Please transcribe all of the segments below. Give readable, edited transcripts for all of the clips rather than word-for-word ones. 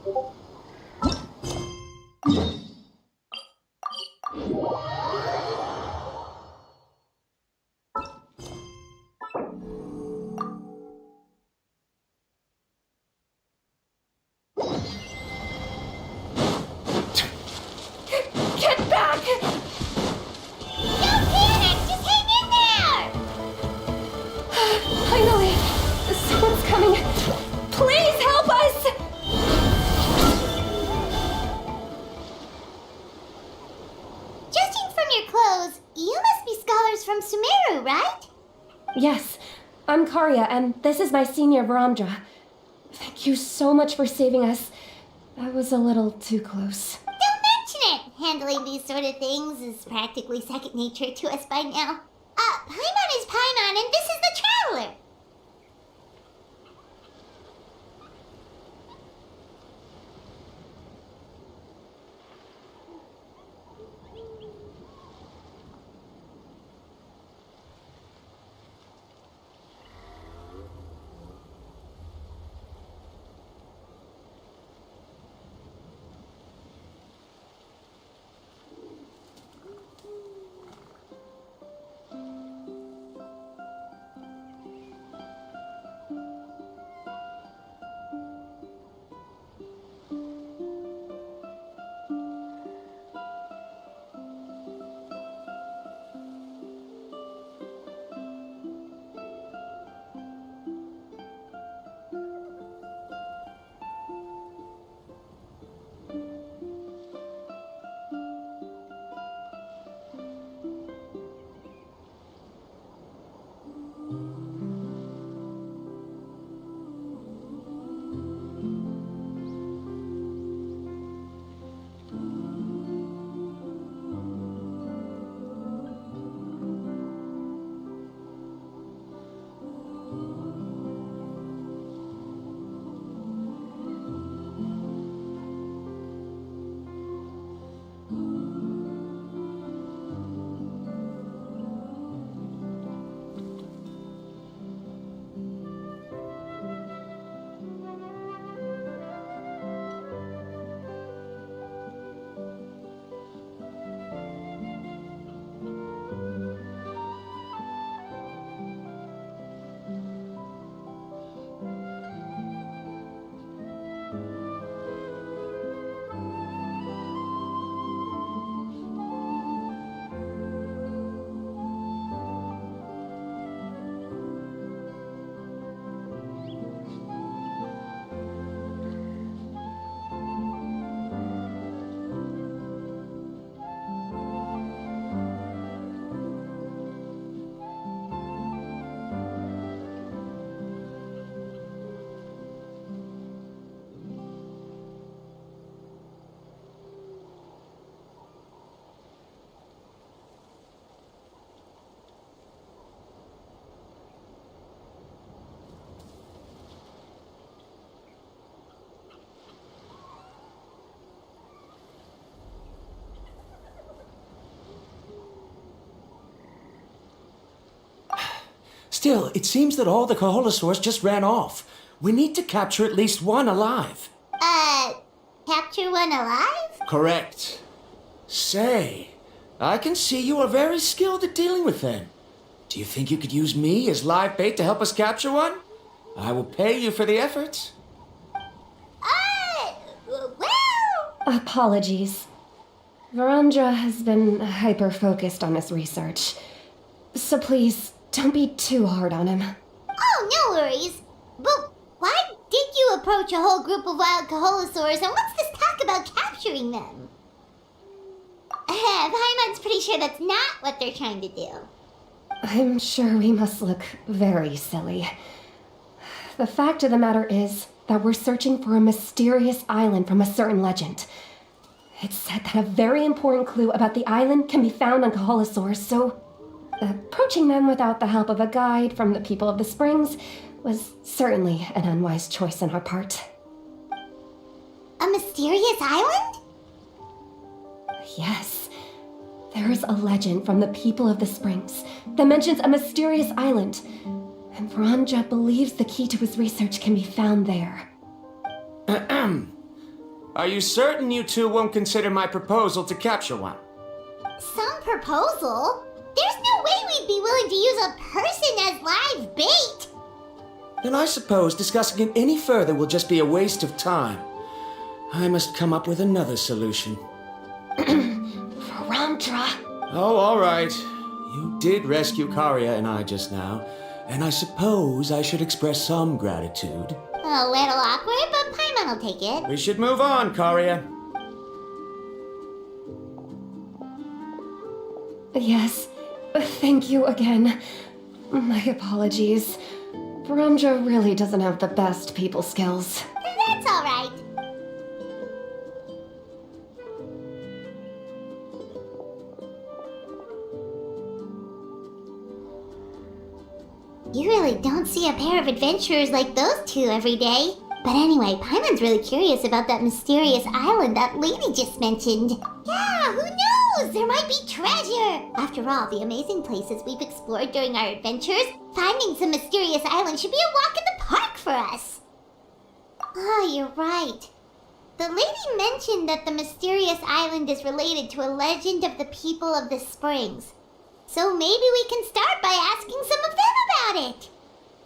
Get back! Don't panic! Just hang in there! Finally! Someone's coming! Please help us! Judging from your clothes, you must be scholars from Sumeru, right? Yes, I'm Karya, and this is my senior Varamdra. Thank you so much for saving us. That was a little too close. Don't mention it! Handling these sort of things is practically second nature to us by now. Paimon is Paimon, and this is the Traveler! Still, it seems that all the Kaholosaurs just ran off. We need to capture at least one alive. Capture one alive? Correct. Say, I can see you are very skilled at dealing with them. Do you think you could use me as live bait to help us capture one? I will pay you for the effort. Well... Apologies. Varamdra has been hyper-focused on his research. So please, don't be too hard on him. Oh, no worries. But why did you approach a whole group of wild Kaholosaurs, and what's this talk about capturing them? Paimon's pretty sure that's not what they're trying to do. I'm sure we must look very silly. The fact of the matter is that we're searching for a mysterious island from a certain legend. It's said that a very important clue about the island can be found on Kaholosaurs, so approaching them without the help of a guide from the people of the Springs was certainly an unwise choice on our part. A mysterious island? Yes. There is a legend from the people of the Springs that mentions a mysterious island, and Varamdra believes the key to his research can be found there. Are you certain you two won't consider my proposal to capture one? Some proposal? There's no way we'd be willing to use a person as live bait! Then I suppose discussing it any further will just be a waste of time. I must come up with another solution. Ramtra. Oh, all right. You did rescue Karia and I just now, and I suppose I should express some gratitude. A little awkward, but Paimon will take it. We should move on, Karia. Yes, thank you again. My apologies. Ramja really doesn't have the best people skills. That's alright. You really don't see a pair of adventurers like those two every day. But anyway, Paimon's really curious about that mysterious island that lady just mentioned. Yeah, who knows? There might be treasure! After all, the amazing places we've explored during our adventures, finding some mysterious island should be a walk in the park for us. Oh, you're right. The lady mentioned that the mysterious island is related to a legend of the people of the springs. So maybe we can start by asking some of them about it.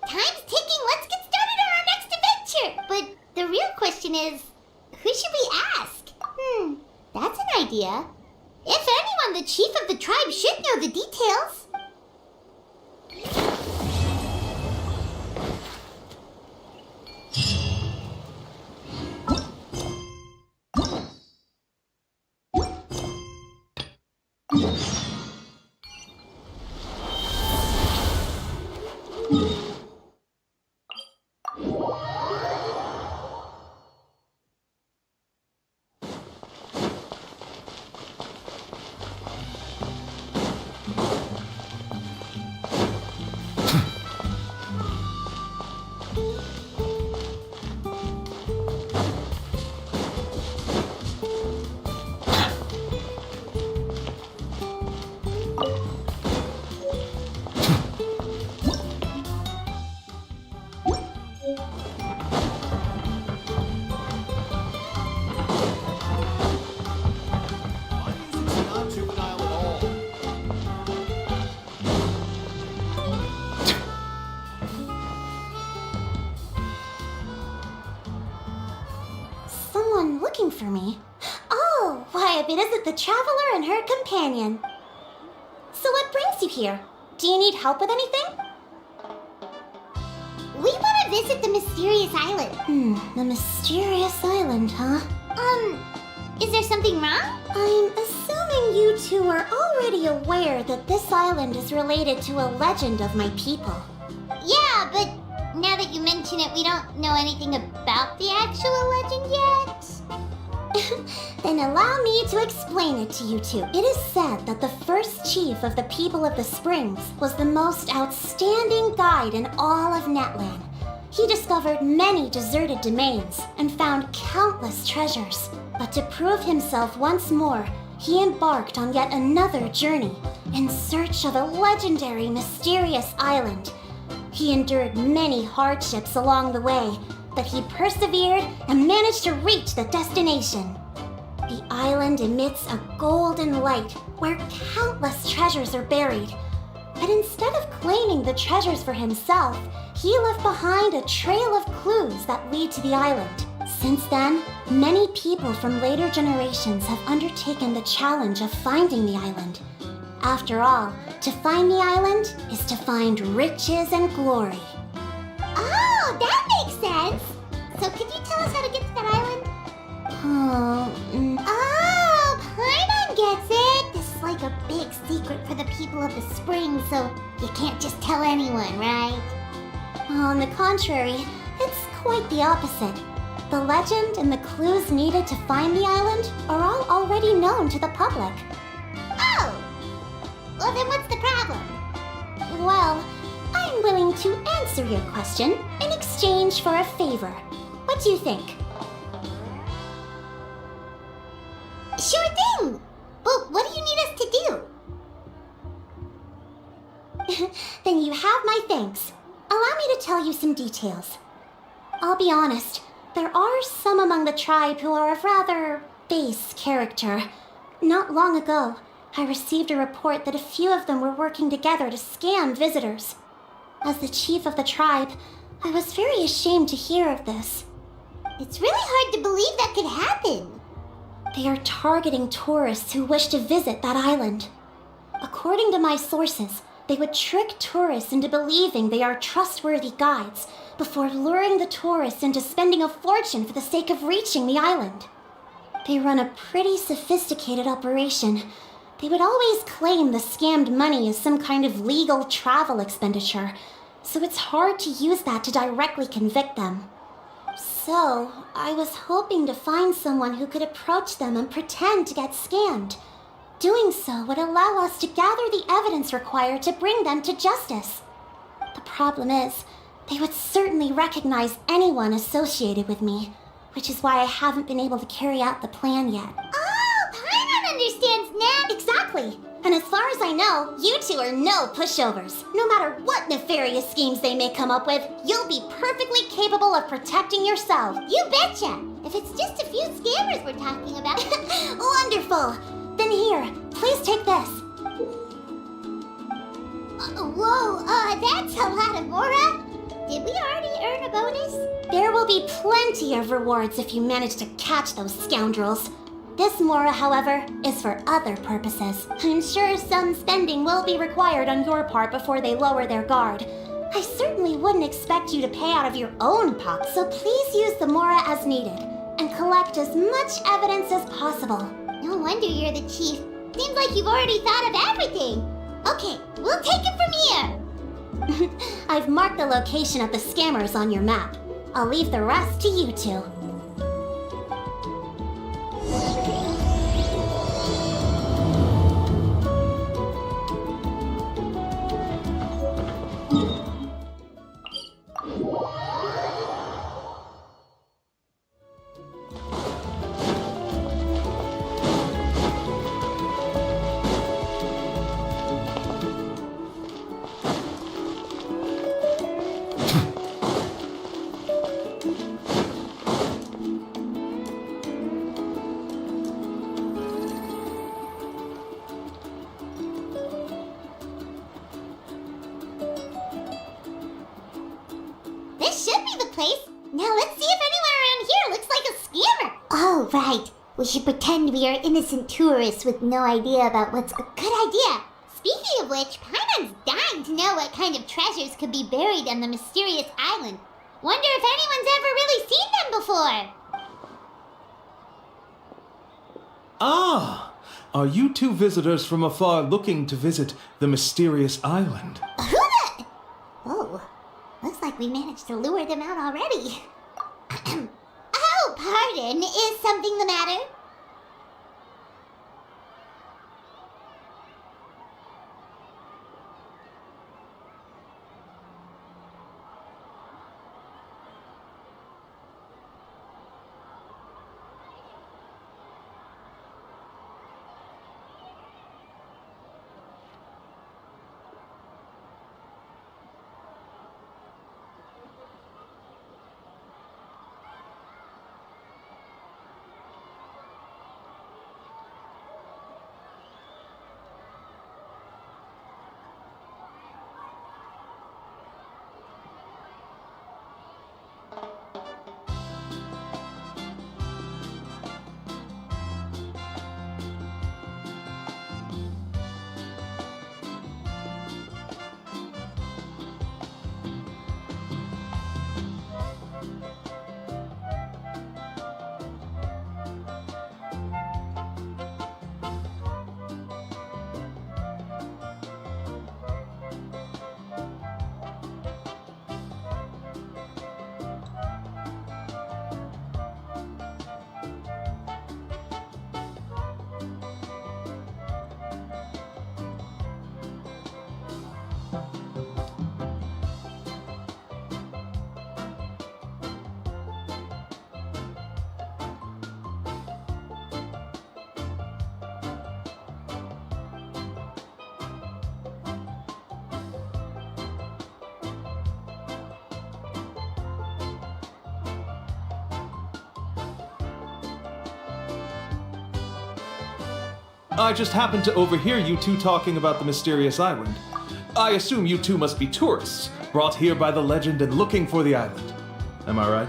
Time's ticking, let's get started on our next adventure! But the real question is, who should we ask? That's an idea. If anyone, the chief of the tribe should know the details. Someone looking for me? Oh, why, if it isn't the traveler and her companion. So what brings you here? Do you need help with anything? We want to visit the mysterious island. The mysterious island, huh? Is there something wrong? I'm assuming you two are already aware that this island is related to a legend of my people. Yeah, but now that you mention it, we don't know anything about the actual legend yet. Then allow me to explain it to you two. It is said that the first chief of the people of the Springs was the most outstanding guide in all of Netland. He discovered many deserted domains and found countless treasures. But to prove himself once more, he embarked on yet another journey in search of a legendary, mysterious island. He endured many hardships along the way, but he persevered and managed to reach the destination. The island emits a golden light where countless treasures are buried. But instead of claiming the treasures for himself, he left behind a trail of clues that lead to the island. Since then, many people from later generations have undertaken the challenge of finding the island. After all, to find the island is to find riches and glory. Oh, that makes sense! So could you tell us how to get to that island? Oh, Paimon gets it! This is like a big secret for the people of the spring, so you can't just tell anyone, right? On the contrary, it's quite the opposite. The legend and the clues needed to find the island are all already known to the public. Oh! Well, then what's the problem? Well, I'm willing to answer your question in exchange for a favor. What do you think? Sure thing! But what do you need us to do? Then you have my thanks. Allow me to tell you some details. I'll be honest, There are some among the tribe who are of rather base character. Not long ago, I received a report that a few of them were working together to scam visitors. As the chief of the tribe, I was very ashamed to hear of this. It's really hard to believe that could happen. They are targeting tourists who wish to visit that island. According to my sources, they would trick tourists into believing they are trustworthy guides before luring the tourists into spending a fortune for the sake of reaching the island. They run a pretty sophisticated operation. They would always claim the scammed money is some kind of legal travel expenditure, so it's hard to use that to directly convict them. So, I was hoping to find someone who could approach them and pretend to get scammed. Doing so would allow us to gather the evidence required to bring them to justice. The problem is, they would certainly recognize anyone associated with me, which is why I haven't been able to carry out the plan yet. Oh, Paimon understands now. Exactly! And as far as I know, you two are no pushovers. No matter what nefarious schemes they may come up with, you'll be perfectly capable of protecting yourself. You betcha. If it's just a few scammers we're talking about. Wonderful! Then here, please take this. Whoa, that's a lot of Mora. Did we already earn a bonus? There will be plenty of rewards if you manage to catch those scoundrels. This Mora, however, is for other purposes. I'm sure some spending will be required on your part before they lower their guard. I certainly wouldn't expect you to pay out of your own pocket, so please use the Mora as needed and collect as much evidence as possible. No wonder you're the chief. Seems like you've already thought of everything. Okay, we'll take it from here. I've marked the location of the scammers on your map. I'll leave the rest to you two. This should be the place. Now let's see if anyone around here looks like a scammer. Oh, right. We should pretend we are innocent tourists with no idea about what's good idea. Speaking of which, Paimon's dying to know what kind of treasures could be buried on the mysterious island. Wonder if anyone's ever really seen them before. Ah! Are you two visitors from afar looking to visit the mysterious island? Who the... Oh, looks like we managed to lure them out already. Oh, pardon. Is something the matter? I just happened to overhear you two talking about the mysterious island. I assume you two must be tourists, brought here by the legend and looking for the island. Am I right?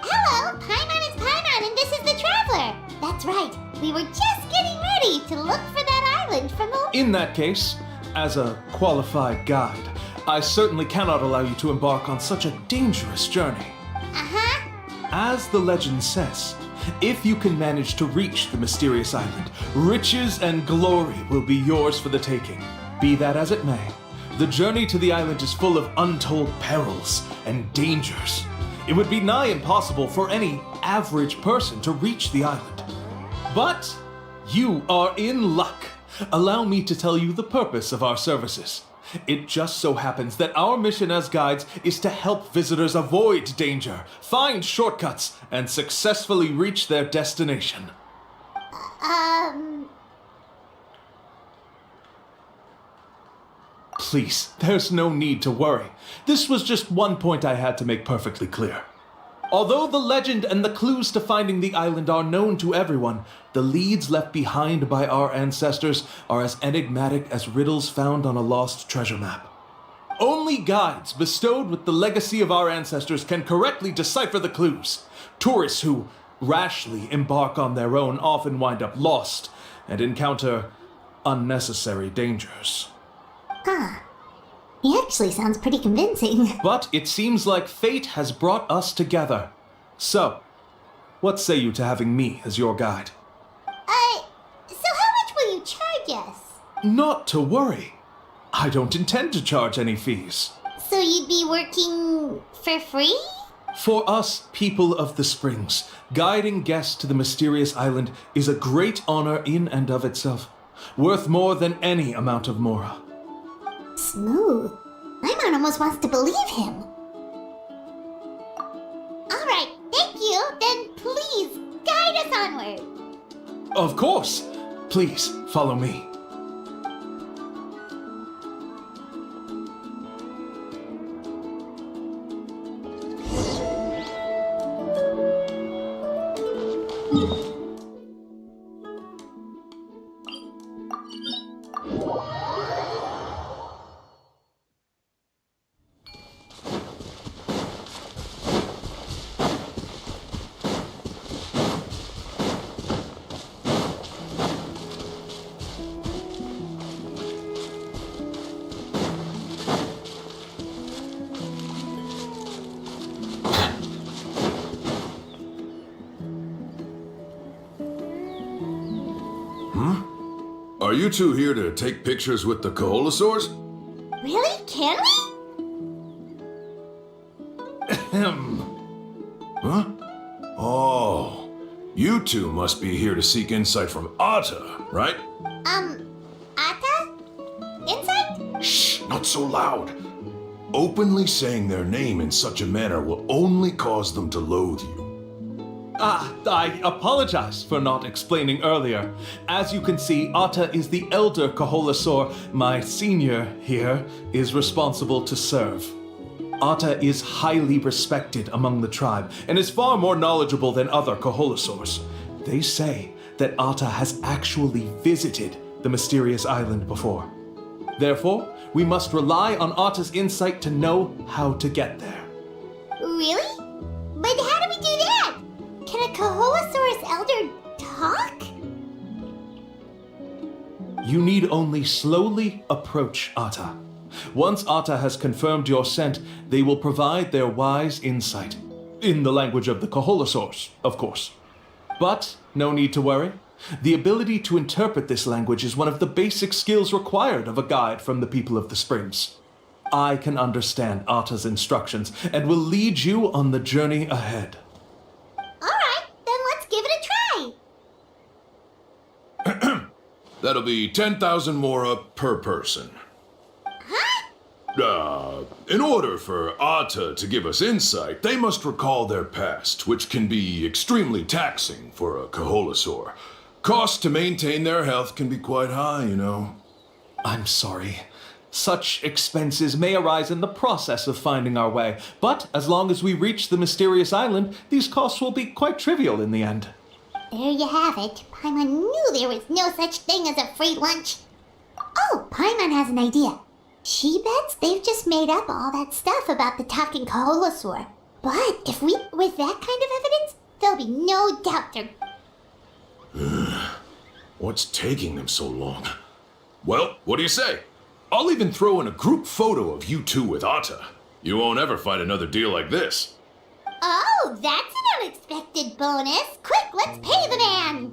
Hello, Paimon is Paimon, and this is the Traveler. That's right. We were just getting ready to look for that island from the... In that case, as a qualified guide, I certainly cannot allow you to embark on such a dangerous journey. Uh-huh. As the legend says, if you can manage to reach the mysterious island, riches and glory will be yours for the taking. Be that as it may, the journey to the island is full of untold perils and dangers. It would be nigh impossible for any average person to reach the island. But you are in luck. Allow me to tell you the purpose of our services. It just so happens that our mission as guides is to help visitors avoid danger, find shortcuts, and successfully reach their destination. Please, there's no need to worry. This was just one point I had to make perfectly clear. Although the legend and the clues to finding the island are known to everyone, the leads left behind by our ancestors are as enigmatic as riddles found on a lost treasure map. Only guides bestowed with the legacy of our ancestors can correctly decipher the clues. Tourists who rashly embark on their own often wind up lost and encounter unnecessary dangers. He actually sounds pretty convincing. But it seems like fate has brought us together. So, what say you to having me as your guide? So how much will you charge us? Not to worry. I don't intend to charge any fees. So you'd be working for free? For us, people of the Springs, guiding guests to the mysterious island is a great honor in and of itself, worth more than any amount of mora. Smooth. Paimon almost wants to believe him. Alright, thank you. Then please, guide us onward. Of course. Please, follow me. Are you two here to take pictures with the Koholosaurs? Really? Can we? Huh? Oh, you two must be here to seek insight from Atta, right? Atta? Insight? Shh, not so loud. Openly saying their name in such a manner will only cause them to loathe you. I apologize for not explaining earlier. As you can see, Atta is the elder Koholosaur. My senior here is responsible to serve. Atta is highly respected among the tribe and is far more knowledgeable than other Koholosaurs. They say that Atta has actually visited the mysterious island before. Therefore, we must rely on Atta's insight to know how to get there. Really? But how do we do that? Can a Koholosaurus elder talk? You need only slowly approach Atta. Once Atta has confirmed your scent, they will provide their wise insight. In the language of the Koholosaurs, of course. But no need to worry. The ability to interpret this language is one of the basic skills required of a guide from the people of the Springs. I can understand Atta's instructions and will lead you on the journey ahead. Alright, then let's give it a try. That'll be 10,000 mora per person. In order for Atta to give us insight, they must recall their past, which can be extremely taxing for a Koholosaur. Costs to maintain their health can be quite high, you know. I'm sorry. Such expenses may arise in the process of finding our way, but as long as we reach the mysterious island, these costs will be quite trivial in the end. There you have it. Paimon knew there was no such thing as a free lunch. Oh, Paimon has an idea. She bets they've just made up all that stuff about the talking Kaholosaur. But if we, with that kind of evidence, there'll be no doubt they're... What's taking them so long? Well, what do you say? I'll even throw in a group photo of you two with Atta. You won't ever find another deal like this. Oh, that's an unexpected bonus. Quick, let's pay the man.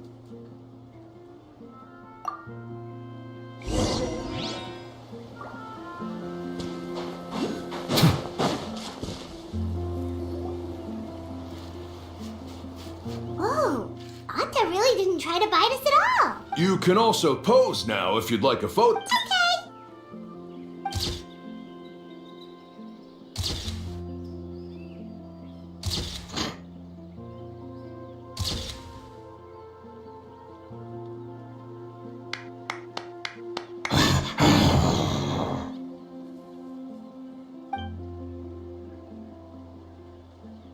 Whoa, Atta really didn't try to bite us at all. You can also pose now if you'd like a photo. Okay.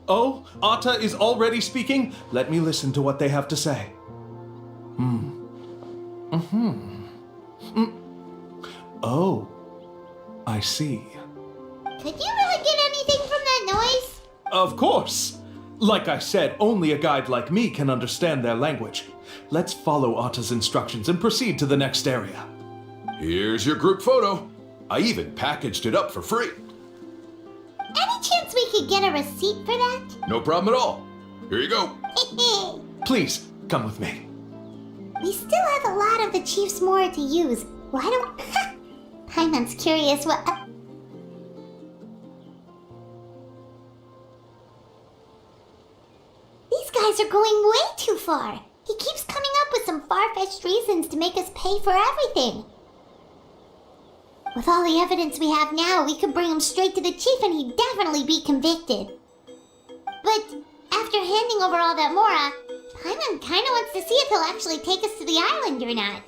Oh, Atta is already speaking? Let me listen to what they have to say. Oh, I see. Could you really get anything from that noise? Of course! Like I said, only a guide like me can understand their language. Let's follow Atta's instructions and proceed to the next area. Here's your group photo. I even packaged it up for free. Any chance we could get a receipt for that? No problem at all. Here you go. Please, come with me. We still have a lot of the Chief's more to use. Why don't... Paimon's curious what... These guys are going way too far. He keeps coming up with some far-fetched reasons to make us pay for everything. With all the evidence we have now, we could bring him straight to the chief and he'd definitely be convicted. But after handing over all that Mora, Paimon kinda wants to see if he'll actually take us to the island or not.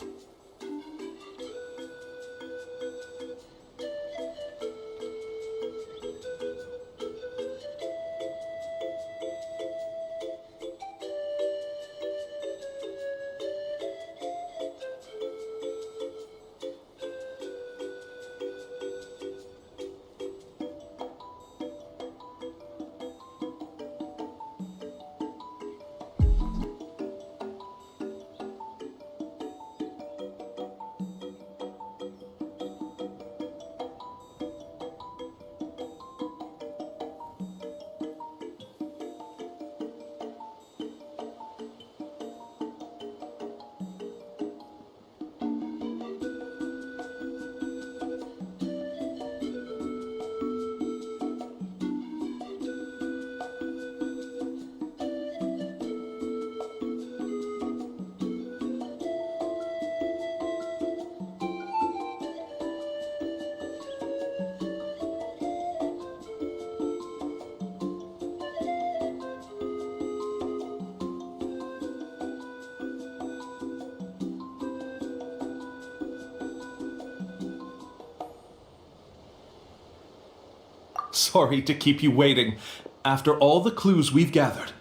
Sorry to keep you waiting. After all the clues we've gathered,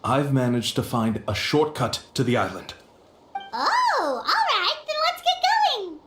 I've managed to find a shortcut to the island. Oh, alright, then let's get going!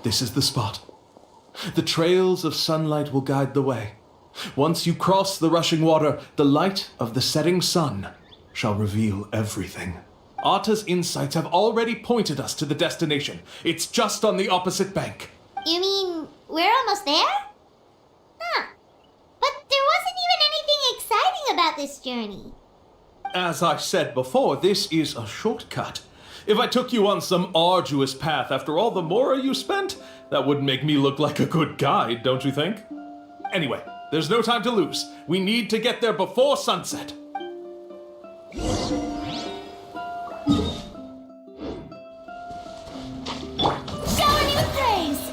This is the spot. The trails of sunlight will guide the way. Once you cross the rushing water, the light of the setting sun shall reveal everything. Atta's insights have already pointed us to the destination. It's just on the opposite bank. You mean, we're almost there? Huh. But there wasn't even anything exciting about this journey. As I said before, this is a shortcut. If I took you on some arduous path after all the Mora you spent, that would make me look like a good guide, don't you think? Anyway, There's no time to lose. We need to get there before sunset. Shower me with praise!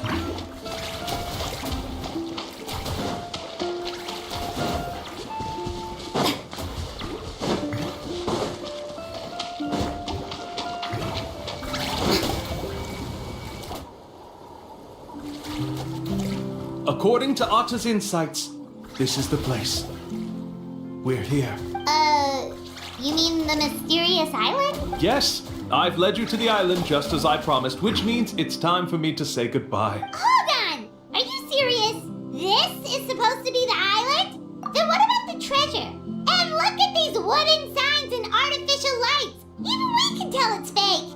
According to Atta's insights, this is the place. We're here. You mean the mysterious island? Yes, I've led you to the island just as I promised, which means it's time for me to say goodbye. Hold on! Are you serious? This is supposed to be the island? Then what about the treasure? And look at these wooden signs and artificial lights! Even we can tell it's fake!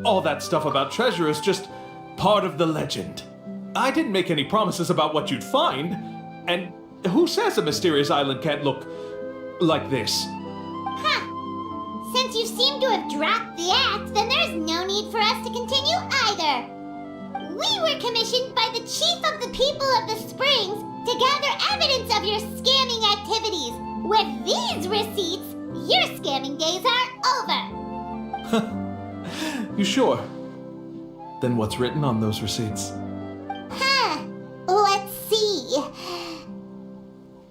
All that stuff about treasure is just part of the legend. I didn't make any promises about what you'd find. And who says a mysterious island can't look like this? Huh. Since you seem to have dropped the act, then there's no need for us to continue either. We were commissioned by the chief of the people of the Springs to gather evidence of your scamming activities. With these receipts, your scamming days are over. You sure? Then what's written on those receipts? Huh. Let's see.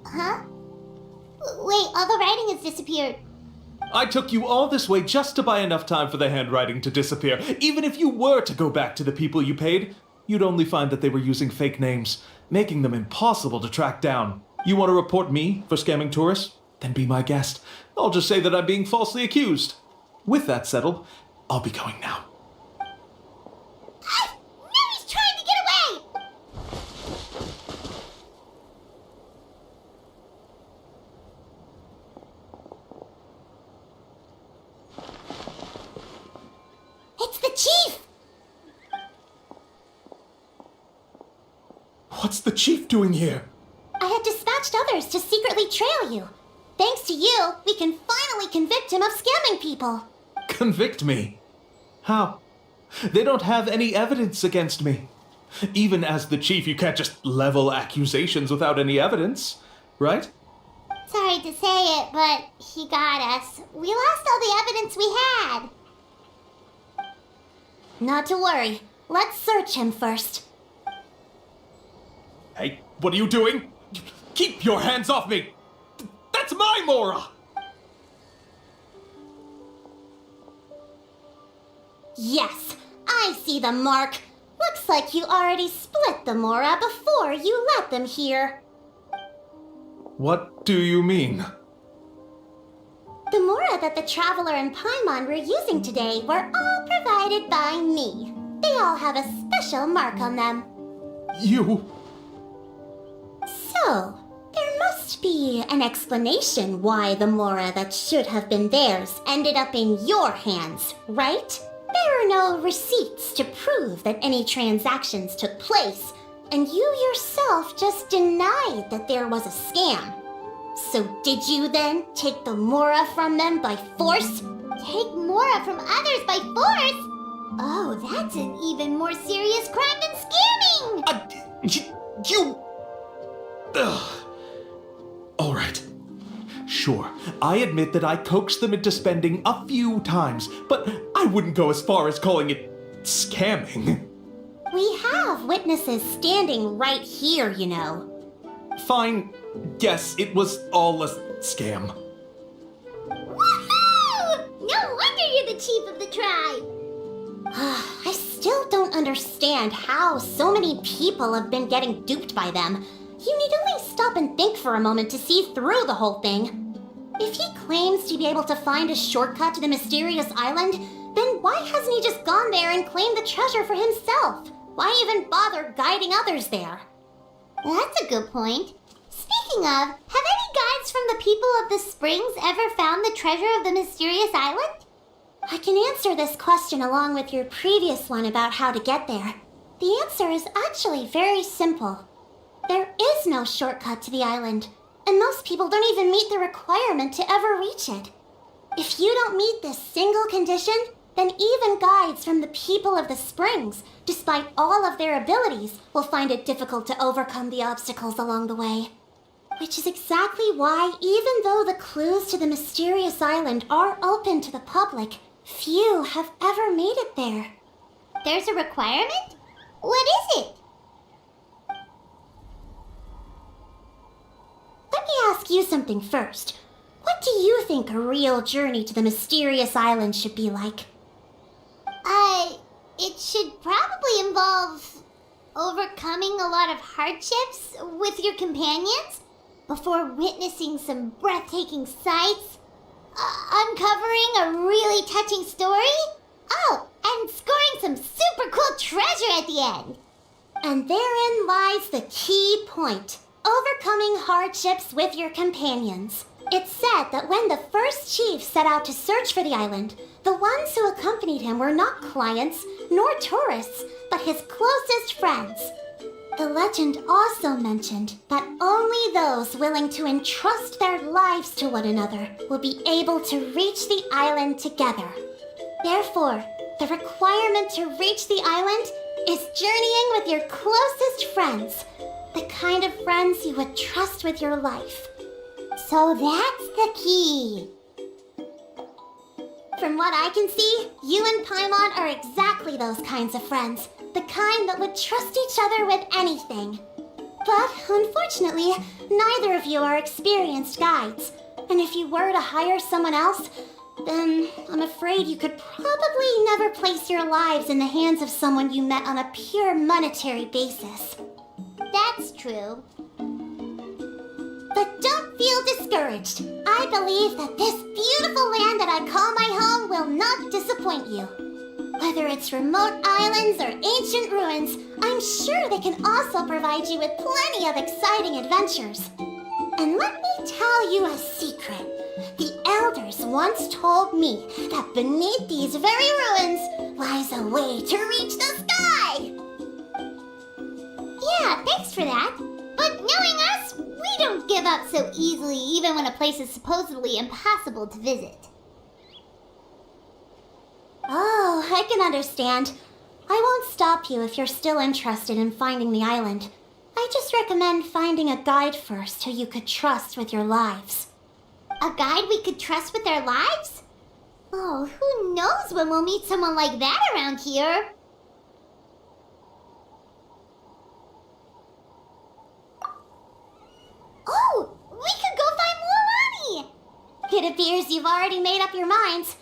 Huh? Wait, all the writing has disappeared. I took you all this way just to buy enough time for the handwriting to disappear. Even if you were to go back to the people you paid, you'd only find that they were using fake names, making them impossible to track down. You want to report me for scamming tourists? Then be my guest. I'll just say that I'm being falsely accused. With that settled, I'll be going now. No, he's trying to get away! It's the chief! What's the chief doing here? I had dispatched others to secretly trail you. Thanks to you, we can finally convict him of scamming people. Convict me? How? They don't have any evidence against me. Even as the chief, you can't just level accusations without any evidence, right? Sorry to say it, but he got us. We lost all the evidence we had. Not to worry. Let's search him first. Hey, what are you doing? Keep your hands off me! That's my Mora! Yes, I see the mark. Looks like you already split the Mora before you let them here. What do you mean? The Mora that the Traveler and Paimon were using today were all provided by me. They all have a special mark on them. You... So, there must be an explanation why the Mora that should have been theirs ended up in your hands, right? There are no receipts to prove that any transactions took place, and you yourself just denied that there was a scam. So did you then take the Mora from them by force? Take Mora from others by force? Oh, that's an even more serious crime than scamming! You... Ugh. All right. Sure, I admit that I coaxed them into spending a few times, but I wouldn't go as far as calling it scamming. We have witnesses standing right here, you know. Fine, guess it was all a scam. Woohoo! No wonder you're the chief of the tribe! I still don't understand how so many people have been getting duped by them. You need only stop and think for a moment to see through the whole thing. If he claims to be able to find a shortcut to the mysterious island, then why hasn't he just gone there and claimed the treasure for himself? Why even bother guiding others there? That's a good point. Speaking of, have any guides from the people of the Springs ever found the treasure of the mysterious island? I can answer this question along with your previous one about how to get there. The answer is actually very simple. There is no shortcut to the island, and most people don't even meet the requirement to ever reach it. If you don't meet this single condition, then even guides from the people of the Springs, despite all of their abilities, will find it difficult to overcome the obstacles along the way. Which is exactly why, even though the clues to the mysterious island are open to the public, few have ever made it there. There's a requirement? What is it? Let me ask you something first. What do you think a real journey to the mysterious island should be like? It should probably involve overcoming a lot of hardships with your companions before witnessing some breathtaking sights, uncovering a really touching story, oh, and scoring some super cool treasure at the end. And therein lies the key point. Overcoming hardships with your companions. It's said that when the first chief set out to search for the island, the ones who accompanied him were not clients nor tourists, but his closest friends. The legend also mentioned that only those willing to entrust their lives to one another will be able to reach the island together. Therefore, the requirement to reach the island is journeying with your closest friends, the kind of friends you would trust with your life. So that's the key. From what I can see, you and Paimon are exactly those kinds of friends. The kind that would trust each other with anything. But unfortunately, neither of you are experienced guides. And if you were to hire someone else, then I'm afraid you could probably never place your lives in the hands of someone you met on a pure monetary basis. That's true. But don't feel discouraged. I believe that this beautiful land that I call my home will not disappoint you. Whether it's remote islands or ancient ruins, I'm sure they can also provide you with plenty of exciting adventures. And let me tell you a secret. The elders once told me that beneath these very ruins lies a way to reach the sky. Yeah, thanks for that. But knowing us, we don't give up so easily even when a place is supposedly impossible to visit. Oh, I can understand. I won't stop you if you're still interested in finding the island. I just recommend finding a guide first who you could trust with your lives. A guide we could trust with our lives? Oh, who knows when we'll meet someone like that around here? Oh, we could go find more money! It appears you've already made up your minds.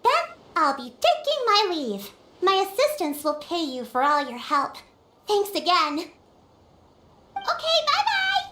Then I'll be taking my leave. My assistants will pay you for all your help. Thanks again. Okay, bye-bye!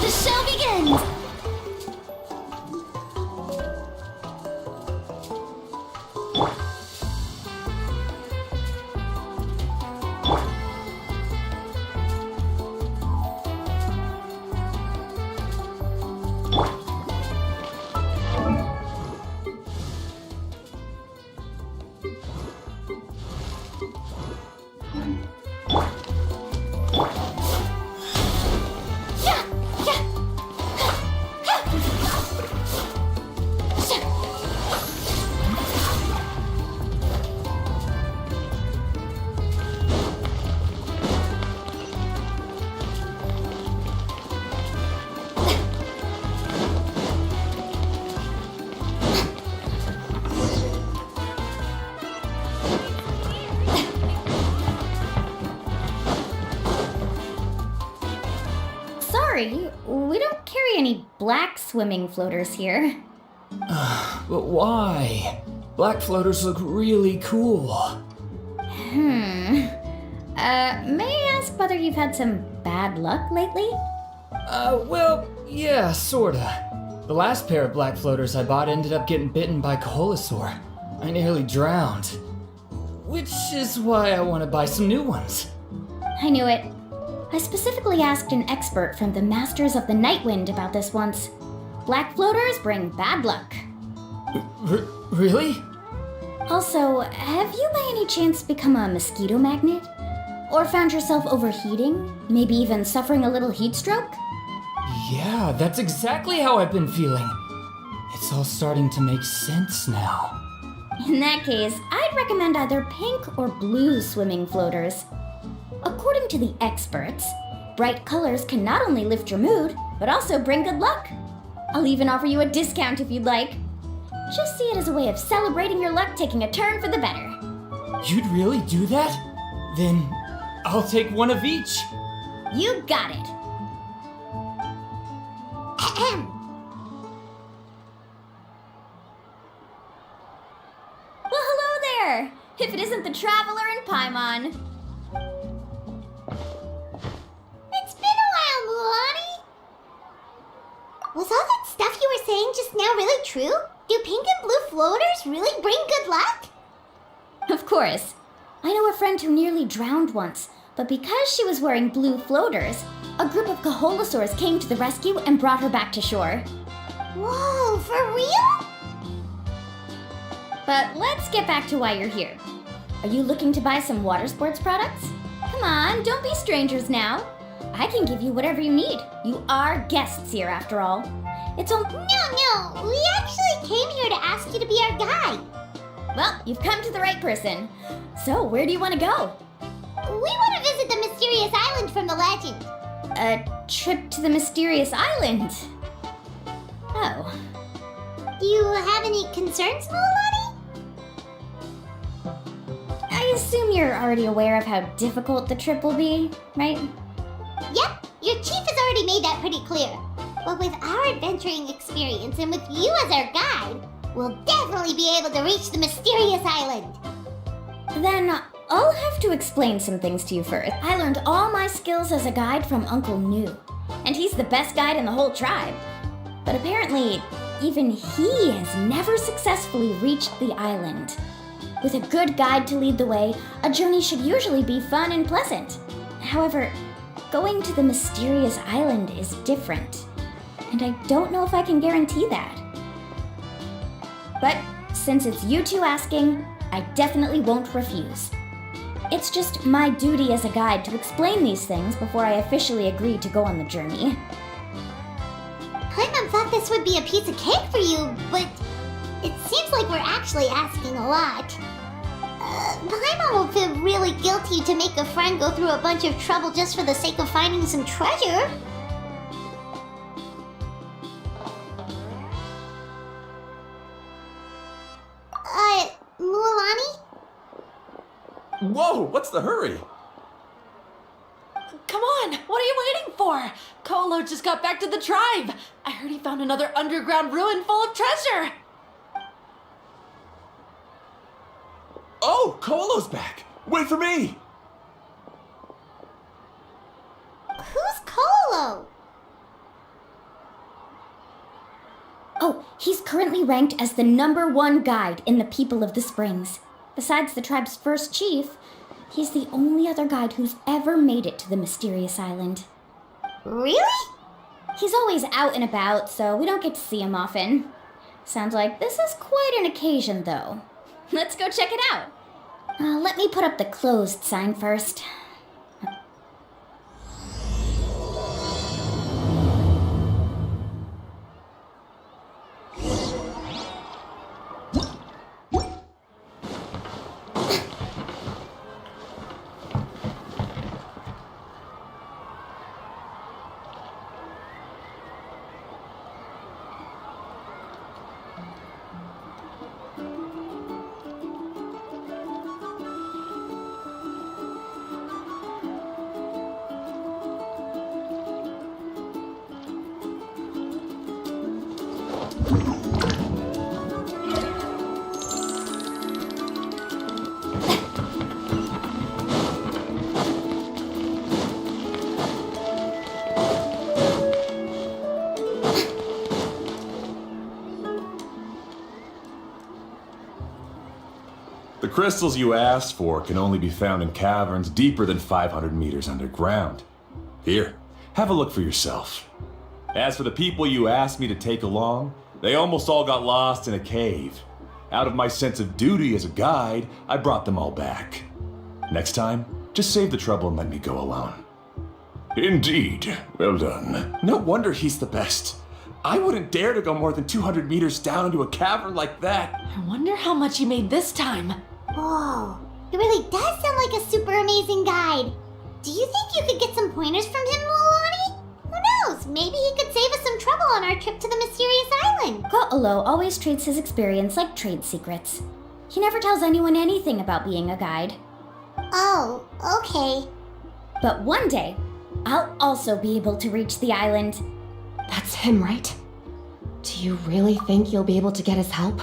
The show begins! Sorry, we don't carry any black swimming floaters here. But why? Black floaters look really cool. May I ask whether you've had some bad luck lately? Well, yeah, sorta. The last pair of black floaters I bought ended up getting bitten by Koholosaur. I nearly drowned. Which is why I want to buy some new ones. I knew it. I specifically asked an expert from the Masters of the Nightwind about this once. Black floaters bring bad luck. Really? Also, have you by any chance become a mosquito magnet? Or found yourself overheating? Maybe even suffering a little heat stroke? Yeah, that's exactly how I've been feeling. It's all starting to make sense now. In that case, I'd recommend either pink or blue swimming floaters. According to the experts, bright colors can not only lift your mood, but also bring good luck. I'll even offer you a discount if you'd like. Just see it as a way of celebrating your luck taking a turn for the better. You'd really do that? Then I'll take one of each. You got it. Ahem. Well, hello there! If it isn't the Traveler and Paimon. It's been a while, Mulan. Was all that stuff you were saying just now really true? Do pink and blue floaters really bring good luck? Of course. I know a friend who nearly drowned once, but because she was wearing blue floaters, a group of Kaholosaurs came to the rescue and brought her back to shore. Whoa, for real? But let's get back to why you're here. Are you looking to buy some water sports products? Come on, don't be strangers now. I can give you whatever you need. You are guests here after all. It's only... No, we actually came here to ask you to be our guide. Well, you've come to the right person. So, where do you want to go? We want to visit the mysterious island from the legend. A trip to the mysterious island. Oh. Do you have any concerns, Mulan? I assume you're already aware of how difficult the trip will be, right? Yep, your chief has already made that pretty clear. But with our adventuring experience and with you as our guide, we'll definitely be able to reach the mysterious island. Then I'll have to explain some things to you first. I learned all my skills as a guide from Uncle Nu, and he's the best guide in the whole tribe. But apparently, even he has never successfully reached the island. With a good guide to lead the way, a journey should usually be fun and pleasant. However, going to the mysterious island is different, and I don't know if I can guarantee that. But since it's you two asking, I definitely won't refuse. It's just my duty as a guide to explain these things before I officially agree to go on the journey. Paimon thought this would be a piece of cake for you, but it seems like we're actually asking a lot. Paimon will feel really guilty to make a friend go through a bunch of trouble just for the sake of finding some treasure. Mualani? Whoa, what's the hurry? Come on, what are you waiting for? Kolo just got back to the tribe. I heard he found another underground ruin full of treasure. Oh, Kolo's back. Wait for me. Who's Kolo? Oh, he's currently ranked as the #1 guide in the People of the Springs. Besides the tribe's first chief, he's the only other guide who's ever made it to the mysterious island. Really? He's always out and about, so we don't get to see him often. Sounds like this is quite an occasion, though. Let's go check it out. Let me put up the closed sign first. The crystals you asked for can only be found in caverns deeper than 500 meters underground. Here, have a look for yourself. As for the people you asked me to take along, they almost all got lost in a cave. Out of my sense of duty as a guide, I brought them all back. Next time, just save the trouble and let me go alone. Indeed. Well done. No wonder he's the best. I wouldn't dare to go more than 200 meters down into a cavern like that. I wonder how much he made this time. Whoa, he really does sound like a super amazing guide. Do you think you could get some pointers from him, Milani? Who knows? Maybe he could save us some trouble on our trip to the mysterious island. Ko'olo always treats his experience like trade secrets. He never tells anyone anything about being a guide. Oh, okay. But one day, I'll also be able to reach the island. That's him, right? Do you really think you'll be able to get his help?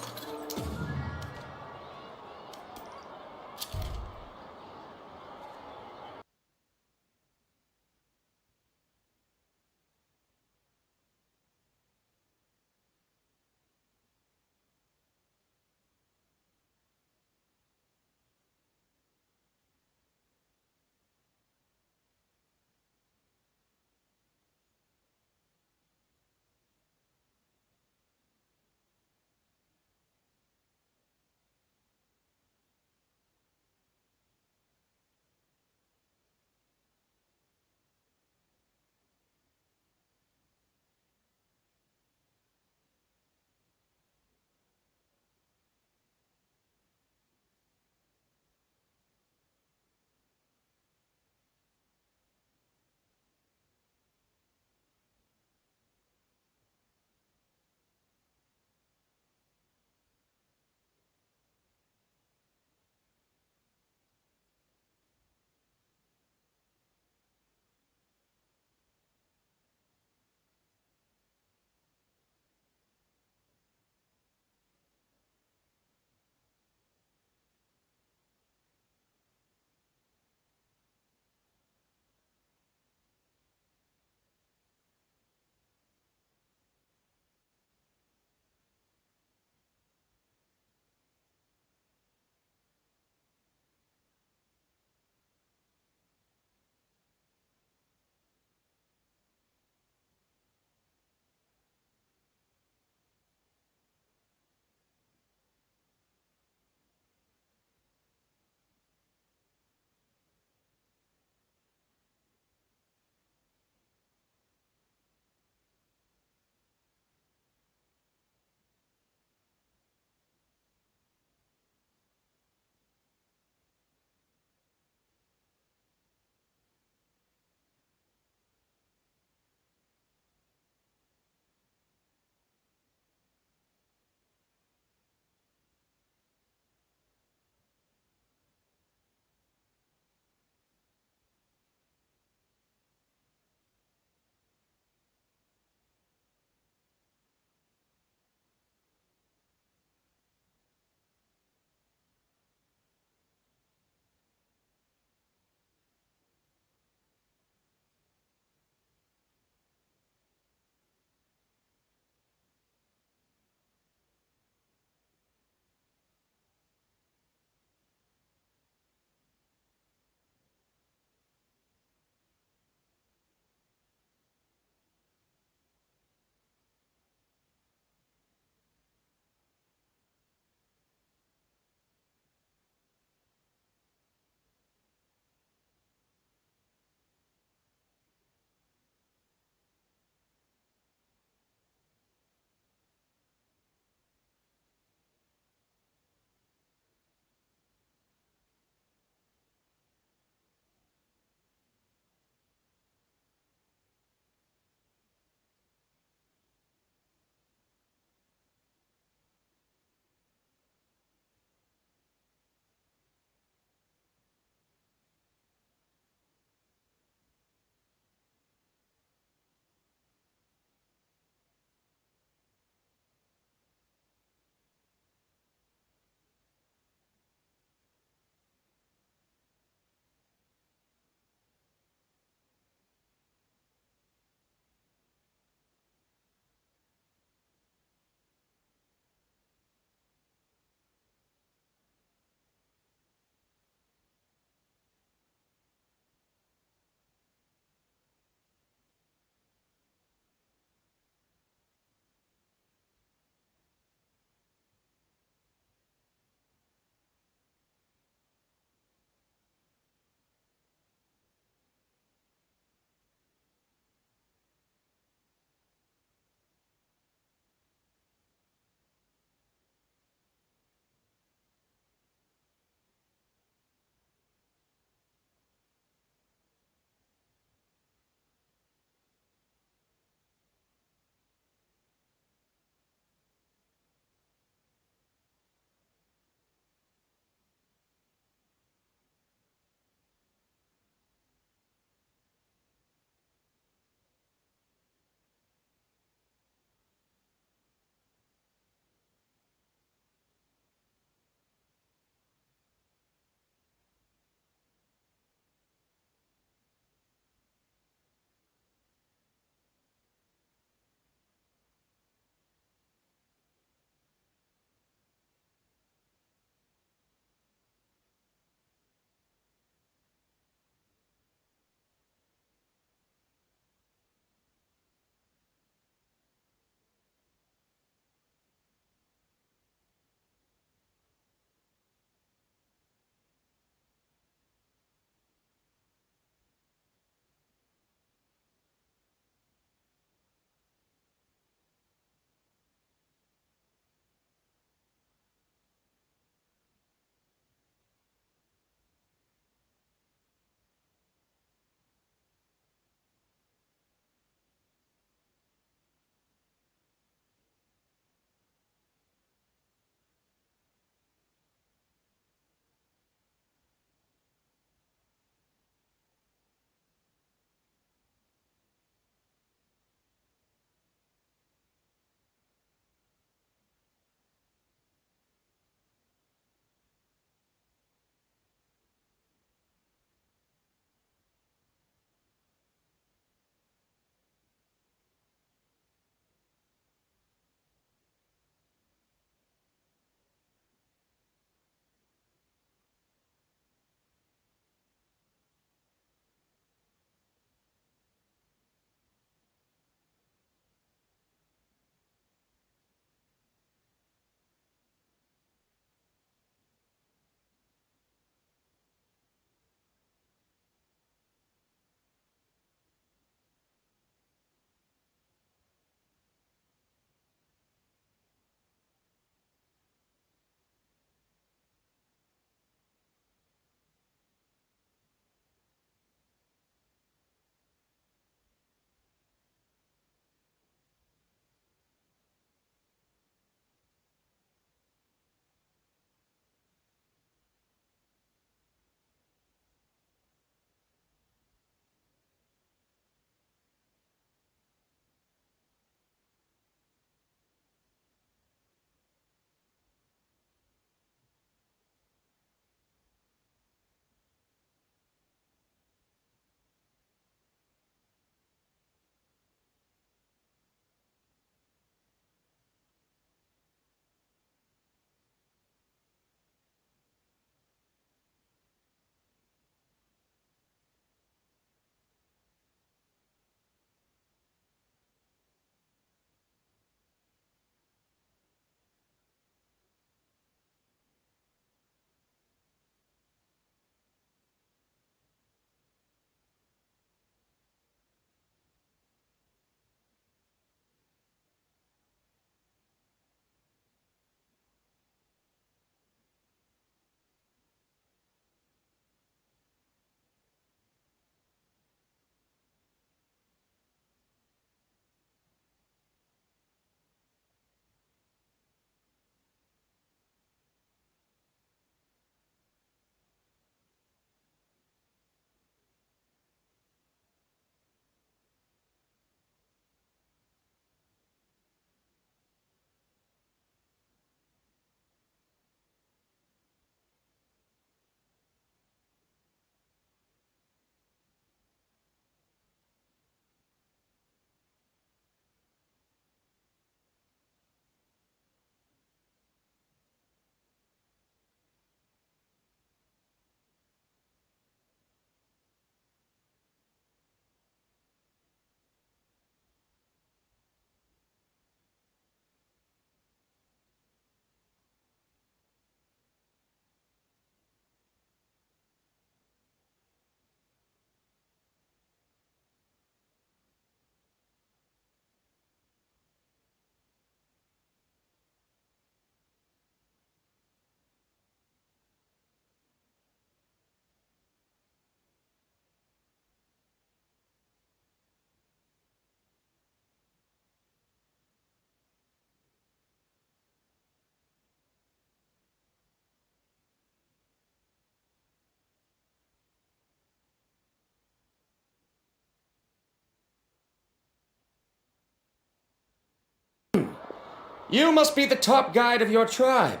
You must be the top guide of your tribe.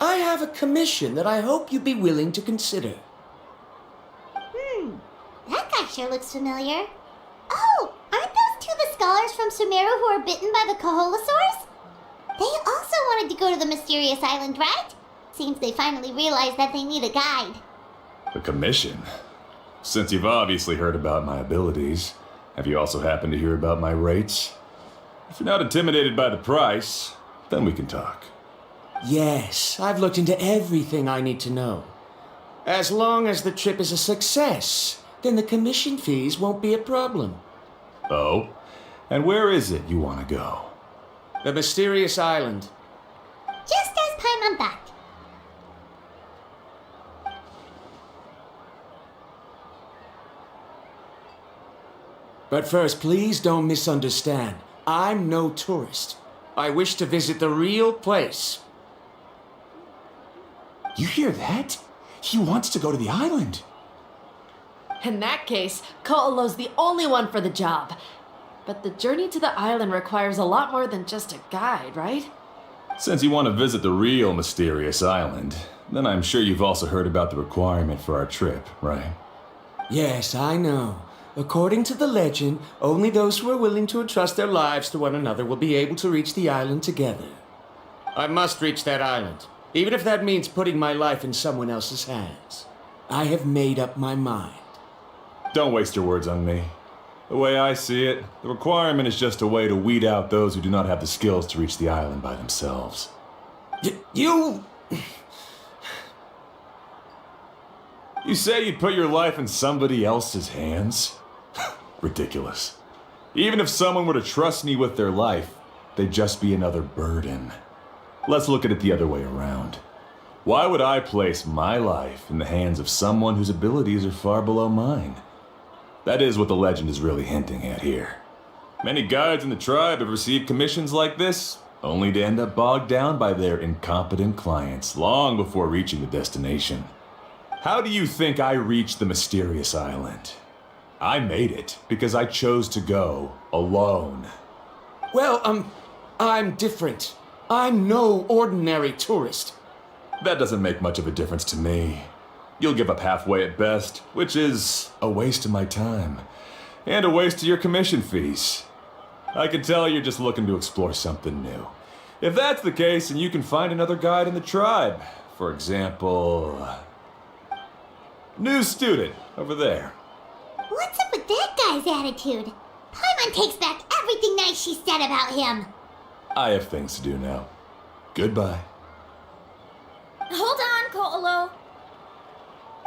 I have a commission that I hope you'd be willing to consider. That guy sure looks familiar. Oh, aren't those two the scholars from Sumeru who were bitten by the Kaholasaurs? They also wanted to go to the mysterious island, right? Seems they finally realized that they need a guide. The commission? Since you've obviously heard about my abilities, have you also happened to hear about my rates? If you're not intimidated by the price, then we can talk. Yes, I've looked into everything I need to know. As long as the trip is a success, then the commission fees won't be a problem. Oh? And where is it you want to go? The mysterious island. Just as Paimon thought. But first, please don't misunderstand. I'm no tourist. I wish to visit the real place. You hear that? He wants to go to the island. In that case, Ko'olo's the only one for the job. But the journey to the island requires a lot more than just a guide, right? Since you want to visit the real mysterious island, then I'm sure you've also heard about the requirement for our trip, right? Yes, I know. According to the legend, only those who are willing to entrust their lives to one another will be able to reach the island together. I must reach that island, even if that means putting my life in someone else's hands. I have made up my mind. Don't waste your words on me. The way I see it, the requirement is just a way to weed out those who do not have the skills to reach the island by themselves. You... You say you'd put your life in somebody else's hands? Ridiculous. Even if someone were to trust me with their life, they'd just be another burden. Let's look at it the other way around. Why would I place my life in the hands of someone whose abilities are far below mine? That is what the legend is really hinting at here. Many guides in the tribe have received commissions like this, only to end up bogged down by their incompetent clients long before reaching the destination. How do you think I reached the mysterious island? I made it because I chose to go alone. Well, I'm different. I'm no ordinary tourist. That doesn't make much of a difference to me. You'll give up halfway at best, which is a waste of my time. And a waste of your commission fees. I can tell you're just looking to explore something new. If that's the case, then you can find another guide in the tribe. For example... new student, over there. What's up with that guy's attitude? Paimon takes back everything nice she said about him. I have things to do now. Goodbye. Hold on, Ko'olo.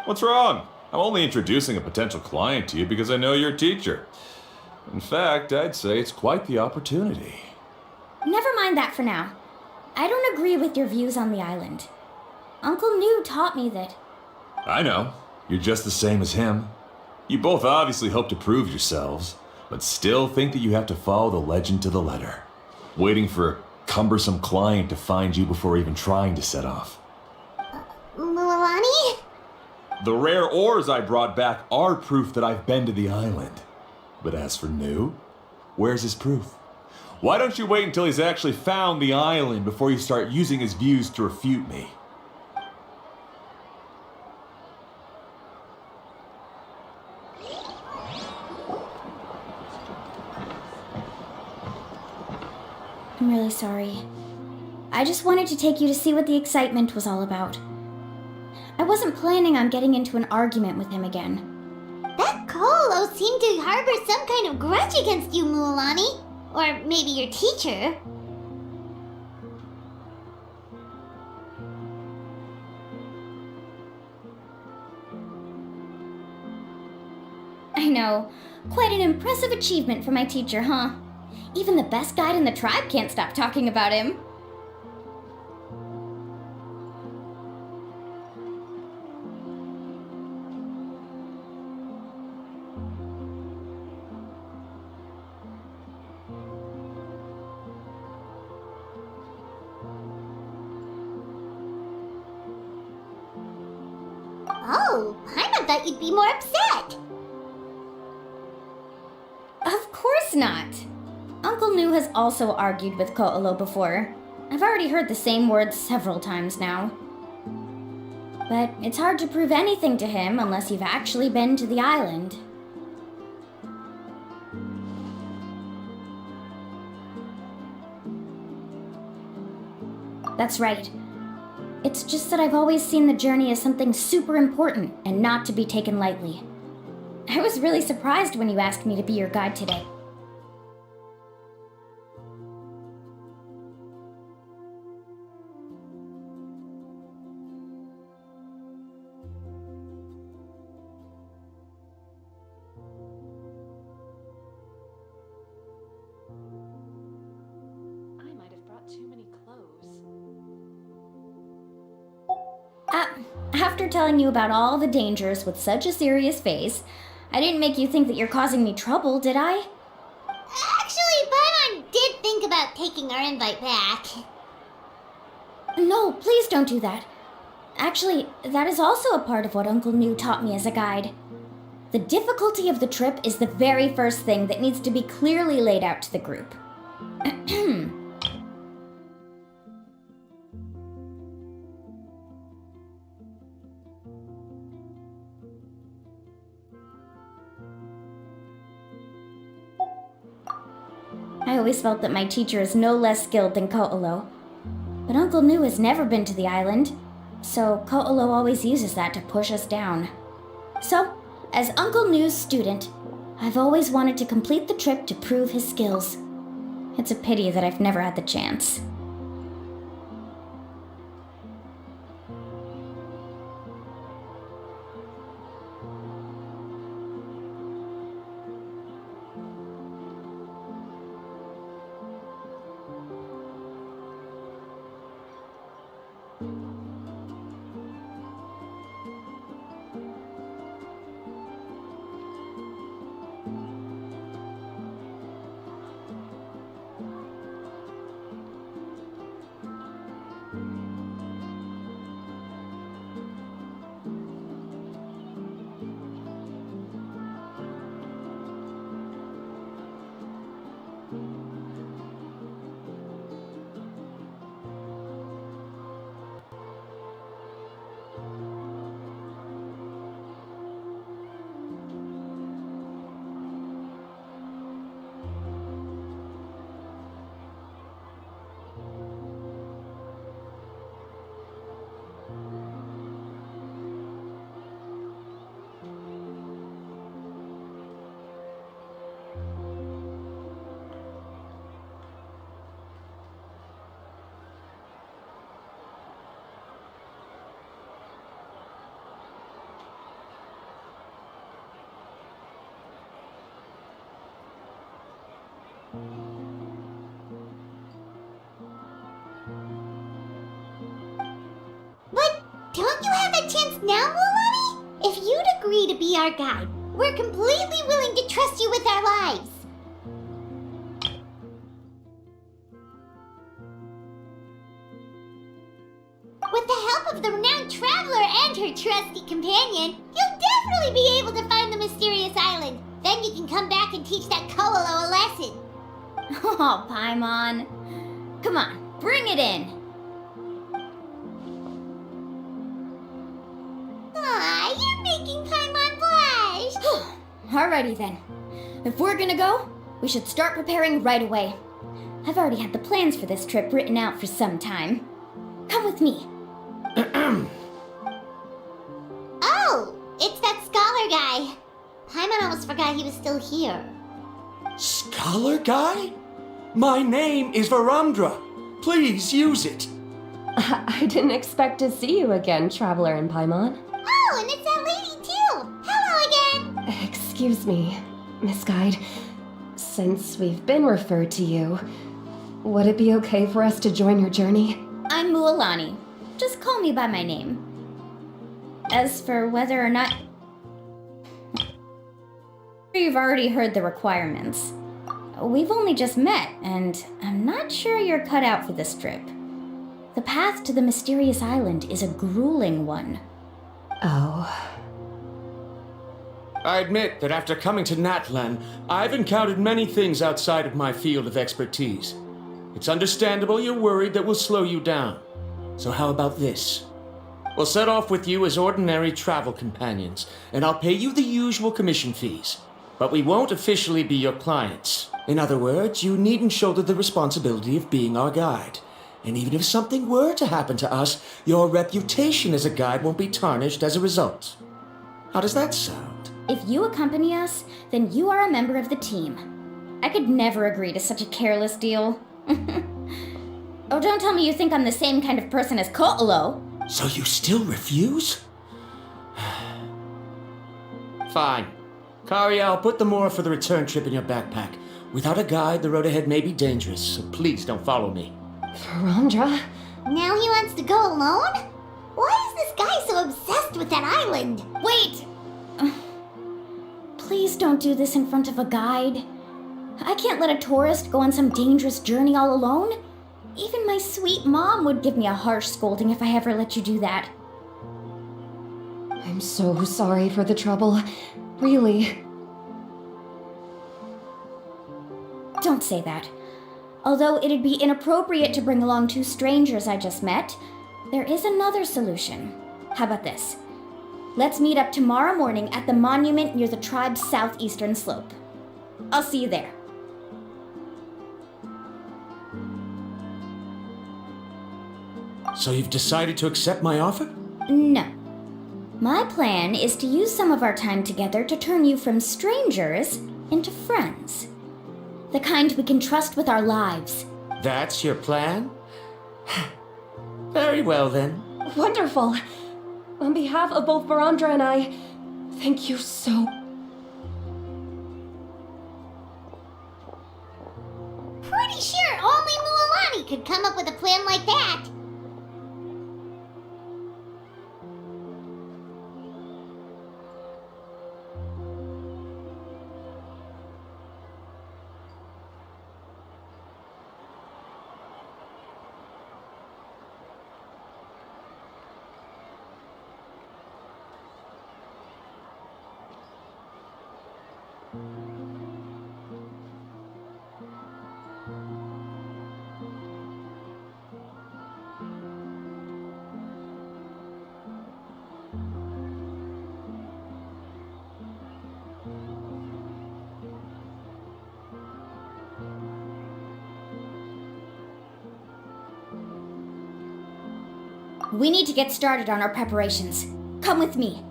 What's wrong? I'm only introducing a potential client to you because I know you're a teacher. In fact, I'd say it's quite the opportunity. Never mind that for now. I don't agree with your views on the island. Uncle New taught me that... I know. You're just the same as him. You both obviously hope to prove yourselves, but still think that you have to follow the legend to the letter, waiting for a cumbersome client to find you before even trying to set off. Mulani? The rare ores I brought back are proof that I've been to the island. But as for New, where's his proof? Why don't you wait until he's actually found the island before you start using his views to refute me? I'm really sorry. I just wanted to take you to see what the excitement was all about. I wasn't planning on getting into an argument with him again. That Ko'olo seemed to harbor some kind of grudge against you, Mulani. Or maybe your teacher. I know. Quite an impressive achievement for my teacher, huh? Even the best guide in the tribe can't stop talking about him. Oh, I thought you'd be more upset. Of course not. Uncle New has also argued with Ko'olo before. I've already heard the same words several times now. But it's hard to prove anything to him unless you've actually been to the island. That's right. It's just that I've always seen the journey as something super important and not to be taken lightly. I was really surprised when you asked me to be your guide today. I might have brought too many clothes. After telling you about all the dangers with such a serious face, I didn't make you think that you're causing me trouble, did I? Actually, Paimon did think about taking our invite back. No, please don't do that. Actually, that is also a part of what Uncle New taught me as a guide. The difficulty of the trip is the very first thing that needs to be clearly laid out to the group. I always felt that my teacher is no less skilled than Ko'olo. But Uncle New has never been to the island, so Ko'olo always uses that to push us down. So, as Uncle New's student, I've always wanted to complete the trip to prove his skills. It's a pity that I've never had the chance. But don't you have a chance now, Mulani? If you'd agree to be our guide, we're completely willing to trust you with our lives. With the help of the renowned traveler and her trusty companion, you'll definitely be able to find the mysterious island. Then you can come back and teach that Ko'olo a lesson. Oh, Paimon. Come on, bring it in. Aw, you're making Paimon blush. Alrighty then. If we're gonna go, we should start preparing right away. I've already had the plans for this trip written out for some time. Come with me. Oh, it's that scholar guy. Paimon almost forgot he was still here. Scholar guy? My name is Varundra. Please use it. I didn't expect to see you again, Traveler and Paimon. Oh, and it's that lady too. Hello again. Excuse me, Miss Guide. Since we've been referred to you, would it be okay for us to join your journey? I'm Mualani. Just call me by my name. As for whether or not... You've already heard the requirements. We've only just met, and I'm not sure you're cut out for this trip. The path to the mysterious island is a grueling one. Oh. I admit that after coming to Natlan, I've encountered many things outside of my field of expertise. It's understandable you're worried that we'll slow you down. So how about this? We'll set off with you as ordinary travel companions, and I'll pay you the usual commission fees. But we won't officially be your clients. In other words, you needn't shoulder the responsibility of being our guide. And even if something were to happen to us, your reputation as a guide won't be tarnished as a result. How does that sound? If you accompany us, then you are a member of the team. I could never agree to such a careless deal. Oh, don't tell me you think I'm the same kind of person as Ko'olo. So you still refuse? Fine. Kariel, put the more for the return trip in your backpack. Without a guide, the road ahead may be dangerous, so please don't follow me. Rondra? Now he wants to go alone? Why is this guy so obsessed with that island? Wait! Please don't do this in front of a guide. I can't let a tourist go on some dangerous journey all alone. Even my sweet mom would give me a harsh scolding if I ever let you do that. I'm so sorry for the trouble. Really. Don't say that. Although it'd be inappropriate to bring along two strangers I just met, there is another solution. How about this? Let's meet up tomorrow morning at the monument near the tribe's southeastern slope. I'll see you there. So you've decided to accept my offer? No. My plan is to use some of our time together to turn you from strangers into friends. The kind we can trust with our lives. That's your plan? Very well then. Wonderful. On behalf of both Barandra and I, thank you so. Pretty sure only Mualani could come up with a plan like that. We need to get started on our preparations. Come with me.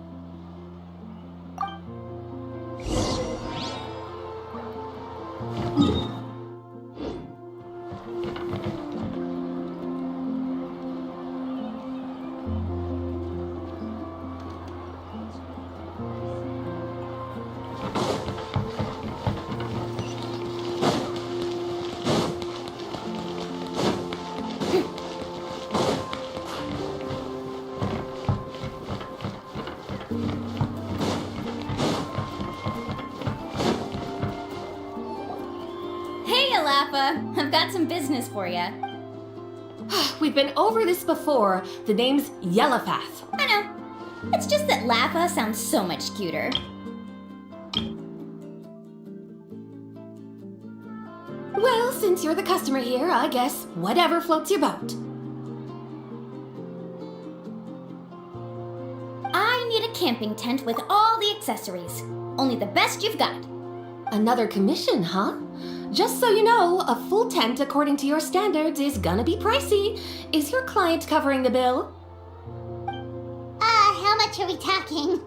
I've got some business for you. We've been over this before. The name's Yellowfath. I know. It's just that Laffa sounds so much cuter. Well, since you're the customer here, I guess whatever floats your boat. I need a camping tent with all the accessories. Only the best you've got. Another commission, huh? Just so you know, a full tent according to your standards is gonna be pricey. Is your client covering the bill? How much are we talking?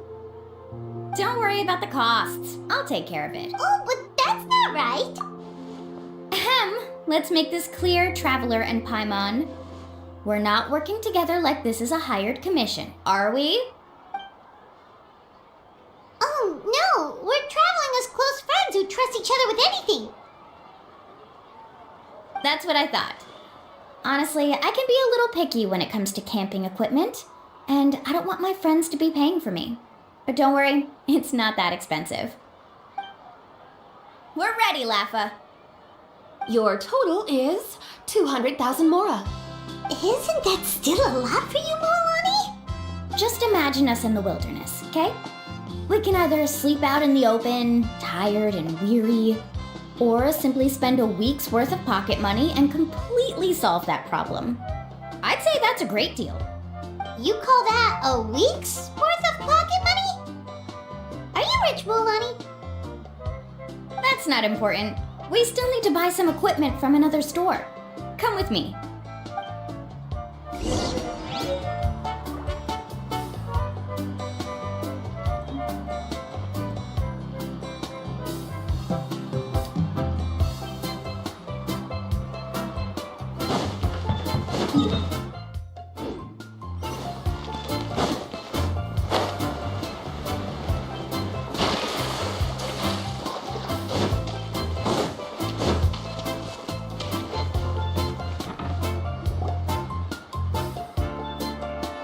Don't worry about the costs. I'll take care of it. Oh, but that's not right. Ahem. Let's make this clear, Traveler and Paimon. We're not working together like this is a hired commission, are we? Oh, no. We're traveling as close friends who trust each other with anything. That's what I thought. Honestly, I can be a little picky when it comes to camping equipment, and I don't want my friends to be paying for me. But don't worry, it's not that expensive. We're ready, Laffa. Your total is 200,000 mora. Isn't that still a lot for you, Mualani? Just imagine us in the wilderness, okay? We can either sleep out in the open, tired and weary, or simply spend a week's worth of pocket money and completely solve that problem. I'd say that's a great deal. You call that a week's worth of pocket money? Are you rich, Mualani? That's not important. We still need to buy some equipment from another store. Come with me.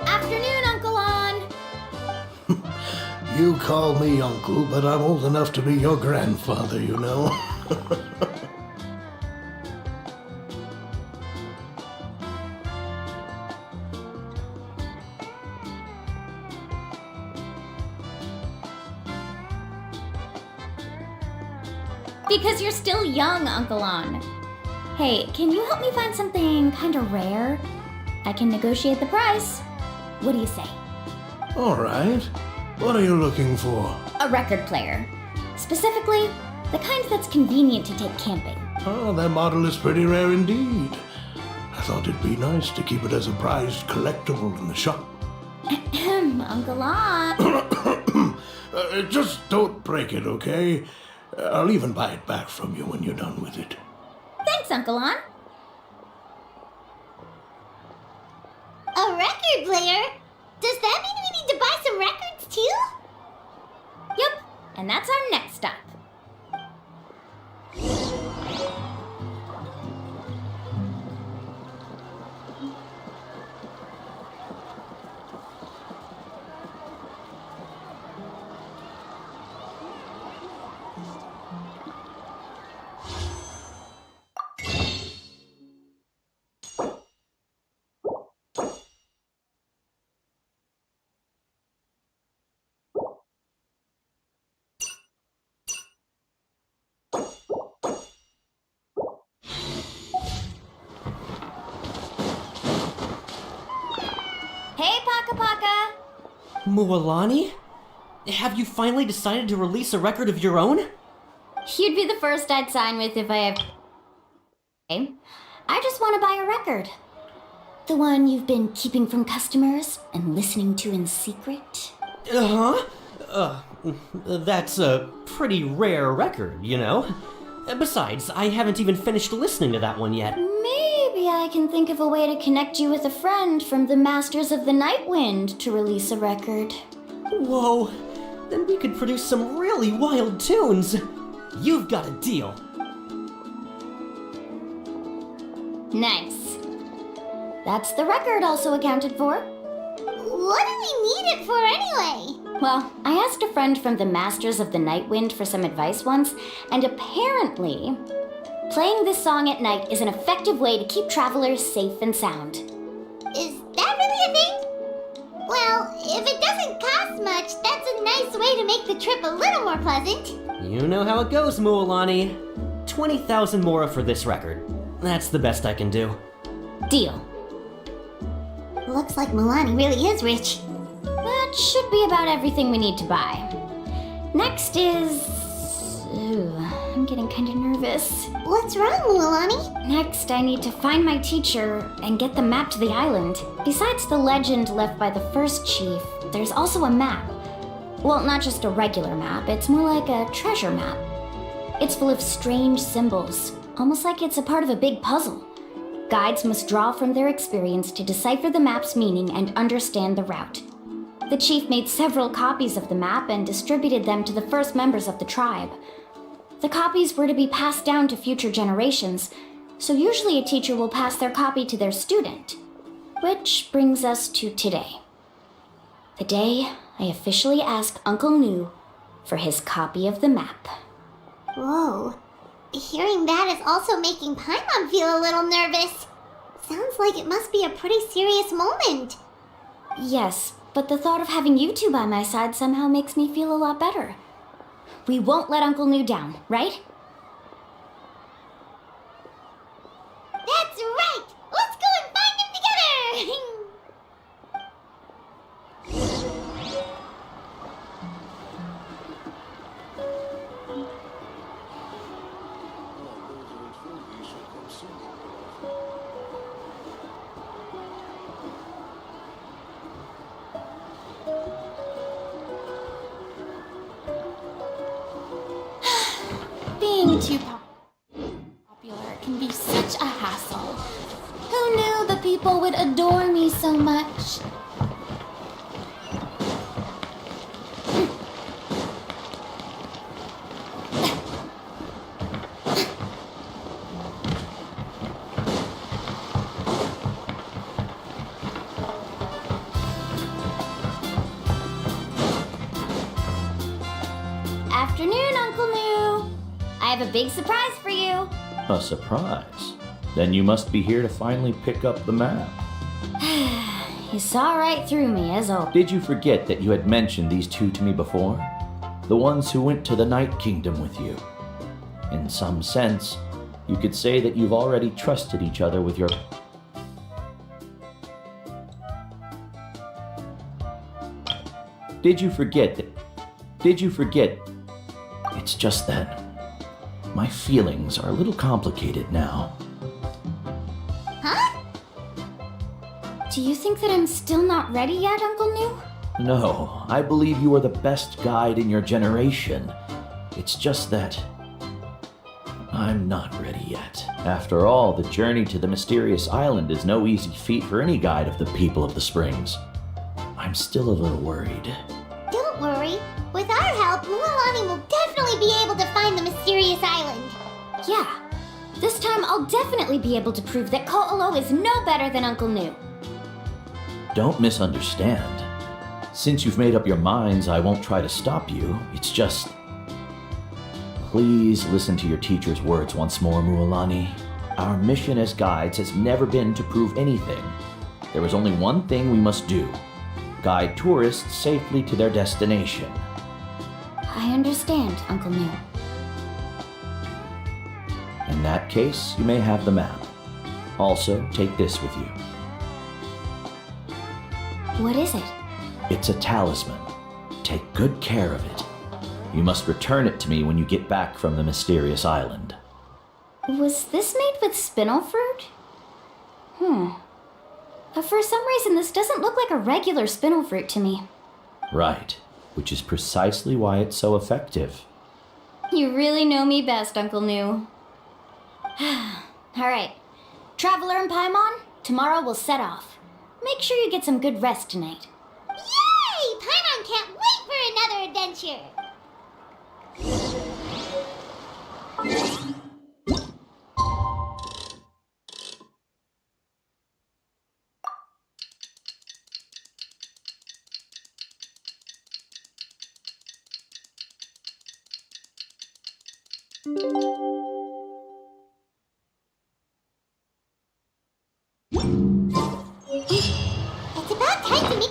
Afternoon, Uncle On. You call me uncle, but I'm old enough to be your grandfather, you know. Because you're still young, Uncle On. Hey, can you help me find something kinda rare? I can negotiate the price. What do you say? All right. What are you looking for? A record player. Specifically, the kind that's convenient to take camping. Oh, that model is pretty rare indeed. I thought it'd be nice to keep it as a prized collectible in the shop. Uncle On. Just don't break it, okay? I'll even buy it back from you when you're done with it. Thanks, Uncle On. A record player? Does that mean we need to buy some records too? Yep, and that's our next stop. Hey, Paka Paka! Mualani? Have you finally decided to release a record of your own? You'd be the first I'd sign with if I ever... I just want to buy a record. The one you've been keeping from customers and listening to in secret. That's a pretty rare record, you know? Besides, I haven't even finished listening to that one yet. Maybe I can think of a way to connect you with a friend from the Masters of the Night Wind to release a record. Whoa, then we could produce some really wild tunes. You've got a deal. Nice. That's the record also accounted for. What do we need it for anyway? Well, I asked a friend from the Masters of the Night Wind for some advice once, and apparently, playing this song at night is an effective way to keep travelers safe and sound. Is that really a thing? Well, if it doesn't cost much, that's a nice way to make the trip a little more pleasant. You know how it goes, Mualani. 20,000 mora for this record. That's the best I can do. Deal. Looks like Mualani really is rich. That should be about everything we need to buy. Next is... Ooh, I'm getting kind of nervous. What's wrong, Mualani? Next, I need to find my teacher and get the map to the island. Besides the legend left by the first chief, there's also a map. Well, not just a regular map, it's more like a treasure map. It's full of strange symbols, almost like it's a part of a big puzzle. Guides must draw from their experience to decipher the map's meaning and understand the route. The chief made several copies of the map and distributed them to the first members of the tribe. The copies were to be passed down to future generations, so usually a teacher will pass their copy to their student. Which brings us to today. The day I officially asked Uncle Nu for his copy of the map. Whoa. Hearing that is also making Paimon feel a little nervous. Sounds like it must be a pretty serious moment. Yes, but the thought of having you two by my side somehow makes me feel a lot better. We won't let Uncle Nu down, right? can be such a hassle. Who knew the people would adore me so much? Afternoon, Uncle New. I have a big surprise for you. A surprise? Then you must be here to finally pick up the map. You saw right through me, as always. Did you forget that you had mentioned these two to me before? The ones who went to the Night Kingdom with you. In some sense, you could say that you've already trusted each other with your... Did you forget that... Did you forget... It's just that... My feelings are a little complicated now. Huh? Do you think that I'm still not ready yet, Uncle New? No, I believe you are the best guide in your generation. It's just that... I'm not ready yet. After all, the journey to the mysterious island is no easy feat for any guide of the people of the Springs. I'm still a little worried. Don't worry. With our help, Mualani will definitely be able to find the mysterious island. Yeah. This time I'll definitely be able to prove that Ko'olo is no better than Uncle New. Don't misunderstand. Since you've made up your minds, I won't try to stop you. It's just... Please listen to your teacher's words once more, Mualani. Our mission as guides has never been to prove anything. There is only one thing we must do. Guide tourists safely to their destination. I understand, Uncle New. In that case, you may have the map. Also, take this with you. What is it? It's a talisman. Take good care of it. You must return it to me when you get back from the mysterious island. Was this made with spinel fruit? For some reason, this doesn't look like a regular spinel fruit to me. Right, which is precisely why it's so effective. You really know me best, Uncle New. Alright. Traveler and Paimon, tomorrow we'll set off. Make sure you get some good rest tonight. Yay! Paimon can't wait for another adventure. It's about time to meet.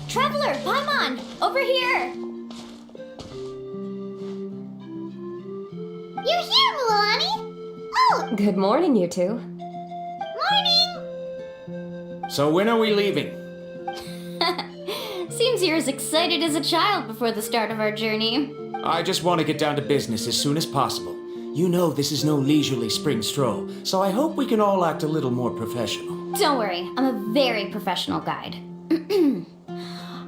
Traveler, Paimon, over here! You're here, Mualani. Oh, Good morning, you two. morning. So when are we leaving? Seems you're as excited as a child before the start of our journey. I just want to get down to business as soon as possible. You know this is no leisurely spring stroll, so I hope we can all act a little more professional. Don't worry, I'm a very professional guide.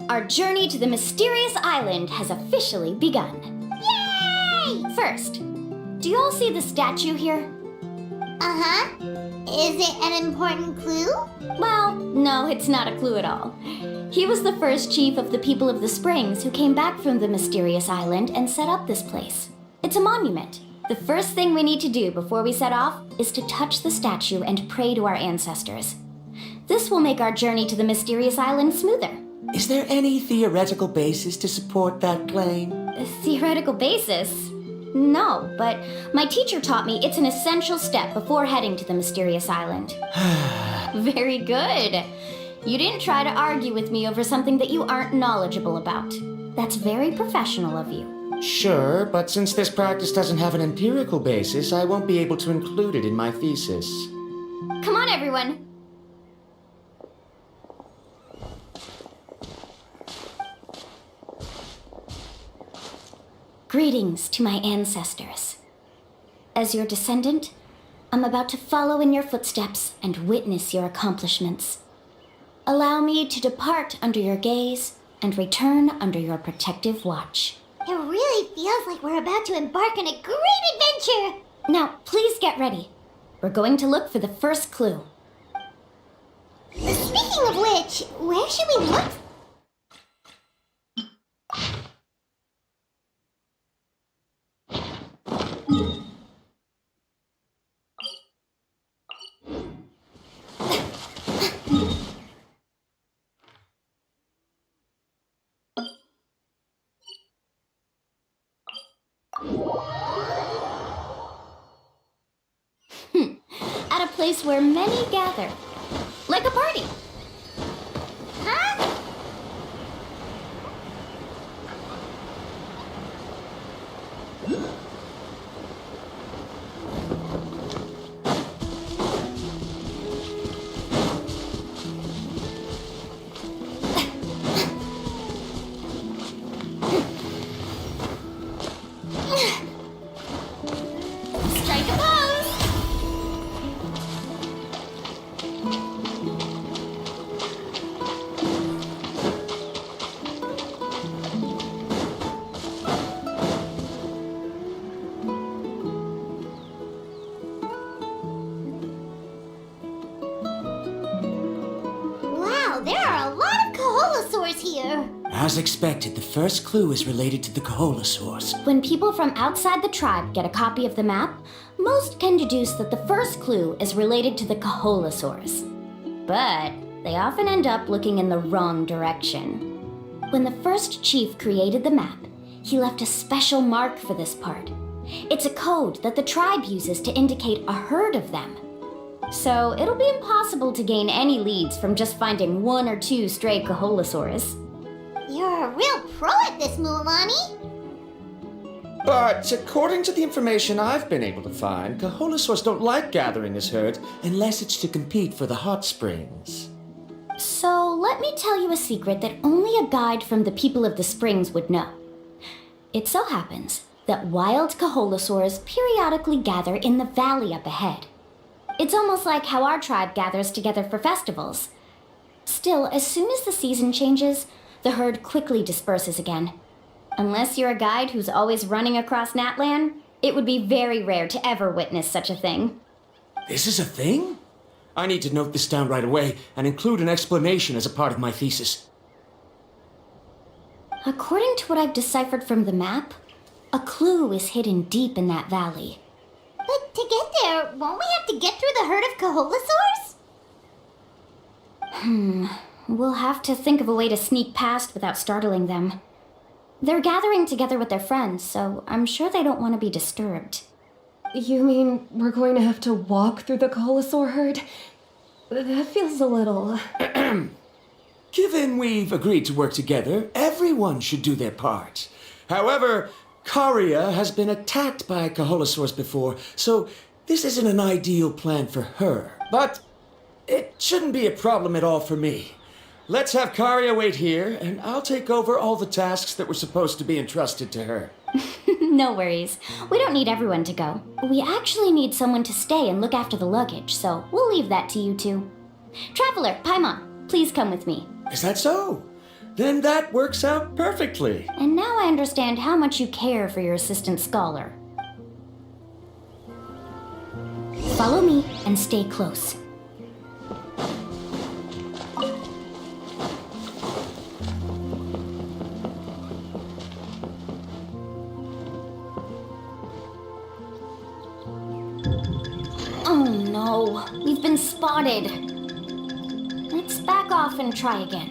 Our journey to the mysterious island has officially begun. Yay! First, do you all see the statue here? Uh-huh. Is it an important clue? Well, no, it's not a clue at all. He was the first chief of the people of the Springs who came back from the mysterious island and set up this place. It's a monument. The first thing we need to do before we set off is to touch the statue and pray to our ancestors. This will make our journey to the mysterious island smoother. Is there any theoretical basis to support that claim? A theoretical basis? No, but my teacher taught me it's an essential step before heading to the mysterious island. Very good. You didn't try to argue with me over something that you aren't knowledgeable about. That's very professional of you. Sure, but since this practice doesn't have an empirical basis, I won't be able to include it in my thesis. Come on, everyone. Greetings to my ancestors. As your descendant, I'm about to follow in your footsteps and witness your accomplishments. Allow me to depart under your gaze and return under your protective watch. It really feels like we're about to embark on a great adventure! Now, please get ready. We're going to look for the first clue. Speaking of which, where should we look? At a place where many gather. Like a party. Huh? Strike a pose! Wow, there are a lot of Kaholosaurs here! As expected, the first clue is related to the Kaholosaurs. When people from outside the tribe get a copy of the map, most can deduce that the first clue is related to the Kaholosaurs. But they often end up looking in the wrong direction. When the first chief created the map, he left a special mark for this part. It's a code that the tribe uses to indicate a herd of them. So it'll be impossible to gain any leads from just finding one or two stray Kaholosaurs. You're a real pro at this, Muamani! But according to the information I've been able to find, Kaholosaurs don't like gathering as herds unless it's to compete for the hot springs. So let me tell you a secret that only a guide from the people of the springs would know. It so happens that wild Kaholosaurs periodically gather in the valley up ahead. It's almost like how our tribe gathers together for festivals. Still, as soon as the season changes, the herd quickly disperses again. Unless you're a guide who's always running across Natlan, it would be very rare to ever witness such a thing. This is a thing? I need to note this down right away and include an explanation as a part of my thesis. According to what I've deciphered from the map, a clue is hidden deep in that valley. But to get there, won't we have to get through the herd of Kaholosaurs? We'll have to think of a way to sneak past without startling them. They're gathering together with their friends, so I'm sure they don't want to be disturbed. You mean we're going to have to walk through the Kaholosaur herd? That feels a little... Given we've agreed to work together, everyone should do their part. However, Karia has been attacked by Kaholosaurs before, so this isn't an ideal plan for her. But it shouldn't be a problem at all for me. Let's have Karia wait here, and I'll take over all the tasks that were supposed to be entrusted to her. No worries. We don't need everyone to go. We actually need someone to stay and look after the luggage, so we'll leave that to you two. Traveler, Paimon, please come with me. Is that so? Then that works out perfectly. And now I understand how much you care for your assistant scholar. Follow me and stay close. Oh no, we've been spotted. Let's back off and try again.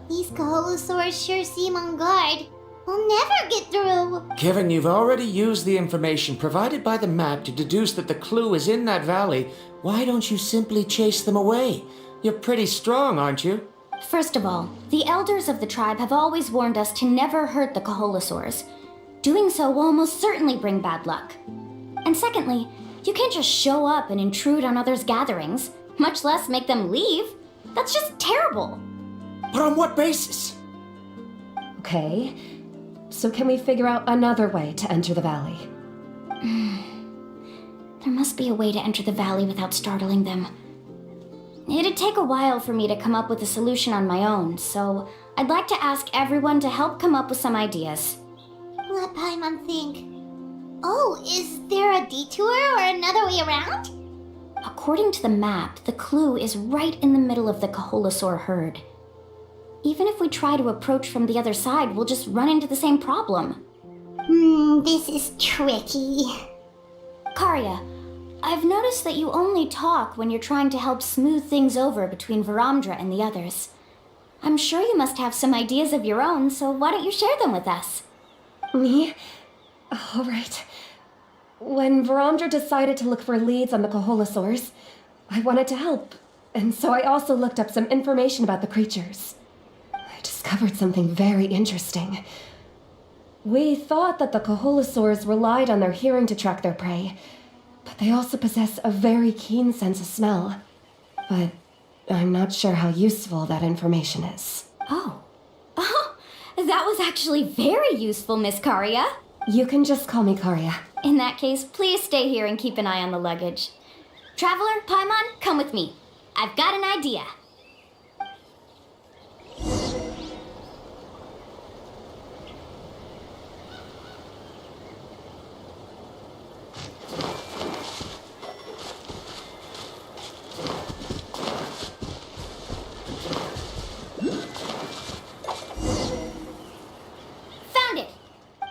These Kaholosaurs sure seem on guard. We'll never get through. Given you've already used the information provided by the map to deduce that the clue is in that valley, why don't you simply chase them away? You're pretty strong, aren't you? First of all, the elders of the tribe have always warned us to never hurt the Kaholosaurs. Doing so will almost certainly bring bad luck. And secondly, you can't just show up and intrude on others' gatherings, much less make them leave. That's just terrible. But on what basis? Okay, so can we figure out another way to enter the valley? There must be a way to enter the valley without startling them. It'd take a while for me to come up with a solution on my own, so I'd like to ask everyone to help come up with some ideas. Let Paimon think. Oh, is there a detour or another way around? According to the map, the clue is right in the middle of the Kaholosaur herd. Even if we try to approach from the other side, we'll just run into the same problem. This is tricky. Karya, I've noticed that you only talk when you're trying to help smooth things over between Varamdra and the others. I'm sure you must have some ideas of your own, so why don't you share them with us? Me? All right. When Varamdra decided to look for leads on the Kaholosaurs, I wanted to help, and so I also looked up some information about the creatures. I discovered something very interesting. We thought that the Kaholosaurs relied on their hearing to track their prey, but they also possess a very keen sense of smell. But I'm not sure how useful that information is. Oh, that was actually very useful, Miss Karya. You can just call me Karya. In that case, please stay here and keep an eye on the luggage. Traveler, Paimon, come with me. I've got an idea.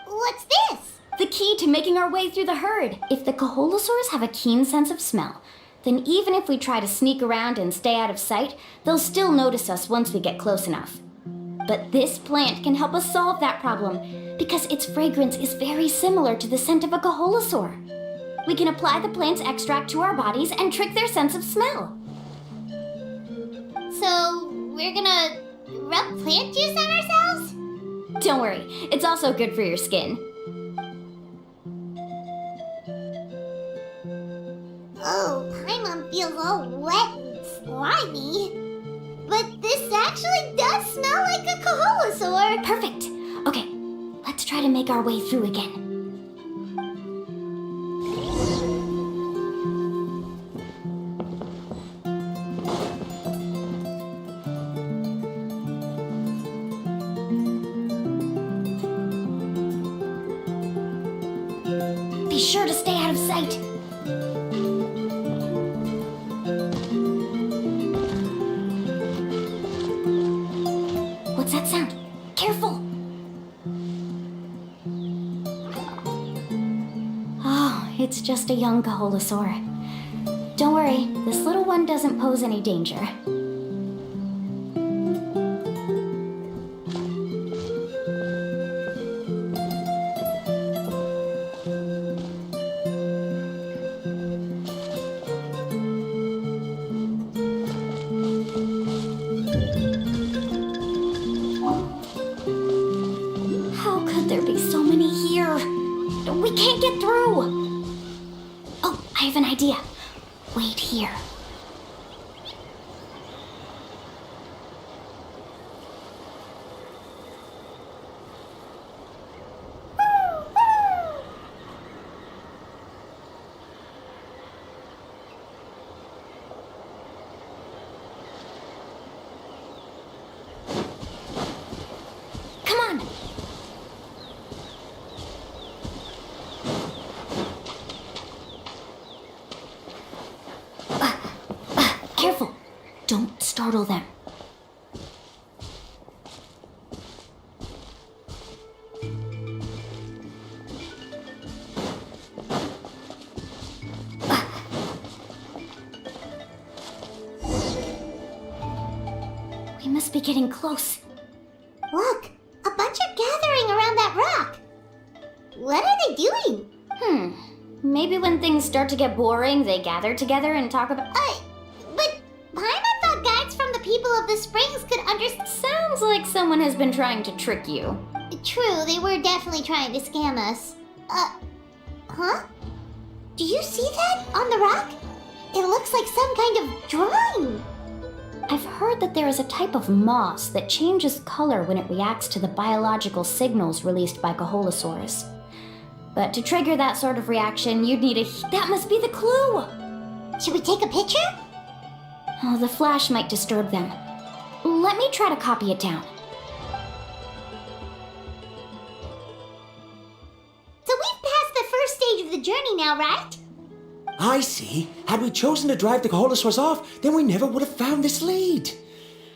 What's this? The key to making our way through the herd. If the Kaholosaurs have a keen sense of smell, then even if we try to sneak around and stay out of sight, they'll still notice us once we get close enough. But this plant can help us solve that problem, because its fragrance is very similar to the scent of a Kaholosaur. We can apply the plant's extract to our bodies and trick their sense of smell. So, we're gonna rub plant juice on ourselves? Don't worry, it's also good for your skin. Oh, Paimon feels all wet and slimy. But this actually does smell like a Kaholosaur. Perfect. Okay, let's try to make our way through again. Be sure to stay out of sight. What's that sound? Careful! Oh, it's just a young Kaholosaur. Don't worry, this little one doesn't pose any danger. How could there be so many here? We can't get through! Oh, I have an idea. Wait here. Come on! must be getting close. Look, a bunch are gathering around that rock. What are they doing? Maybe when things start to get boring, they gather together and talk about. But Paimon thought guides from the people of the springs could understand. Sounds like someone has been trying to trick you. True, they were definitely trying to scam us. Huh? Do you see that on the rock? It looks like some kind of drawing. I've heard that there is a type of moss that changes color when it reacts to the biological signals released by Caholosaurs. But to trigger that sort of reaction, you'd need a. That must be the clue! Should we take a picture? Oh, the flash might disturb them. Let me try to copy it down. So we've passed the first stage of the journey now, right? I see. Had we chosen to drive the Caholosaurs off, then we never would have found this lead.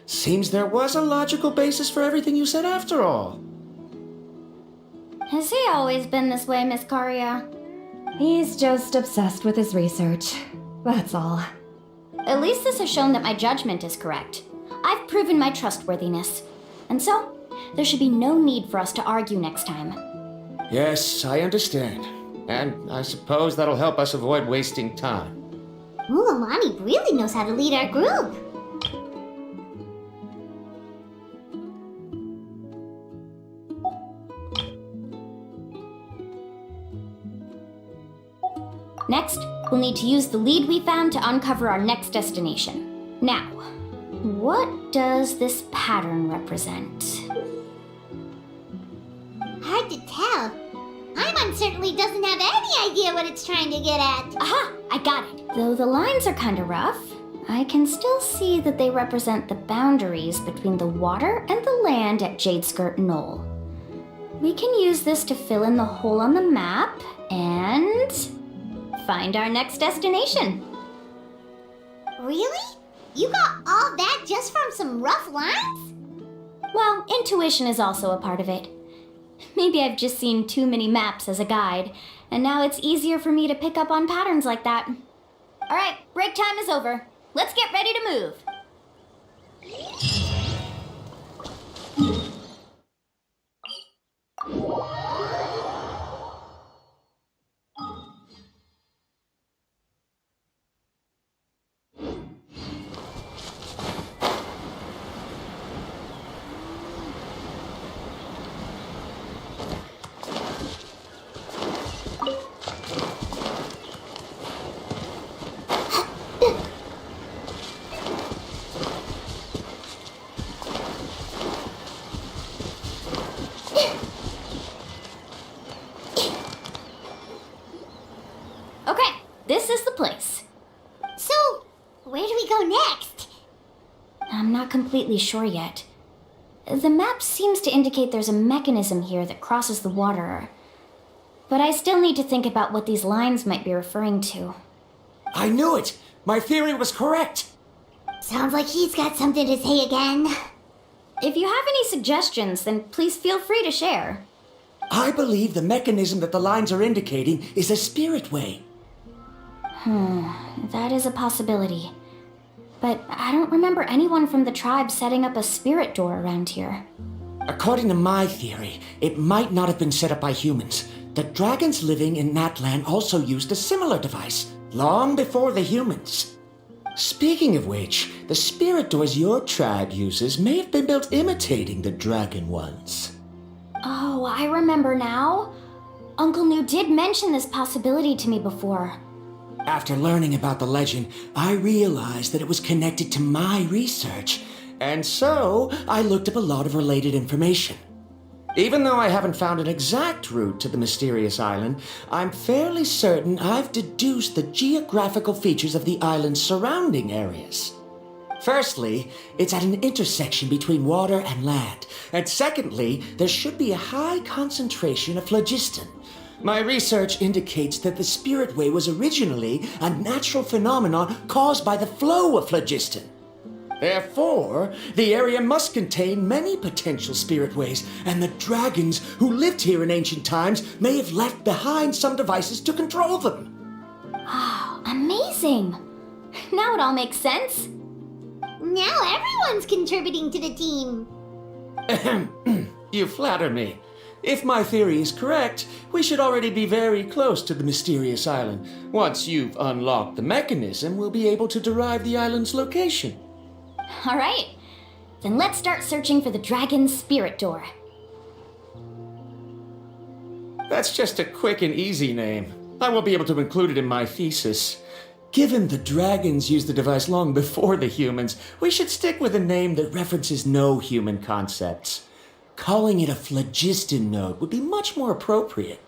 Seems there was a logical basis for everything you said after all. Has he always been this way, Miss Karia? He's just obsessed with his research. That's all. At least this has shown that my judgment is correct. I've proven my trustworthiness. And so, there should be no need for us to argue next time. Yes, I understand. And I suppose that'll help us avoid wasting time. Mulamani really knows how to lead our group. Next, we'll need to use the lead we found to uncover our next destination. Now, what does this pattern represent? Hard to tell. Paimon certainly doesn't have any idea what it's trying to get at. Aha! I got it! Though the lines are kinda rough, I can still see that they represent the boundaries between the water and the land at Jadeskirt Knoll. We can use this to fill in the hole on the map and find our next destination. Really? You got all that just from some rough lines? Well, intuition is also a part of it. Maybe I've just seen too many maps as a guide, and now it's easier for me to pick up on patterns like that. All right, break time is over. Let's get ready to move. Okay, this is the place. So, where do we go next? I'm not completely sure yet. The map seems to indicate there's a mechanism here that crosses the water. But I still need to think about what these lines might be referring to. I knew it! My theory was correct! Sounds like he's got something to say again. If you have any suggestions, then please feel free to share. I believe the mechanism that the lines are indicating is a spirit way. That is a possibility. But I don't remember anyone from the tribe setting up a spirit door around here. According to my theory, it might not have been set up by humans. The dragons living in that land also used a similar device, long before the humans. Speaking of which, the spirit doors your tribe uses may have been built imitating the dragon ones. Oh, I remember now. Uncle Nu did mention this possibility to me before. After learning about the legend, I realized that it was connected to my research, and so I looked up a lot of related information. Even though I haven't found an exact route to the mysterious island, I'm fairly certain I've deduced the geographical features of the island's surrounding areas. Firstly, it's at an intersection between water and land, and secondly, there should be a high concentration of phlogiston. My research indicates that the spirit way was originally a natural phenomenon caused by the flow of phlogiston. Therefore, the area must contain many potential spirit ways, and the dragons who lived here in ancient times may have left behind some devices to control them. Oh, amazing! Now it all makes sense. Now everyone's contributing to the team. You flatter me. If my theory is correct, we should already be very close to the mysterious island. Once you've unlocked the mechanism, we'll be able to derive the island's location. All right, then let's start searching for the dragon's spirit door. That's just a quick and easy name. I won't be able to include it in my thesis. Given the dragons used the device long before the humans, we should stick with a name that references no human concepts. Calling it a phlogiston node would be much more appropriate.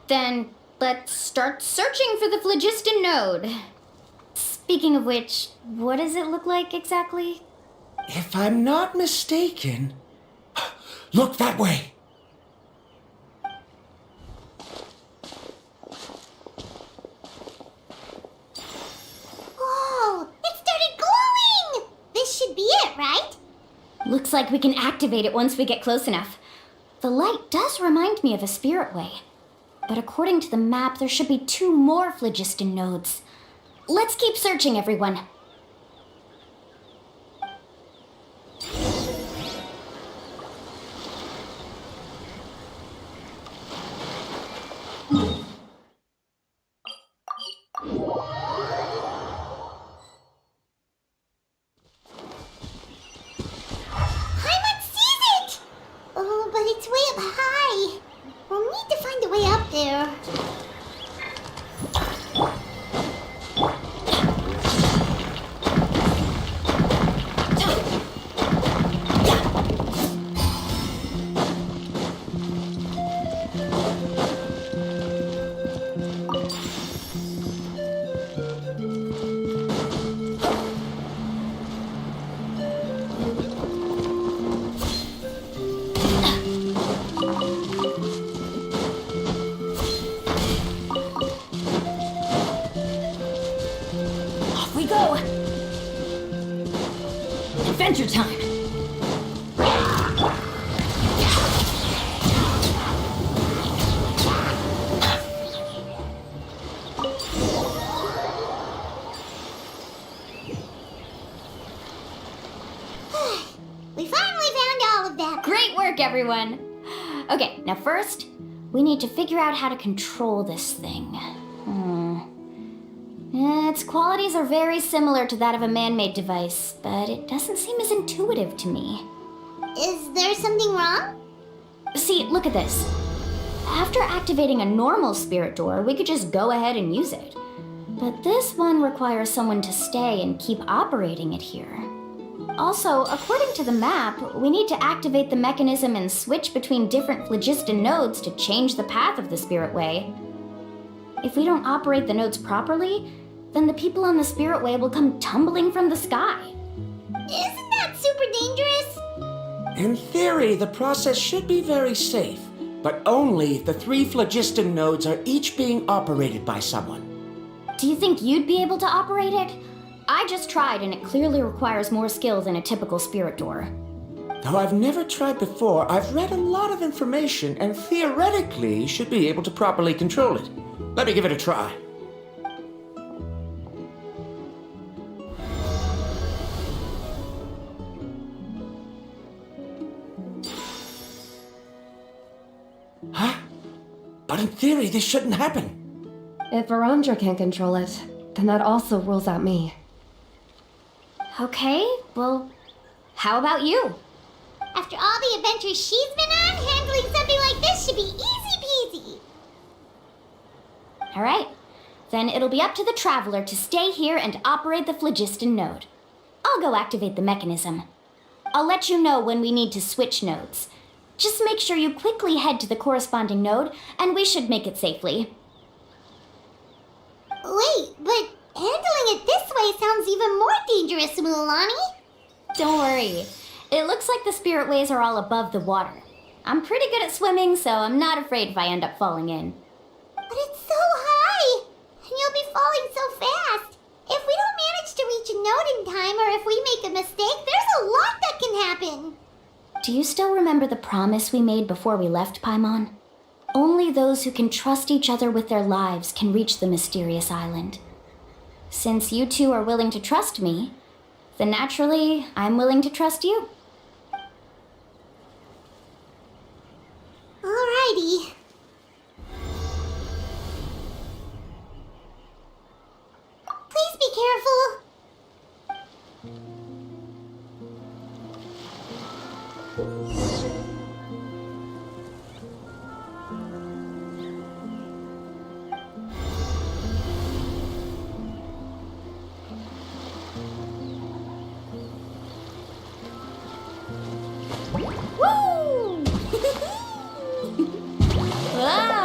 Then let's start searching for the phlogiston node. Speaking of which, what does it look like exactly? If I'm not mistaken... Look that way! Whoa, it started glowing! This should be it, right? Looks like we can activate it once we get close enough. The light does remind me of a spirit way. But according to the map, there should be 2 more phlogiston nodes. Let's keep searching, everyone. Paimon sees it! Oh, but it's way up high. We'll need to find a way up there. Off we go! Adventure time! We finally found all of that. Great work, everyone! Okay, now first, we need to figure out how to control this thing. Its qualities are very similar to that of a man-made device, but it doesn't seem as intuitive to me. Is there something wrong? See, look at this. After activating a normal spirit door, we could just go ahead and use it. But this one requires someone to stay and keep operating it here. Also, according to the map, we need to activate the mechanism and switch between different phlogiston nodes to change the path of the spirit way. If we don't operate the nodes properly, then the people on the spirit way will come tumbling from the sky. Isn't that super dangerous? In theory, the process should be very safe, but only if the 3 phlogiston nodes are each being operated by someone. Do you think you'd be able to operate it? I just tried and it clearly requires more skill than a typical spirit door. Though I've never tried before, I've read a lot of information and theoretically should be able to properly control it. Let me give it a try. Huh? But in theory, this shouldn't happen. If Varandra can't control it, then that also rules out me. Okay, well, how about you? After all the adventures she's been on, handling something like this should be easy peasy. All right, then it'll be up to the Traveler to stay here and operate the phlogiston node. I'll go activate the mechanism. I'll let you know when we need to switch nodes. Just make sure you quickly head to the corresponding node, and we should make it safely. Wait, but handling it this way sounds even more dangerous, Mulani. Don't worry. It looks like the spirit ways are all above the water. I'm pretty good at swimming, so I'm not afraid if I end up falling in. But it's so high, and you'll be falling so fast. If we don't manage to reach a node in time, or if we make a mistake, there's a lot that can happen. Do you still remember the promise we made before we left, Paimon? Only those who can trust each other with their lives can reach the mysterious island. Since you two are willing to trust me, then naturally, I'm willing to trust you. Alrighty. Please be careful. Woo! Whoa!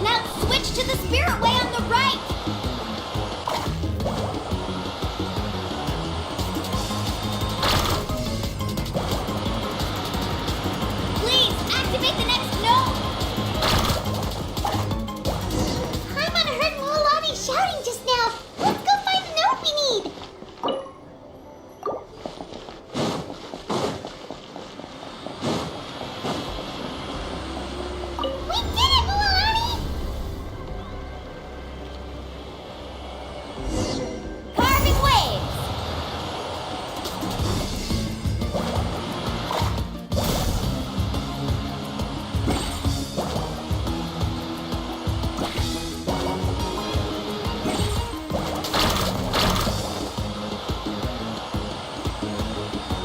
Now switch to the spirit way on the right. Please activate the next node. Paimon heard Mualani shouting just now. Let's go find the node we need. We did it, Mualani! Carving waves!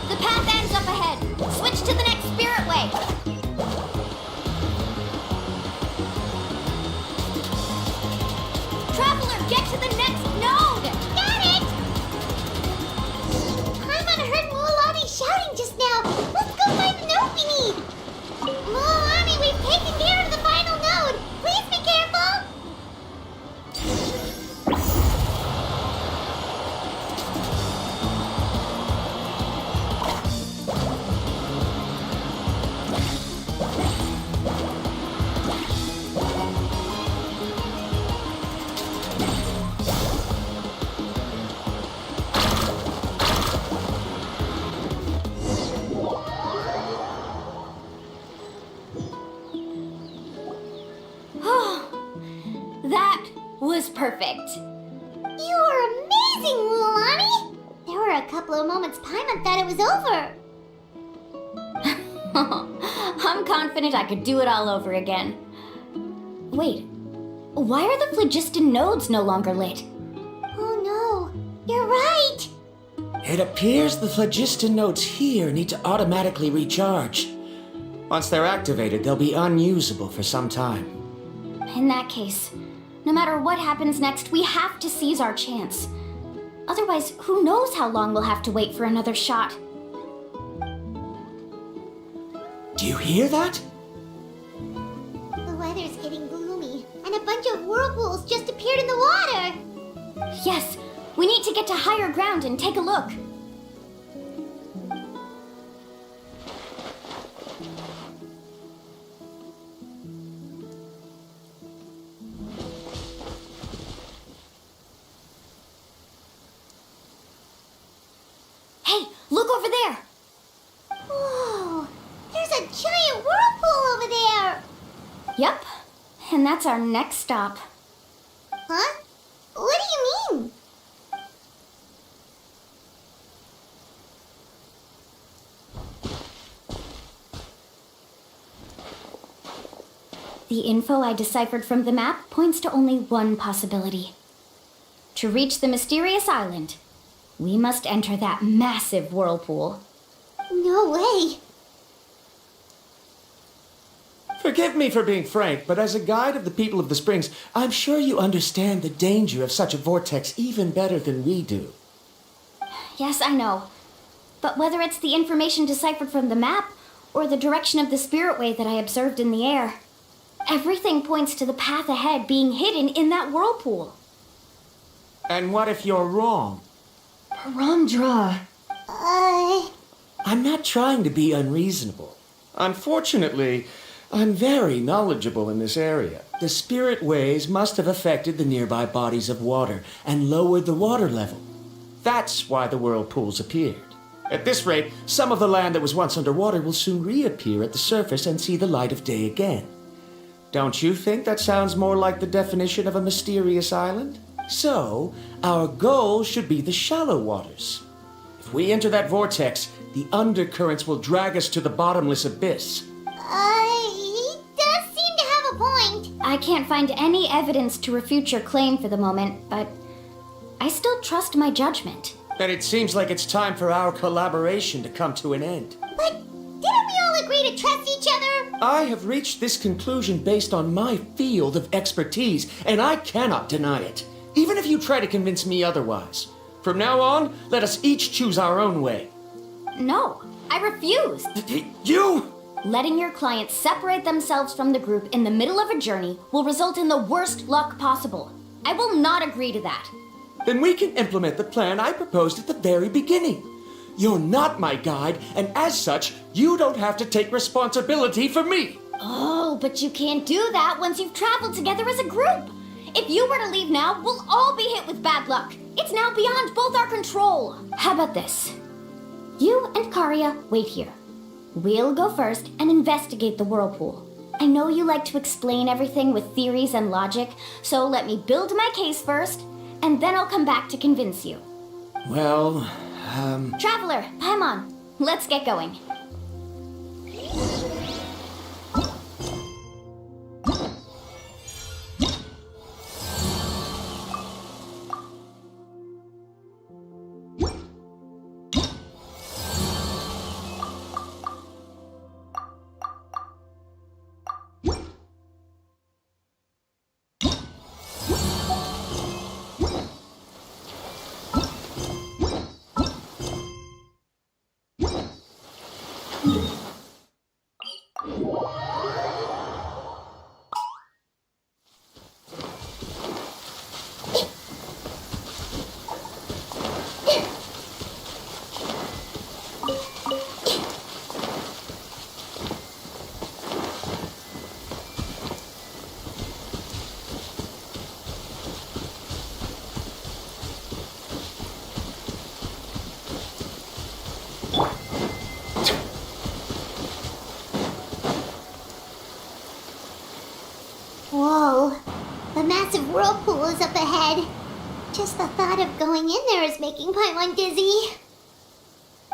The path ends up ahead. Switch to the next spirit way. Traveler, get to the next node! Got it! Paimon heard Mualani shouting just now. Let's go find the node we need. Mualani, we've taken care of the final node. Please be careful. That was perfect. You are amazing, Mualani! There were a couple of moments Paimon thought it was over. I'm confident I could do it all over again. Wait, why are the phlogiston nodes no longer lit? Oh no, you're right! It appears the phlogiston nodes here need to automatically recharge. Once they're activated, they'll be unusable for some time. In that case, no matter what happens next, we have to seize our chance. Otherwise, who knows how long we'll have to wait for another shot. Do you hear that? The weather's getting gloomy, and a bunch of whirlpools just appeared in the water! Yes, we need to get to higher ground and take a look. Hey, look over there! Whoa! There's a giant whirlpool over there! Yep, and that's our next stop. Huh? What do you mean? The info I deciphered from the map points to only one possibility. To reach the mysterious island, we must enter that massive whirlpool. No way! Forgive me for being frank, but as a guide of the people of the Springs, I'm sure you understand the danger of such a vortex even better than we do. Yes, I know. But whether it's the information deciphered from the map or the direction of the spirit way that I observed in the air, everything points to the path ahead being hidden in that whirlpool. And what if you're wrong? Paramdra. I'm not trying to be unreasonable. Unfortunately, I'm very knowledgeable in this area. The spirit waves must have affected the nearby bodies of water and lowered the water level. That's why the whirlpools appeared. At this rate, some of the land that was once underwater will soon reappear at the surface and see the light of day again. Don't you think that sounds more like the definition of a mysterious island? So, our goal should be the shallow waters. If we enter that vortex, the undercurrents will drag us to the bottomless abyss. He does seem to have a point. I can't find any evidence to refute your claim for the moment, but I still trust my judgment. Then it seems like it's time for our collaboration to come to an end. But didn't we all agree to trust each other? I have reached this conclusion based on my field of expertise, and I cannot deny it, even if you try to convince me otherwise. From now on, let us each choose our own way. No, I refuse. You! Letting your clients separate themselves from the group in the middle of a journey will result in the worst luck possible. I will not agree to that. Then we can implement the plan I proposed at the very beginning. You're not my guide, and as such, you don't have to take responsibility for me. Oh, but you can't do that once you've traveled together as a group. If you were to leave now, we'll all be hit with bad luck. It's now beyond both our control. How about this? You and Karia wait here. We'll go first and investigate the whirlpool. I know you like to explain everything with theories and logic, so let me build my case first, and then I'll come back to convince you. Well, Traveler, Paimon, let's get going. Whoa, the massive whirlpool is up ahead. Just the thought of going in there is making Paimon dizzy.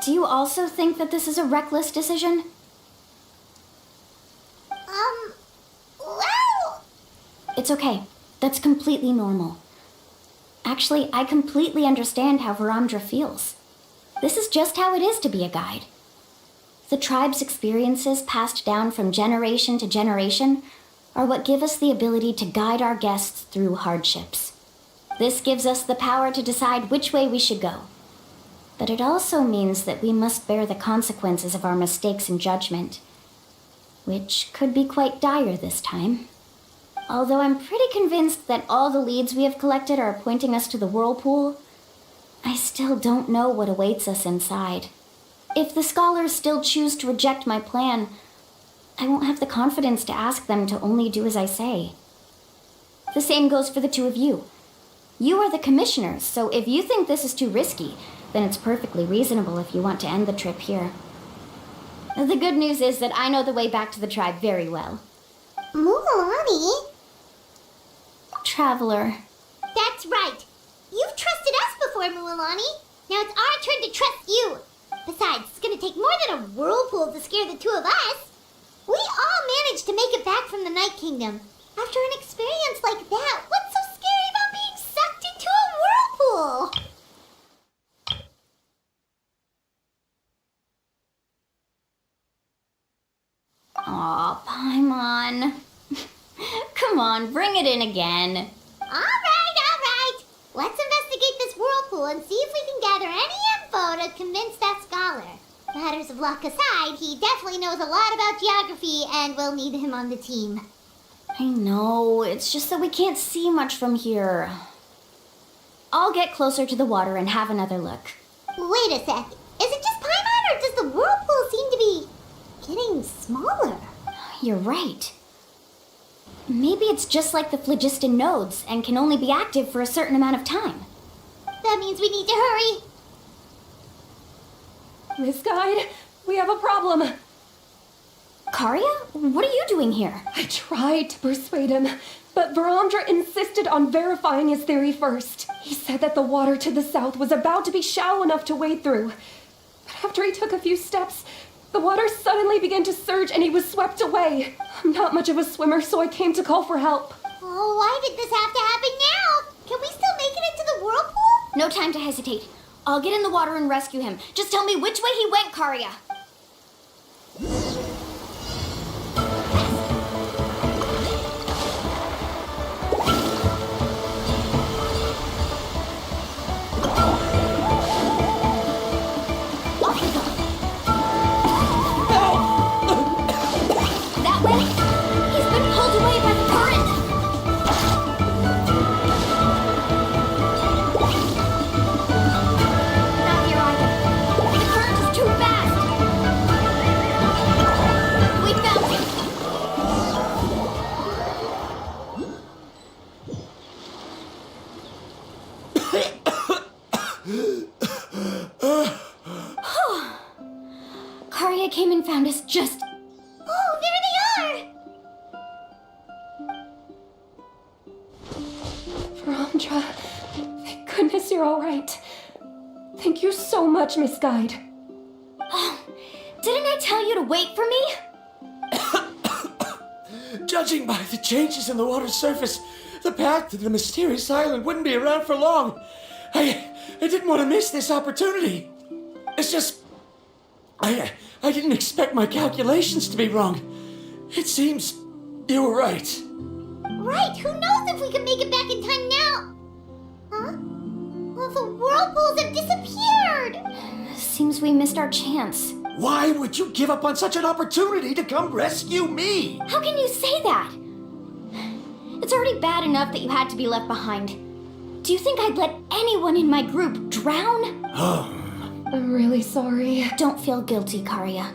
Do you also think that this is a reckless decision? Well... It's okay. That's completely normal. Actually, I completely understand how Varamdra feels. This is just how it is to be a guide. The tribe's experiences passed down from generation to generation are what give us the ability to guide our guests through hardships. This gives us the power to decide which way we should go. But it also means that we must bear the consequences of our mistakes and judgment, which could be quite dire this time. Although I'm pretty convinced that all the leads we have collected are pointing us to the whirlpool, I still don't know what awaits us inside. If the scholars still choose to reject my plan, I won't have the confidence to ask them to only do as I say. The same goes for the two of you. You are the commissioners, so if you think this is too risky, then it's perfectly reasonable if you want to end the trip here. The good news is that I know the way back to the tribe very well. Mualani? Traveler. That's right. You've trusted us before, Mualani. Now it's our turn to trust you. Besides, it's gonna take more than a whirlpool to scare the two of us. We all managed to make it back from the Night Kingdom. After an experience like that, what's so scary about being sucked into a whirlpool? Aw, Paimon. Come on, bring it in again. All right. Let's investigate this whirlpool and see if we can gather any info to convince that scholar. Matters of luck aside, he definitely knows a lot about geography, and we'll need him on the team. I know, it's just that we can't see much from here. I'll get closer to the water and have another look. Wait a sec. Is it just Paimon, or does the whirlpool seem to be getting smaller? You're right. Maybe it's just like the phlogiston nodes and can only be active for a certain amount of time. That means we need to hurry. Miss Guide, we have a problem. Karya, what are you doing here? I tried to persuade him, but Varamdra insisted on verifying his theory first. He said that the water to the south was about to be shallow enough to wade through. But after he took a few steps, the water suddenly began to surge and he was swept away. I'm not much of a swimmer, so I came to call for help. Oh, why did this have to happen now? Can we still make it into the whirlpool? No time to hesitate. I'll get in the water and rescue him. Just tell me which way he went, Karya. That way? He's been pulled away by the current. Not here either. The current is too fast. We found him. Karya came and found us just... Oh, there they are! Varamdra, thank goodness you're all right. Thank you so much, Miss Guide. Oh, didn't I tell you to wait for me? Judging by the changes in the water's surface, the path to the mysterious island wouldn't be around for long. I didn't want to miss this opportunity. It's just... I didn't expect my calculations to be wrong. It seems you were right. Right, who knows if we can make it back in time now? Huh? Well, the whirlpools have disappeared! Seems we missed our chance. Why would you give up on such an opportunity to come rescue me? How can you say that? It's already bad enough that you had to be left behind. Do you think I'd let anyone in my group drown? I'm really sorry. Don't feel guilty, Karya.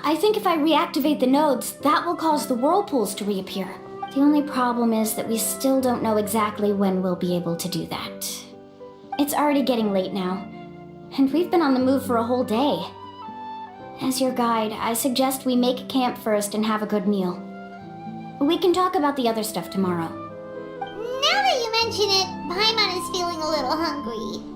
I think if I reactivate the nodes, that will cause the whirlpools to reappear. The only problem is that we still don't know exactly when we'll be able to do that. It's already getting late now, and we've been on the move for a whole day. As your guide, I suggest we make camp first and have a good meal. We can talk about the other stuff tomorrow. Now that you mention it, Paimon is feeling a little hungry.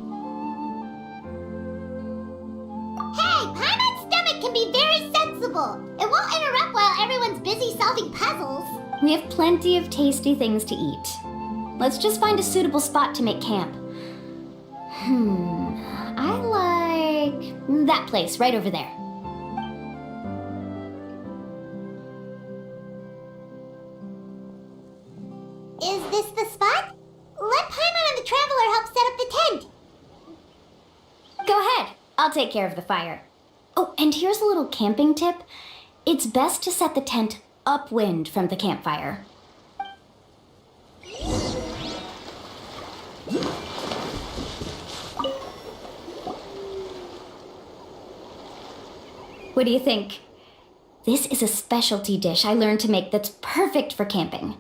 Hey, Paimon's stomach can be very sensible. It won't interrupt while everyone's busy solving puzzles. We have plenty of tasty things to eat. Let's just find a suitable spot to make camp. I like that place right over there. Is this the spot? Let Paimon and the Traveler help set up the tent. Go ahead. I'll take care of the fire. Oh, and here's a little camping tip. It's best to set the tent upwind from the campfire. What do you think? This is a specialty dish I learned to make that's perfect for camping.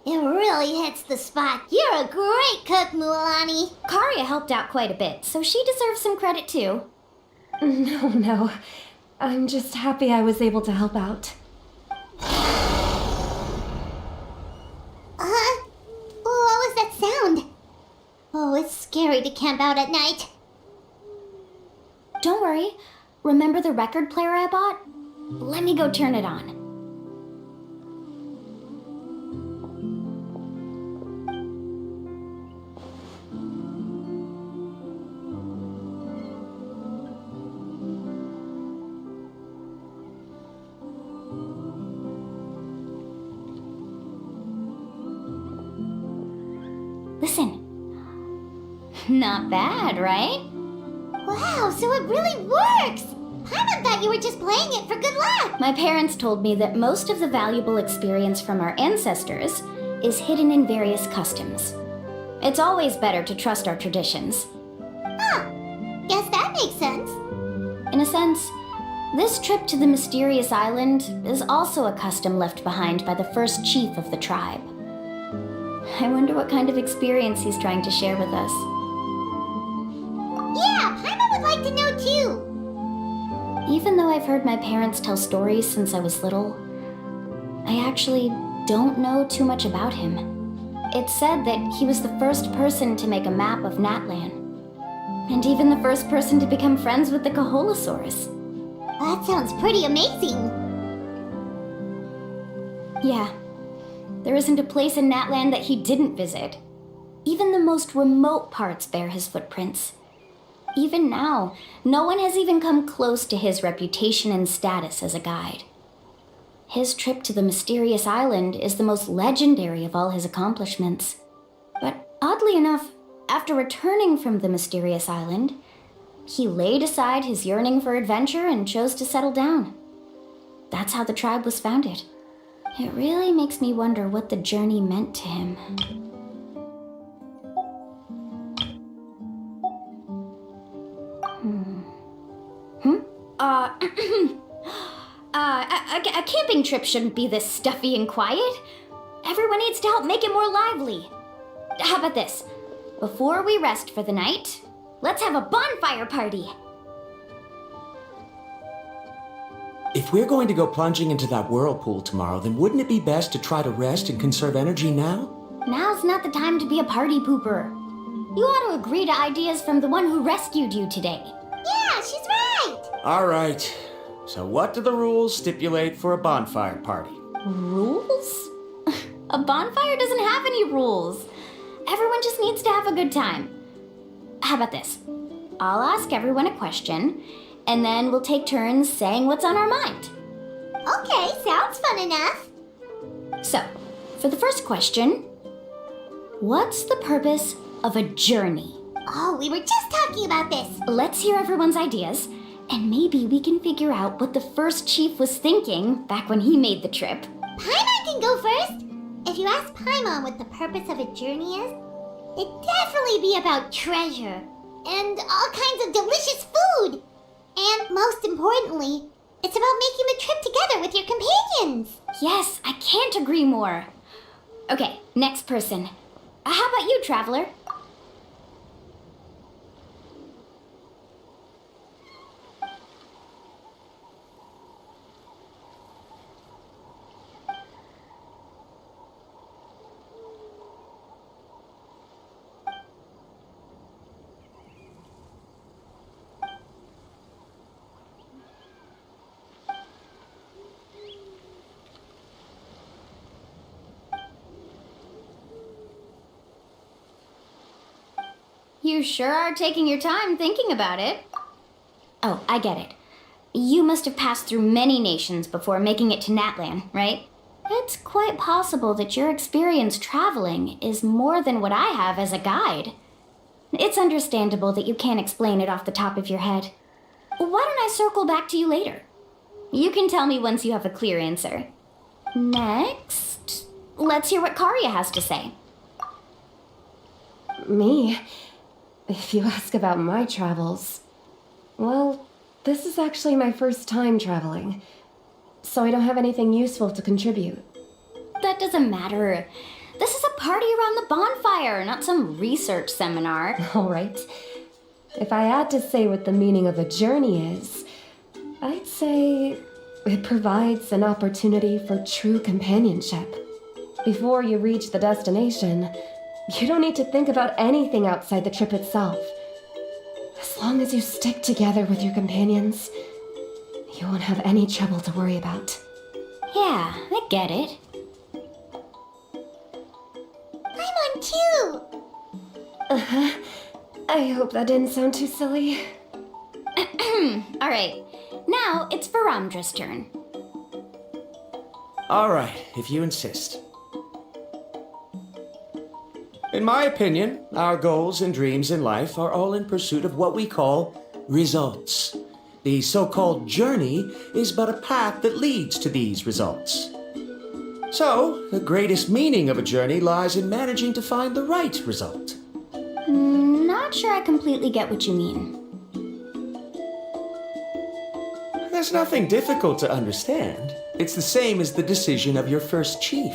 It really hits the spot. You're a great cook, Mualani. Karya helped out quite a bit, so she deserves some credit too. No. I'm just happy I was able to help out. What was that sound? Oh, it's scary to camp out at night. Don't worry. Remember the record player I bought? Let me go turn it on. Listen. Not bad, right? Wow, so it really works! Paimon thought you were just playing it for good luck! My parents told me that most of the valuable experience from our ancestors is hidden in various customs. It's always better to trust our traditions. Huh. Guess that makes sense. In a sense, This trip to the mysterious island is also a custom left behind by the first chief of the tribe. I wonder what kind of experience he's trying to share with us. Yeah, Paimon would like to know too. Even though I've heard my parents tell stories since I was little, I actually don't know too much about him. It's said that he was the first person to make a map of Natlan, and even the first person to become friends with the Kaholosaurus. That sounds pretty amazing. Yeah, there isn't a place in Natlan that he didn't visit. Even the most remote parts bear his footprints. Even now, no one has even come close to his reputation and status as a guide. His trip to the mysterious island is the most legendary of all his accomplishments. But oddly enough, after returning from the mysterious island, he laid aside his yearning for adventure and chose to settle down. That's how the tribe was founded. It really makes me wonder what the journey meant to him. A camping trip shouldn't be this stuffy and quiet. Everyone needs to help make it more lively. How about this? Before we rest for the night, let's have a bonfire party. If we're going to go plunging into that whirlpool tomorrow, then wouldn't it be best to try to rest and conserve energy now? Now's not the time to be a party pooper. You ought to agree to ideas from the one who rescued you today. Yeah, she's right. All right. So what do the rules stipulate for a bonfire party? Rules? A bonfire doesn't have any rules. Everyone just needs to have a good time. How about this? I'll ask everyone a question, and then we'll take turns saying what's on our mind. Okay, sounds fun enough. So, for the first question, what's the purpose of a journey? Oh, we were just talking about this. Let's hear everyone's ideas, and maybe we can figure out what the first chief was thinking back when he made the trip. Paimon can go first. If you ask Paimon what the purpose of a journey is, it'd definitely be about treasure and all kinds of delicious food. And most importantly, it's about making the trip together with your companions. Yes, I can't agree more. Okay, next person. How about you, Traveler? You sure are taking your time thinking about it. Oh, I get it. You must have passed through many nations before making it to Natlan, right? It's quite possible that your experience traveling is more than what I have as a guide. It's understandable that you can't explain it off the top of your head. Why don't I circle back to you later? You can tell me once you have a clear answer. Next, let's hear what Karya has to say. Me? If you ask about my travels, well, this is actually my first time traveling, so I don't have anything useful to contribute. That doesn't matter. This is a party around the bonfire, not some research seminar. All right. If I had to say what the meaning of a journey is, I'd say it provides an opportunity for true companionship. Before you reach the destination, you don't need to think about anything outside the trip itself. As long as you stick together with your companions, you won't have any trouble to worry about. Yeah, I get it. I'm on too. Uh-huh. I hope that didn't sound too silly. All right, now it's Varamdra's turn. All right, if you insist. In my opinion, our goals and dreams in life are all in pursuit of what we call results. The so-called journey is but a path that leads to these results. So, the greatest meaning of a journey lies in managing to find the right result. Not sure I completely get what you mean. There's nothing difficult to understand. It's the same as the decision of your first chief.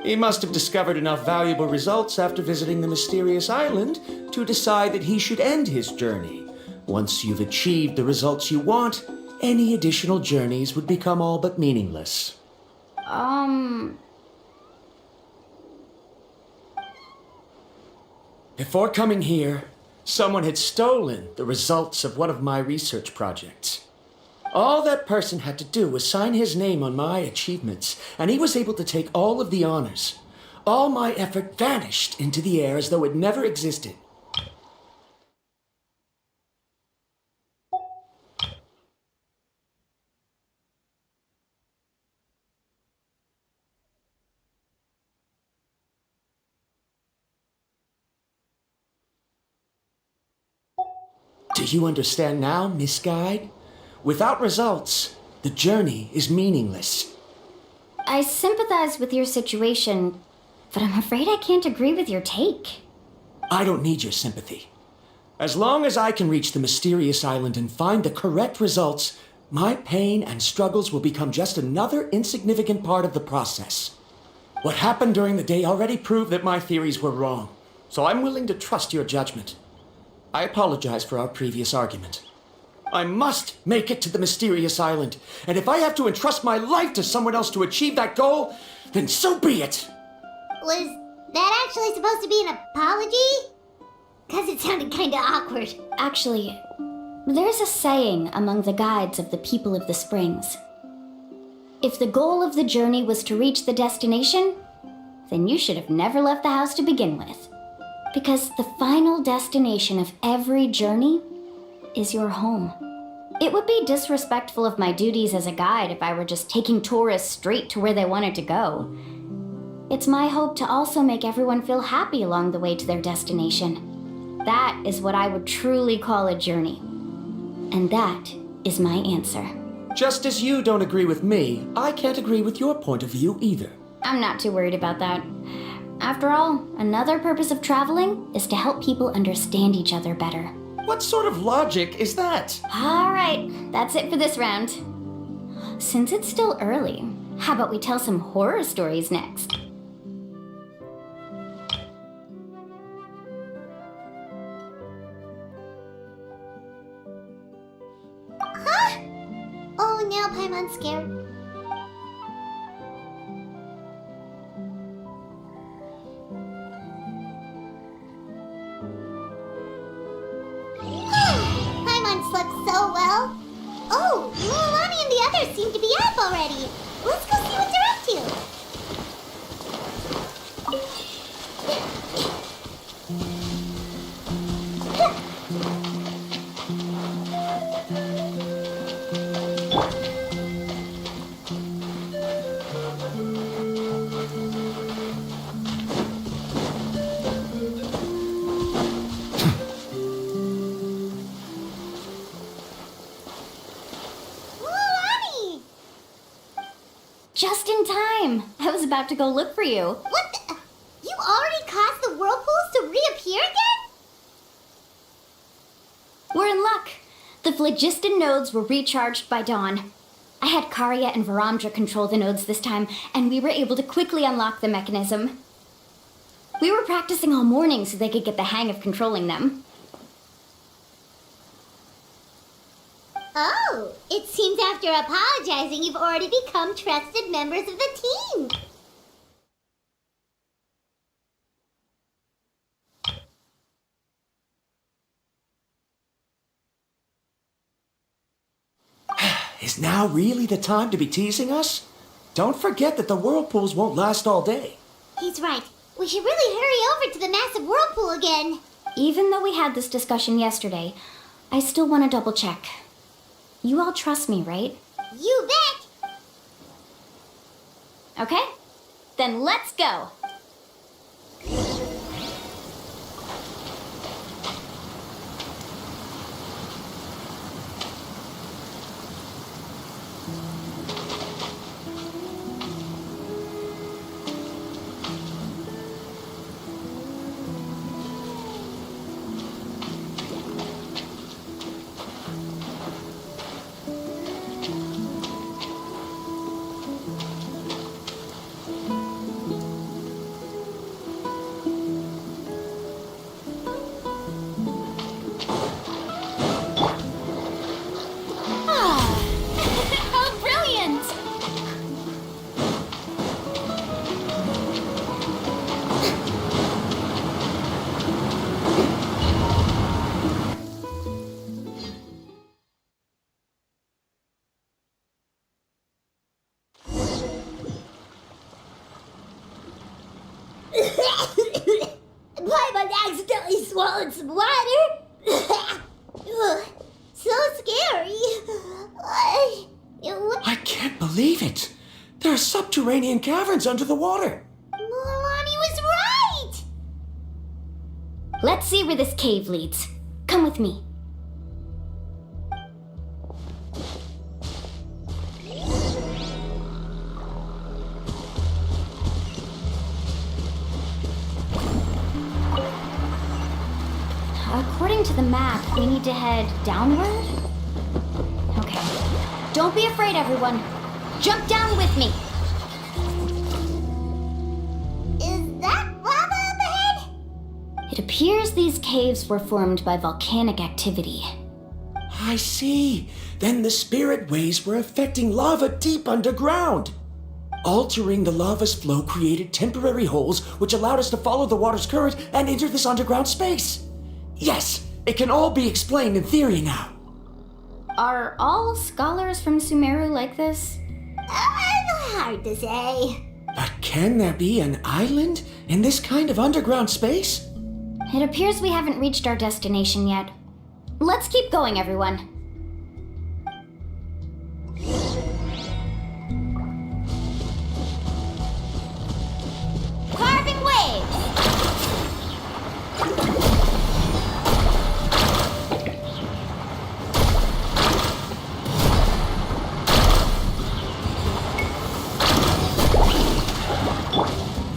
He must have discovered enough valuable results after visiting the mysterious island to decide that he should end his journey. Once you've achieved the results you want, any additional journeys would become all but meaningless. Before coming here, someone had stolen the results of one of my research projects. All that person had to do was sign his name on my achievements, and he was able to take all of the honors. All my effort vanished into the air as though it never existed. Do you understand now, Miss Guide? Without results, the journey is meaningless. I sympathize with your situation, but I'm afraid I can't agree with your take. I don't need your sympathy. As long as I can reach the mysterious island and find the correct results, my pain and struggles will become just another insignificant part of the process. What happened during the day already proved that my theories were wrong, so I'm willing to trust your judgment. I apologize for our previous argument. I must make it to the mysterious island, and if I have to entrust my life to someone else to achieve that goal, then so be it. Was that actually supposed to be an apology? Because it sounded kinda awkward. Actually, there's a saying among the guides of the people of the springs. If the goal of the journey was to reach the destination, then you should have never left the house to begin with. Because the final destination of every journey is your home. It would be disrespectful of my duties as a guide if I were just taking tourists straight to where they wanted to go. It's my hope to also make everyone feel happy along the way to their destination. That is what I would truly call a journey. And that is my answer. Just as you don't agree with me, I can't agree with your point of view either. I'm not too worried about that. After all, another purpose of traveling is to help people understand each other better. What sort of logic is that? All right, that's it for this round. Since it's still early, how about we tell some horror stories next? Huh? Oh, now Paimon's scared. Paimon slept so well. Oh, Mulan and the others seem to be up already. Let's go see what they're up to. Mulani! Just in time! I was about to go look for you. What the? You already caused the whirlpools to reappear again? We're in luck. The phlogiston nodes were recharged by dawn. I had Karya and Varamdra control the nodes this time, and we were able to quickly unlock the mechanism. We were practicing all morning so they could get the hang of controlling them. Oh, it seems after apologizing, you've already become trusted members of the team. Is now really the time to be teasing us? Don't forget that the whirlpools won't last all day. He's right. We should really hurry over to the massive whirlpool again. Even though we had this discussion yesterday, I still want to double check. You all trust me, right? You bet! Okay, then let's go! Paimon accidentally swallowed some water. Ugh, so scary. I can't believe it. There are subterranean caverns under the water. Milani was right. Let's see where this cave leads. Come with me. According to the map, we need to head downward? Okay. Don't be afraid, everyone. Jump down with me. Is that lava up ahead? It appears these caves were formed by volcanic activity. I see. Then the spirit waves were affecting lava deep underground. Altering the lava's flow created temporary holes which allowed us to follow the water's current and enter this underground space. Yes, it can all be explained in theory now. Are all scholars from Sumeru like this? Hard to say. But can there be an island in this kind of underground space? It appears we haven't reached our destination yet. Let's keep going, everyone. Carving waves.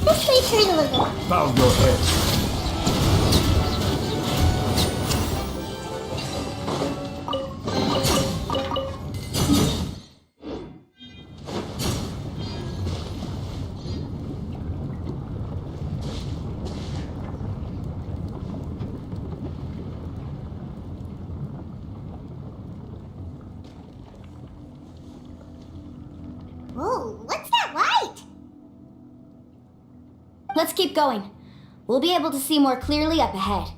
This may turn a little. Bow your head. Whoa, what's that light? Let's keep going. We'll be able to see more clearly up ahead.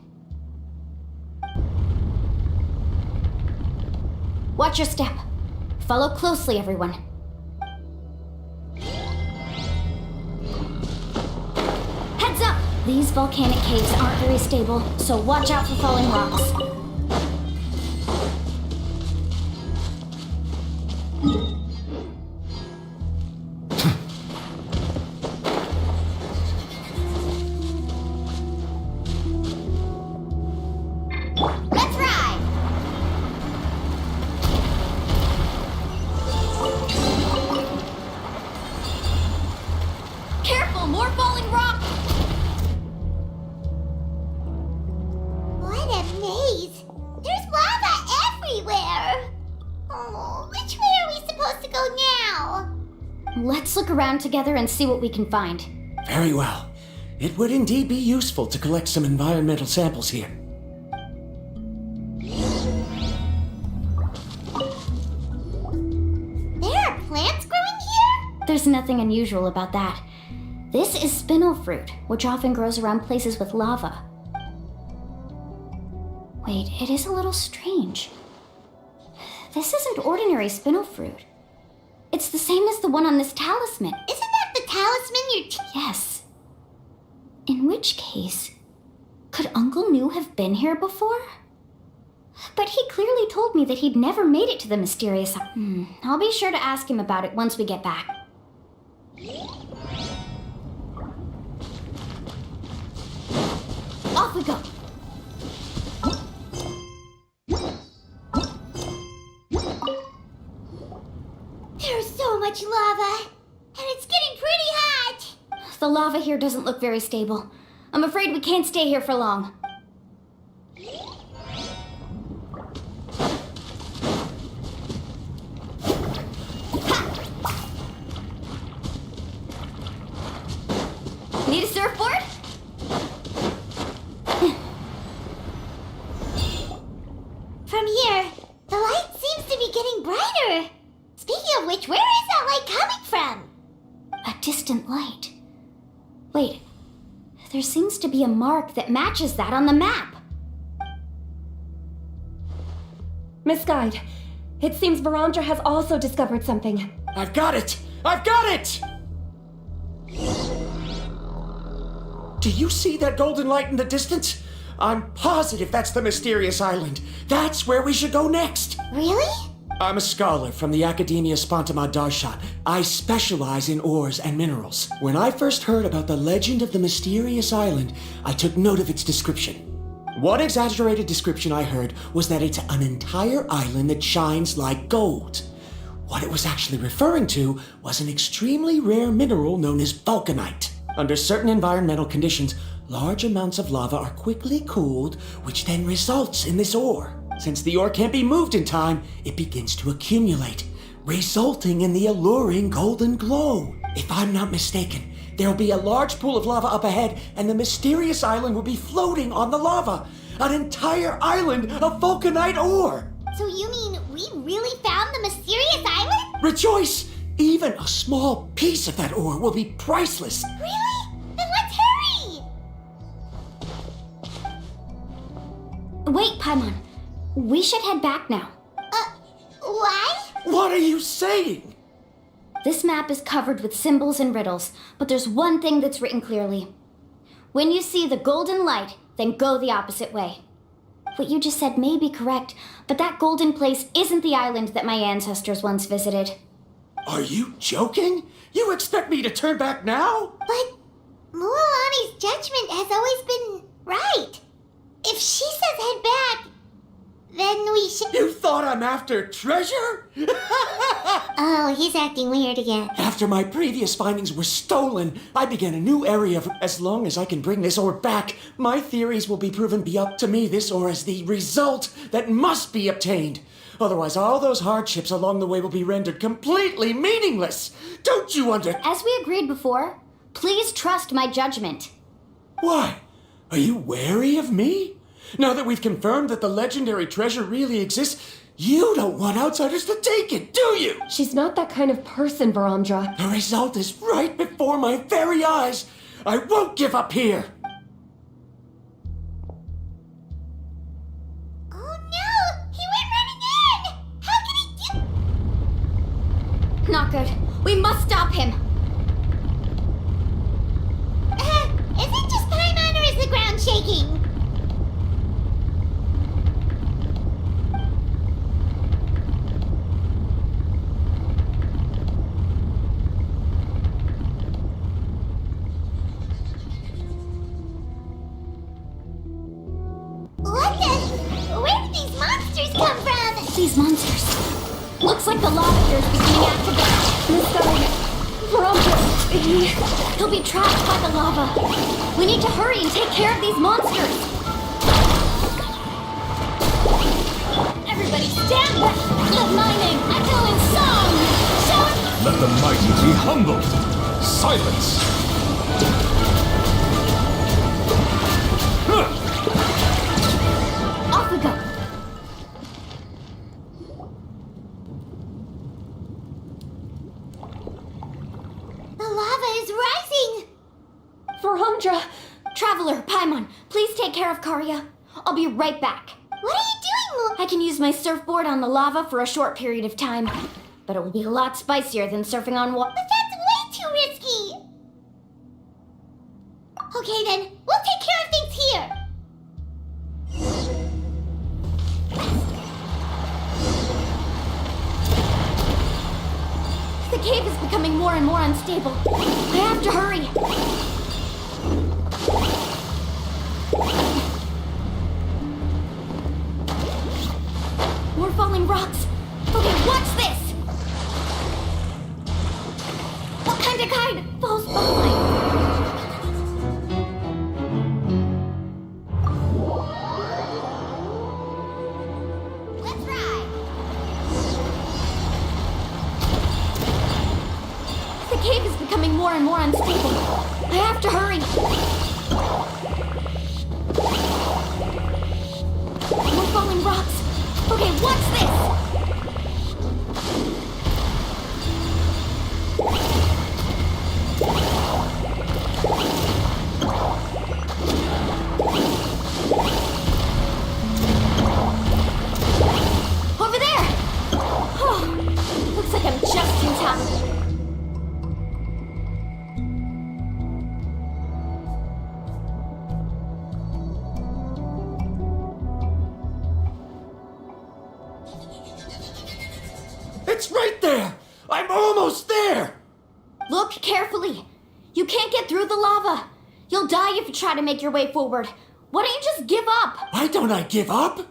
Watch your step. Follow closely, everyone. Heads up! These volcanic caves aren't very stable, so watch out for falling rocks. Let's ride. Careful, more falling rocks! What a maze. There's lava everywhere. Oh, which way are we supposed to go now? Let's look around together and see what we can find. Very well. It would indeed be useful to collect some environmental samples here. There are plants growing here? There's nothing unusual about that. This is spinel fruit, which often grows around places with lava. Wait, it is a little strange. This isn't ordinary spinel fruit. It's the same as the one on this talisman. Isn't that the talisman you're Yes. In which case, could Uncle New have been here before? But he clearly told me that he'd never made it to the mysterious... I'll be sure to ask him about it once we get back. Off we go. There's so much lava, and it's getting pretty hot. The lava here doesn't look very stable. I'm afraid we can't stay here for long. Need a surfboard? From here, the light seems to be getting brighter. Speaking of which, where is that light coming from? A distant light. Wait, there seems to be a mark that matches that on the map. Miss Guide, it seems Varandra has also discovered something. I've got it! I've got it! Do you see that golden light in the distance? I'm positive that's the mysterious island. That's where we should go next. Really? I'm a scholar from the Academia Spontima Darshan. I specialize in ores and minerals. When I first heard about the legend of the mysterious island, I took note of its description. One exaggerated description I heard was that it's an entire island that shines like gold. What it was actually referring to was an extremely rare mineral known as vulcanite. Under certain environmental conditions, large amounts of lava are quickly cooled, which then results in this ore. Since the ore can't be moved in time, it begins to accumulate, resulting in the alluring golden glow. If I'm not mistaken, there'll be a large pool of lava up ahead, and the mysterious island will be floating on the lava. An entire island of vulcanite ore! So you mean we really found the mysterious island? Rejoice! Even a small piece of that ore will be priceless. Really? Then let's hurry! Wait, Paimon. We should head back now. Why? What are you saying? This map is covered with symbols and riddles, but there's one thing that's written clearly. When you see the golden light, then go the opposite way. What you just said may be correct, but that golden place isn't the island that my ancestors once visited. Are you joking? You expect me to turn back now? But Mualani's judgment has always been right. If she says head back, then we should... You thought I'm after treasure? Oh, he's acting weird again. After my previous findings were stolen, I began a new area of... As long as I can bring this ore back, my theories will be proven to be up to me. This ore is the result that must be obtained. Otherwise, all those hardships along the way will be rendered completely meaningless. Don't you As we agreed before, please trust my judgment. Why? Are you wary of me? Now that we've confirmed that the legendary treasure really exists, you don't want outsiders to take it, do you? She's not that kind of person, Varamdra. The result is right before my very eyes. I won't give up here. Oh no! He went running in! How can he do... Not good. We must stop him. Is it just Paimon or is the ground shaking? What the... Where did these monsters come from? These monsters. Looks like the lava here is beginning activate. This guy... Varamdra, He'll be trapped by the lava. We need to hurry and take care of these monsters. Everybody stand back. Let my name echo in song. Shout. Let the mighty be humbled. Silence. Off we go. The lava is rising! Varamdra! Traveler, Paimon, please take care of Karya. I'll be right back. What are you doing, I can use my surfboard on the lava for a short period of time, but it will be a lot spicier than surfing on water. But that's way too risky! Okay then, we'll take care of things here! The cave is becoming more and more unstable. I have to hurry. More falling rocks. Okay, watch this! What kind of guide falls behind? Let's ride! The cave is becoming more and more unstable. I have to hurry. More falling rocks. Okay, watch this! Over there! Oh, looks like I'm just in time. It's right there! I'm almost there! Look carefully. You can't get through the lava. You'll die if you try to make your way forward. Why don't you just give up? Why don't I give up?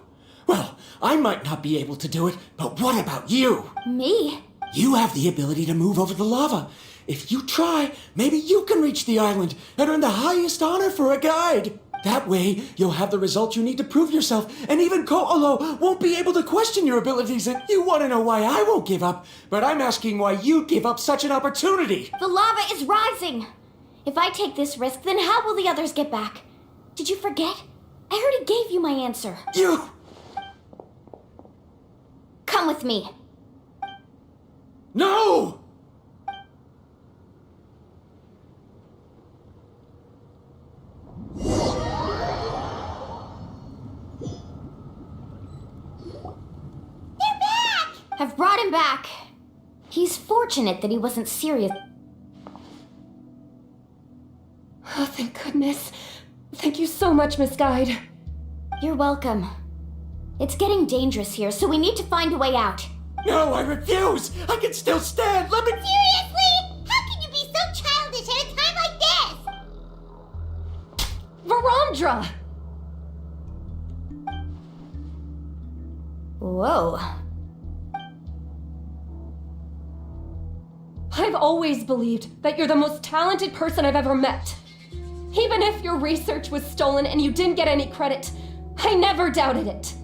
Well, I might not be able to do it, but what about you? Me? You have the ability to move over the lava. If you try, maybe you can reach the island and earn the highest honor for a guide. That way, you'll have the results you need to prove yourself, and even Ko'olo won't be able to question your abilities. And you want to know why I won't give up, but I'm asking why you'd give up such an opportunity. The lava is rising. If I take this risk, then how will the others get back? Did you forget? I already gave you my answer. You... Come with me. No! I've brought him back. He's fortunate that he wasn't serious. Oh, thank goodness. Thank you so much, Miss Guide. You're welcome. It's getting dangerous here, so we need to find a way out. No, I refuse! I can still stand! Let me... Seriously? How can you be so childish at a time like this? Verandra! Whoa. I've always believed that you're the most talented person I've ever met. Even if your research was stolen and you didn't get any credit, I never doubted it.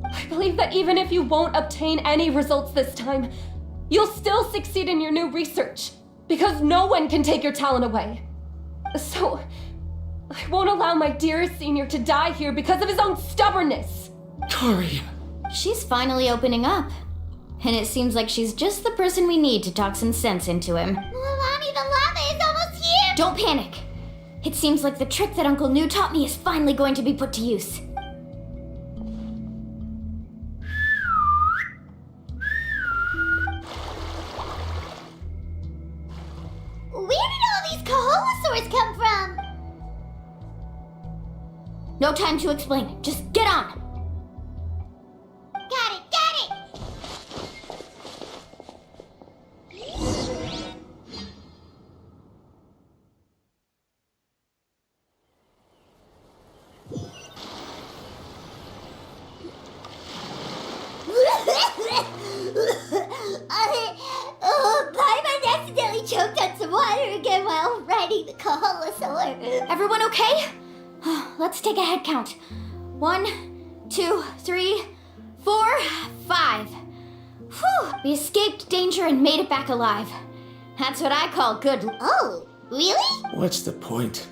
I believe that even if you won't obtain any results this time, you'll still succeed in your new research, because no one can take your talent away. So, I won't allow my dearest senior to die here because of his own stubbornness. Tori... She's finally opening up. And it seems like she's just the person we need to talk some sense into him. Lilani, the lava is almost here! Don't panic. It seems like the trick that Uncle New taught me is finally going to be put to use. Where did all these Kaholosaurs come from? No time to explain. Just get on. Got it, got it! Paimon accidentally choked on some water again while riding the Kaholosaur. Everyone okay? Let's take a head count. 1, 2, 3, 4, 5. Whew! We escaped danger and made it back alive. That's what I call good. Oh, really? What's the point?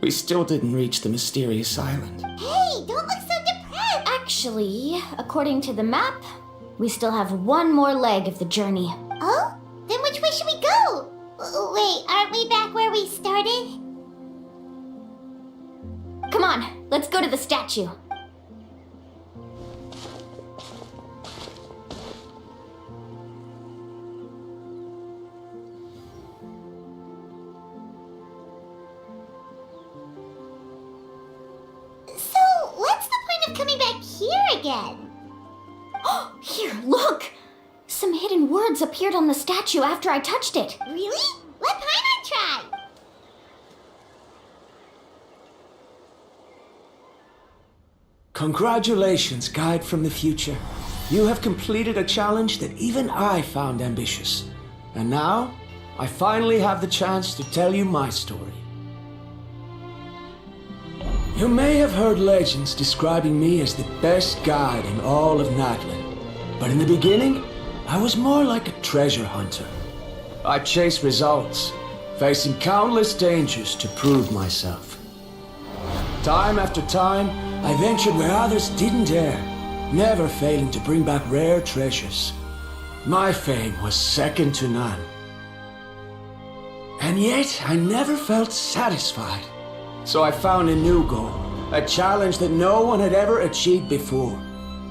We still didn't reach the mysterious island. Hey, don't look so depressed! Actually, according to the map, we still have one more leg of the journey. Oh? Then which way should we go? Wait, aren't we back where we started? Come on, let's go to the statue. So, what's the point of coming back here again? Here, look! Some hidden words appeared on the statue after I touched it. Really? Let Paimon try! Congratulations, Guide from the Future. You have completed a challenge that even I found ambitious. And now, I finally have the chance to tell you my story. You may have heard legends describing me as the best guide in all of Natlan. But in the beginning, I was more like a treasure hunter. I chased results, facing countless dangers to prove myself. Time after time, I ventured where others didn't dare, never failing to bring back rare treasures. My fame was second to none. And yet, I never felt satisfied. So I found a new goal, a challenge that no one had ever achieved before.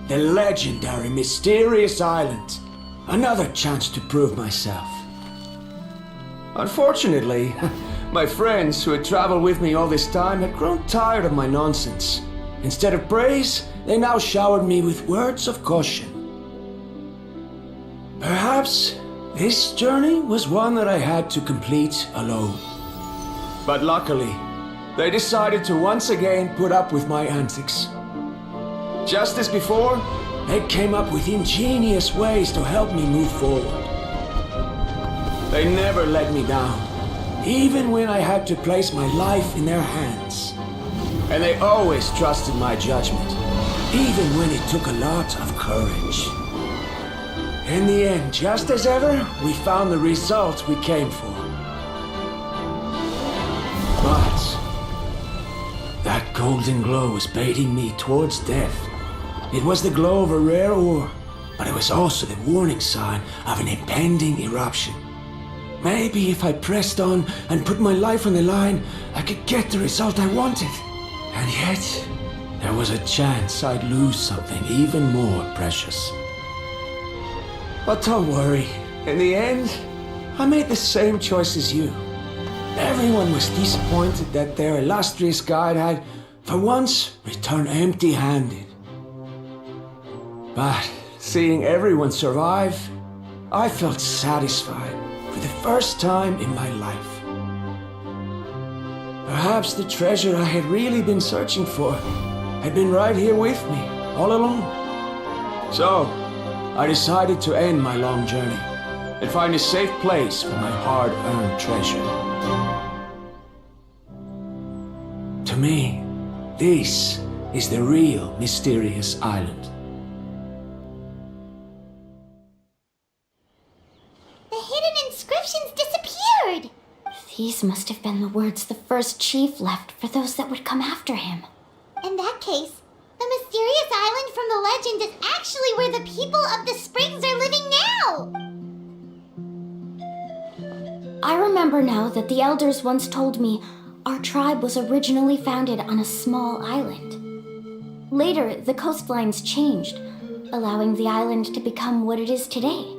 The legendary Mysterious Island. Another chance to prove myself. Unfortunately, my friends who had traveled with me all this time had grown tired of my nonsense. Instead of praise, they now showered me with words of caution. Perhaps this journey was one that I had to complete alone. But luckily, they decided to once again put up with my antics. Just as before, they came up with ingenious ways to help me move forward. They never let me down, even when I had to place my life in their hands. And they always trusted my judgment, even when it took a lot of courage. In the end, just as ever, we found the result we came for. But that golden glow was baiting me towards death. It was the glow of a rare ore, but it was also the warning sign of an impending eruption. Maybe if I pressed on and put my life on the line, I could get the result I wanted. And yet, there was a chance I'd lose something even more precious. But don't worry, in the end, I made the same choice as you. Everyone was disappointed that their illustrious guide had, for once, returned empty-handed. But seeing everyone survive, I felt satisfied for the first time in my life. Perhaps the treasure I had really been searching for had been right here with me, all along. So, I decided to end my long journey and find a safe place for my hard-earned treasure. To me, this is the real mysterious island. The hidden inscriptions disappeared! These must have been the words the first chief left for those that would come after him. In that case, the mysterious island from the legend is actually where the people of the springs are living now! I remember now that the elders once told me our tribe was originally founded on a small island. Later, the coastlines changed, allowing the island to become what it is today.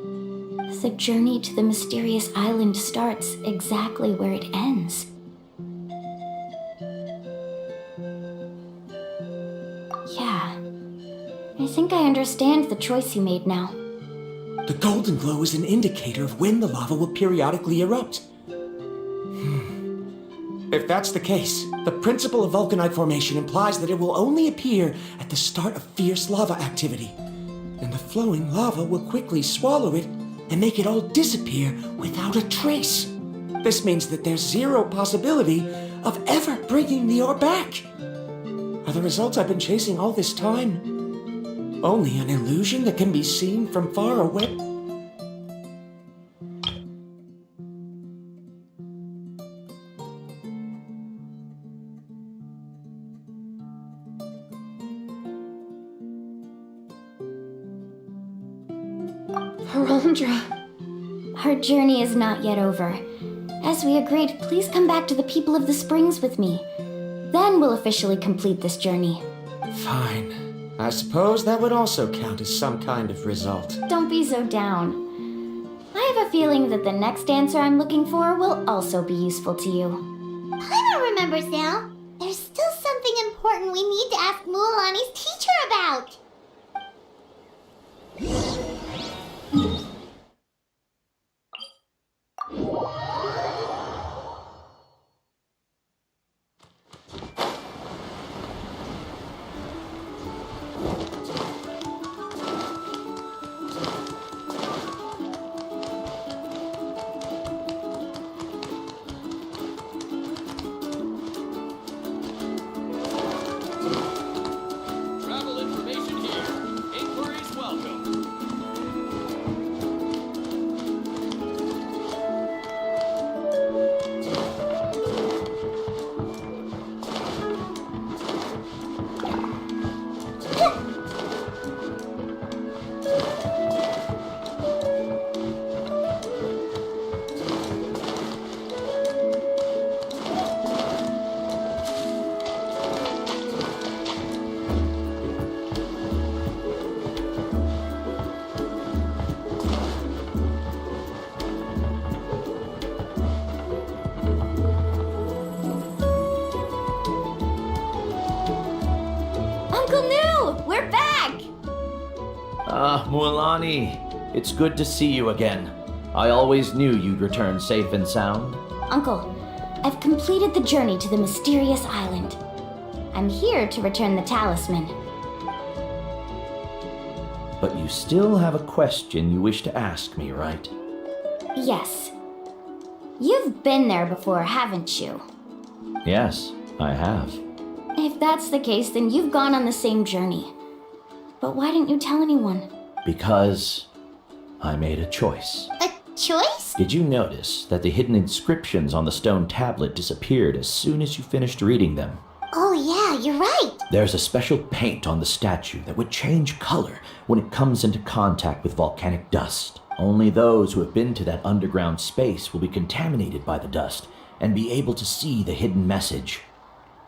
The journey to the mysterious island starts exactly where it ends. Yeah, I think I understand the choice you made now. The golden glow is an indicator of when the lava will periodically erupt. If that's the case, the principle of vulcanite formation implies that it will only appear at the start of fierce lava activity. And the flowing lava will quickly swallow it and make it all disappear without a trace. This means that there's zero possibility of ever bringing the ore back. Are the results I've been chasing all this time only an illusion that can be seen from far away? Arandra. Our journey is not yet over. As we agreed, please come back to the people of the springs with me. Then we'll officially complete this journey. Fine. I suppose that would also count as some kind of result. Don't be so down. I have a feeling that the next answer I'm looking for will also be useful to you. Paimon remembers now. There's still something important we need to ask Mualani's teacher about. Travel information here. Inquiries welcome. Uncle New, we're back! Ah, Mualani. It's good to see you again. I always knew you'd return safe and sound. Uncle, I've completed the journey to the mysterious island. I'm here to return the talisman. But you still have a question you wish to ask me, right? Yes. You've been there before, haven't you? Yes, I have. If that's the case, then you've gone on the same journey. But why didn't you tell anyone? Because I made a choice. A choice? Did you notice that the hidden inscriptions on the stone tablet disappeared as soon as you finished reading them? Oh yeah, you're right. There's a special paint on the statue that would change color when it comes into contact with volcanic dust. Only those who have been to that underground space will be contaminated by the dust and be able to see the hidden message.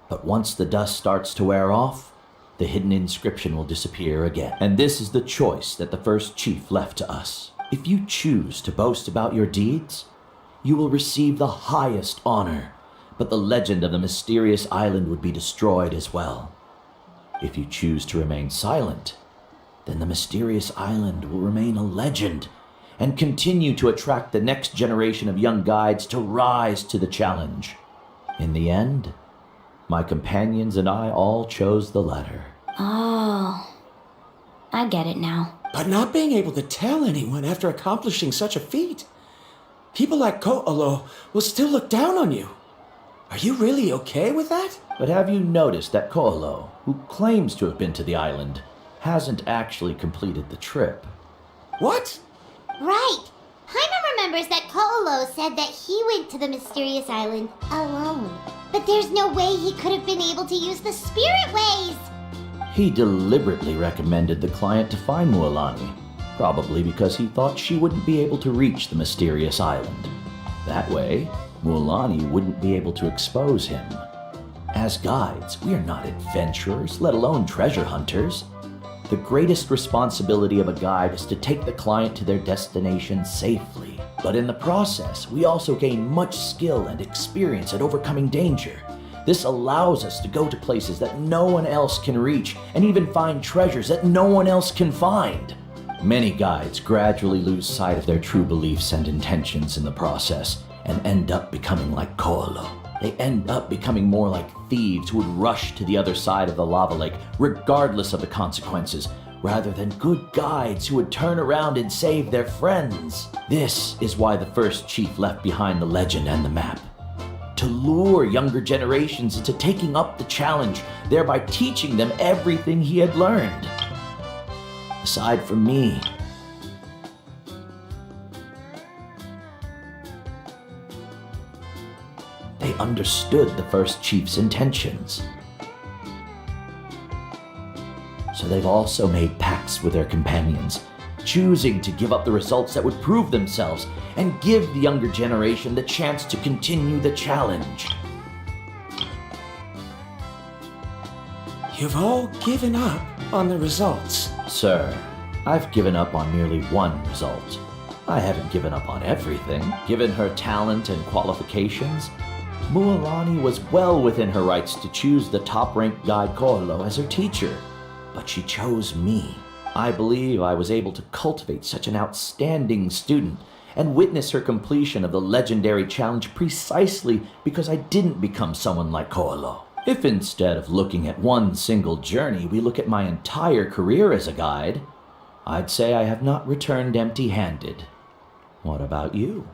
But once the dust starts to wear off, the hidden inscription will disappear again. And this is the choice that the first chief left to us. If you choose to boast about your deeds, you will receive the highest honor, but the legend of the mysterious island would be destroyed as well. If you choose to remain silent, then the mysterious island will remain a legend and continue to attract the next generation of young guides to rise to the challenge. In the end, my companions and I all chose the latter. Oh, I get it now. But not being able to tell anyone after accomplishing such a feat. People like Ko'olo will still look down on you. Are you really okay with that? But have you noticed that Ko'olo, who claims to have been to the island, hasn't actually completed the trip? What? Right. Paimon remembers that Ko'olo said that he went to the mysterious island alone. But there's no way he could have been able to use the spirit ways. He deliberately recommended the client to find Mualani, probably because he thought she wouldn't be able to reach the mysterious island. That way, Mualani wouldn't be able to expose him. As guides, we are not adventurers, let alone treasure hunters. The greatest responsibility of a guide is to take the client to their destination safely. But in the process, we also gain much skill and experience at overcoming danger. This allows us to go to places that no one else can reach, and even find treasures that no one else can find. Many guides gradually lose sight of their true beliefs and intentions in the process, and end up becoming like Ko'olo. They end up becoming more like thieves who would rush to the other side of the lava lake, regardless of the consequences, rather than good guides who would turn around and save their friends. This is why the first chief left behind the legend and the map. To lure younger generations into taking up the challenge, thereby teaching them everything he had learned. Aside from me, they understood the first chief's intentions. So they've also made pacts with their companions, choosing to give up the results that would prove themselves and give the younger generation the chance to continue the challenge. You've all given up on the results. Sir, I've given up on merely one result. I haven't given up on everything. Given her talent and qualifications, Mualani was well within her rights to choose the top-ranked guide Ko'olo as her teacher. But she chose me. I believe I was able to cultivate such an outstanding student and witness her completion of the legendary challenge precisely because I didn't become someone like Ko'olo. If instead of looking at one single journey, we look at my entire career as a guide, I'd say I have not returned empty-handed. What about you?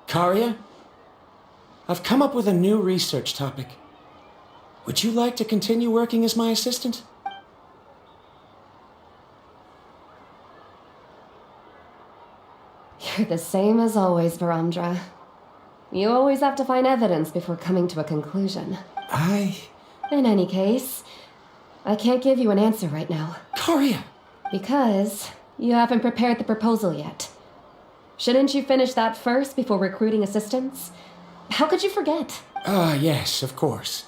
Karia, I've come up with a new research topic. Would you like to continue working as my assistant? You're the same as always, Varamdra. You always have to find evidence before coming to a conclusion. In any case, I can't give you an answer right now. Karia! Because you haven't prepared the proposal yet. Shouldn't you finish that first before recruiting assistants? How could you forget? Yes, of course.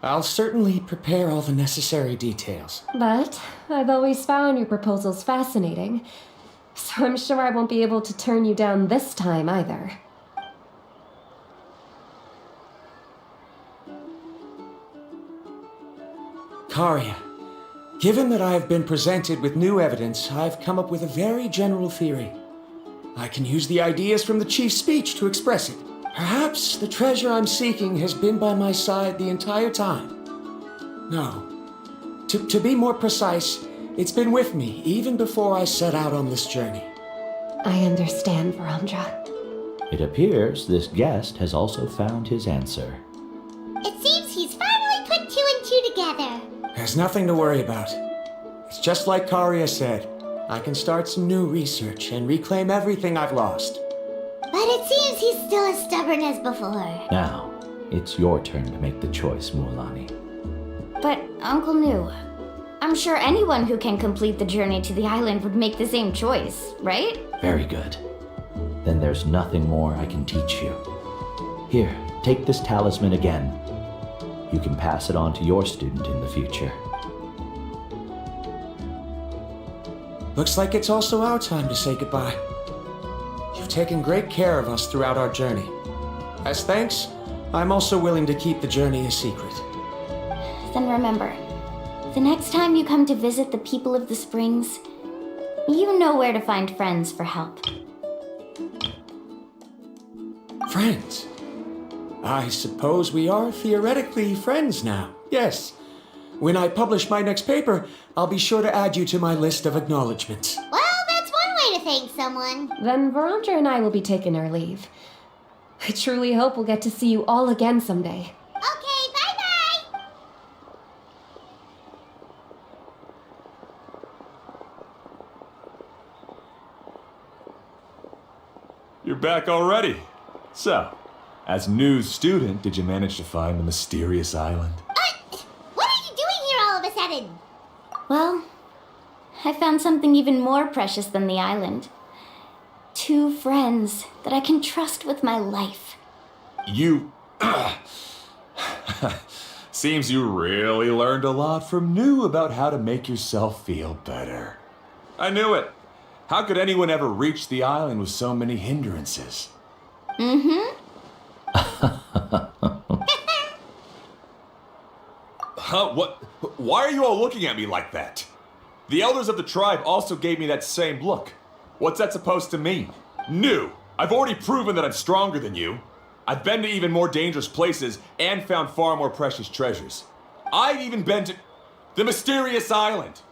I'll certainly prepare all the necessary details. But I've always found your proposals fascinating, so I'm sure I won't be able to turn you down this time either. Karia, given that I have been presented with new evidence, I've come up with a very general theory. I can use the ideas from the chief's speech to express it. Perhaps the treasure I'm seeking has been by my side the entire time. No. To be more precise, it's been with me even before I set out on this journey. I understand, Varamdra. It appears this guest has also found his answer. It seems he's finally put two and two together. There's nothing to worry about. It's just like Karia said. I can start some new research and reclaim everything I've lost. But it seems he's still as stubborn as before. Now, it's your turn to make the choice, Mualani. But, Uncle Nu, I'm sure anyone who can complete the journey to the island would make the same choice, right? Very good. Then there's nothing more I can teach you. Here, take this talisman again. You can pass it on to your student in the future. Looks like it's also our time to say goodbye. You've taken great care of us throughout our journey. As thanks, I'm also willing to keep the journey a secret. Then remember, the next time you come to visit the people of the springs, you know where to find friends for help. Friends? I suppose we are theoretically friends now. Yes. When I publish my next paper, I'll be sure to add you to my list of acknowledgments. Well, that's one way to thank someone. Then Varamdra and I will be taking our leave. I truly hope we'll get to see you all again someday. Okay, bye-bye. You're back already. So, as new student, did you manage to find the mysterious island? What are you doing here all of a sudden? Well, I found something even more precious than the island. 2 friends that I can trust with my life. You... Seems you really learned a lot from New about how to make yourself feel better. I knew it. How could anyone ever reach the island with so many hindrances? Mm-hmm. Huh? What? Why are you all looking at me like that? The elders of the tribe also gave me that same look. What's that supposed to mean? New! I've already proven that I'm stronger than you. I've been to even more dangerous places and found far more precious treasures. I've even been to the mysterious island.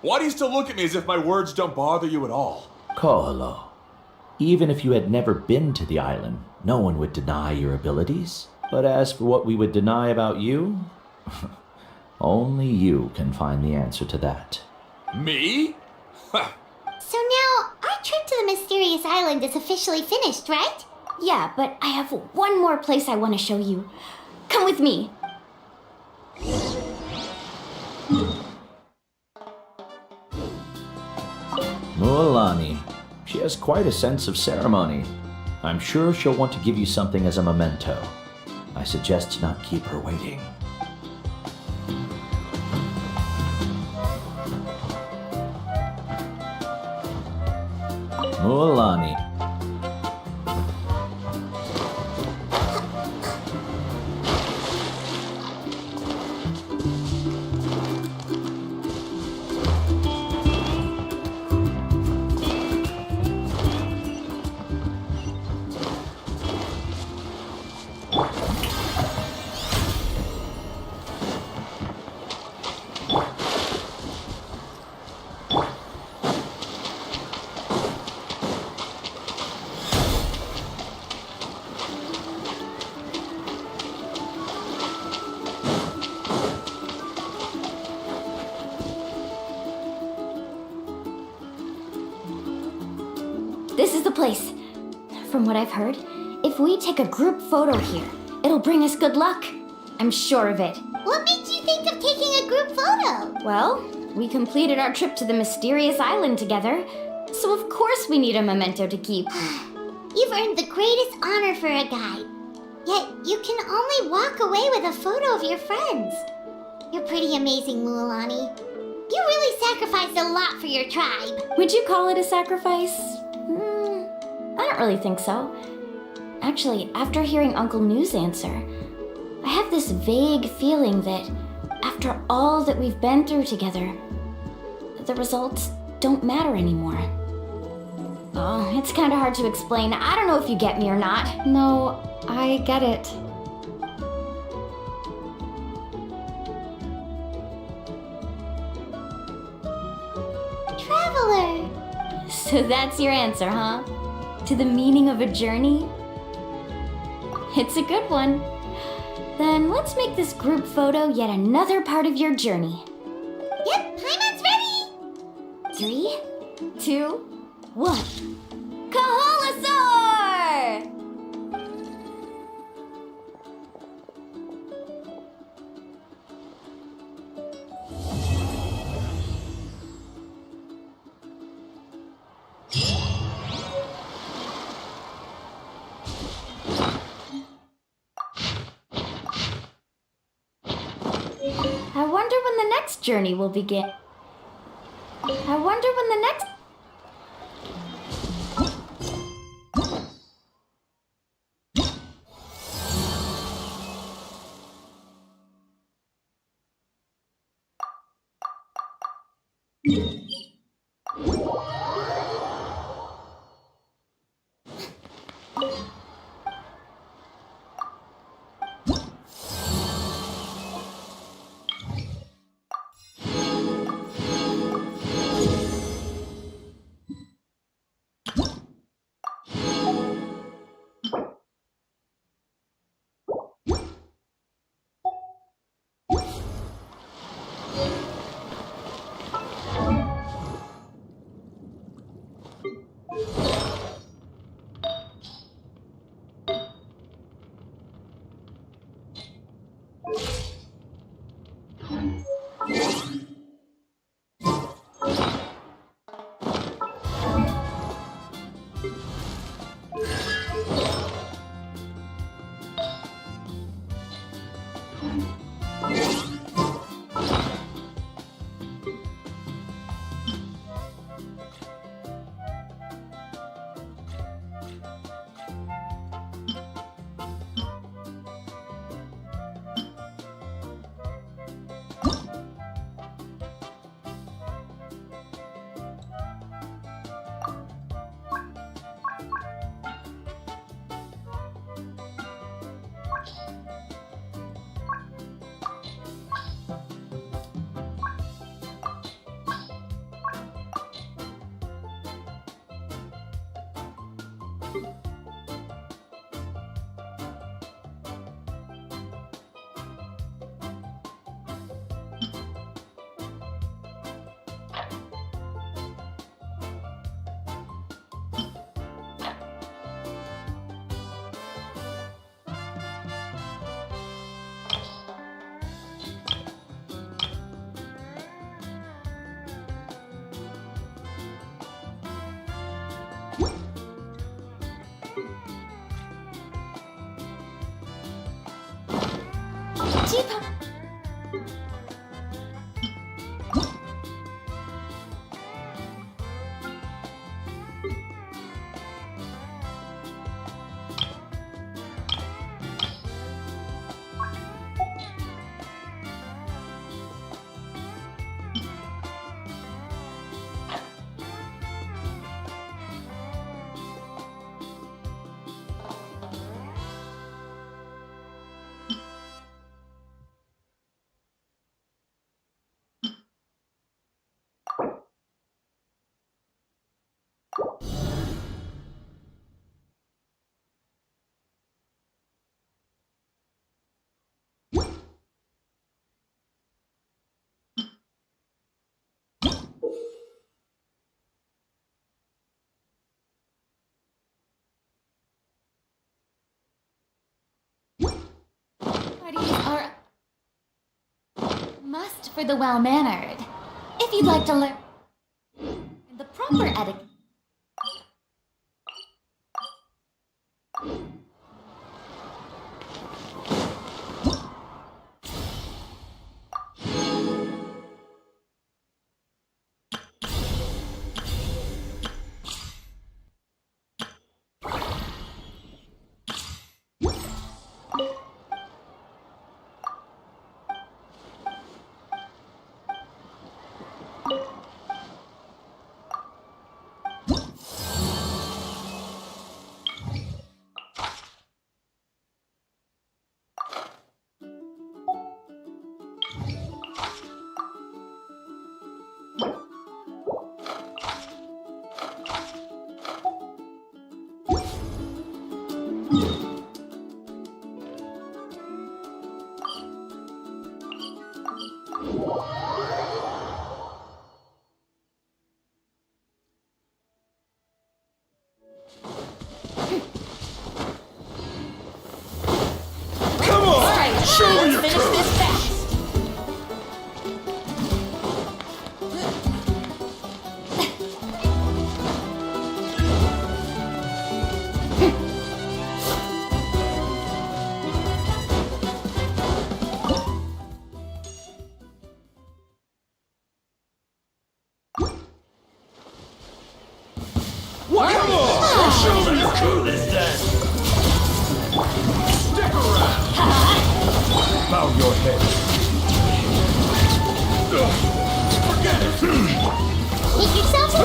Why do you still look at me as if my words don't bother you at all? Koalo, even if you had never been to the island, no one would deny your abilities. But as for what we would deny about you, only you can find the answer to that. Me? So now, our trip to the mysterious island is officially finished, right? Yeah, but I have one more place I want to show you. Come with me. Mualani, she has quite a sense of ceremony. I'm sure she'll want to give you something as a memento. I suggest to not keep her waiting. Mualani. This is the place. From what I've heard, if we take a group photo here, it'll bring us good luck. I'm sure of it. What made you think of taking a group photo? Well, we completed our trip to the mysterious island together, so of course we need a memento to keep. You've earned the greatest honor for a guide. Yet, you can only walk away with a photo of your friends. You're pretty amazing, Mualani. You really sacrificed a lot for your tribe. Would you call it a sacrifice? I don't really think so. Actually, after hearing Uncle New's answer, I have this vague feeling that After all that we've been through together, the results don't matter anymore. Oh, it's kinda hard to explain. I don't know if you get me or not. No, I get it. Traveler! So that's your answer, huh? To the meaning of a journey? It's a good one. Then let's make this group photo yet another part of your journey. Yep, Paimon's ready! 3, 2, 1. Kaholasaur! I wonder when the next journey will begin. I wonder when the next... Parties are must for the well-mannered. If you'd like to learn the proper etiquette. Come on! Alright, Show me let's your finish courage! this fast. Come on! Show me your courage! Stick around! Bow your head. Forget it! Make yourselves at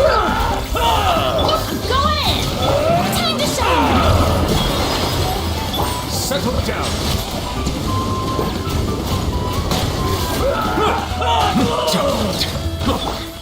home. Go in! Time to shine. Settle down. Don't.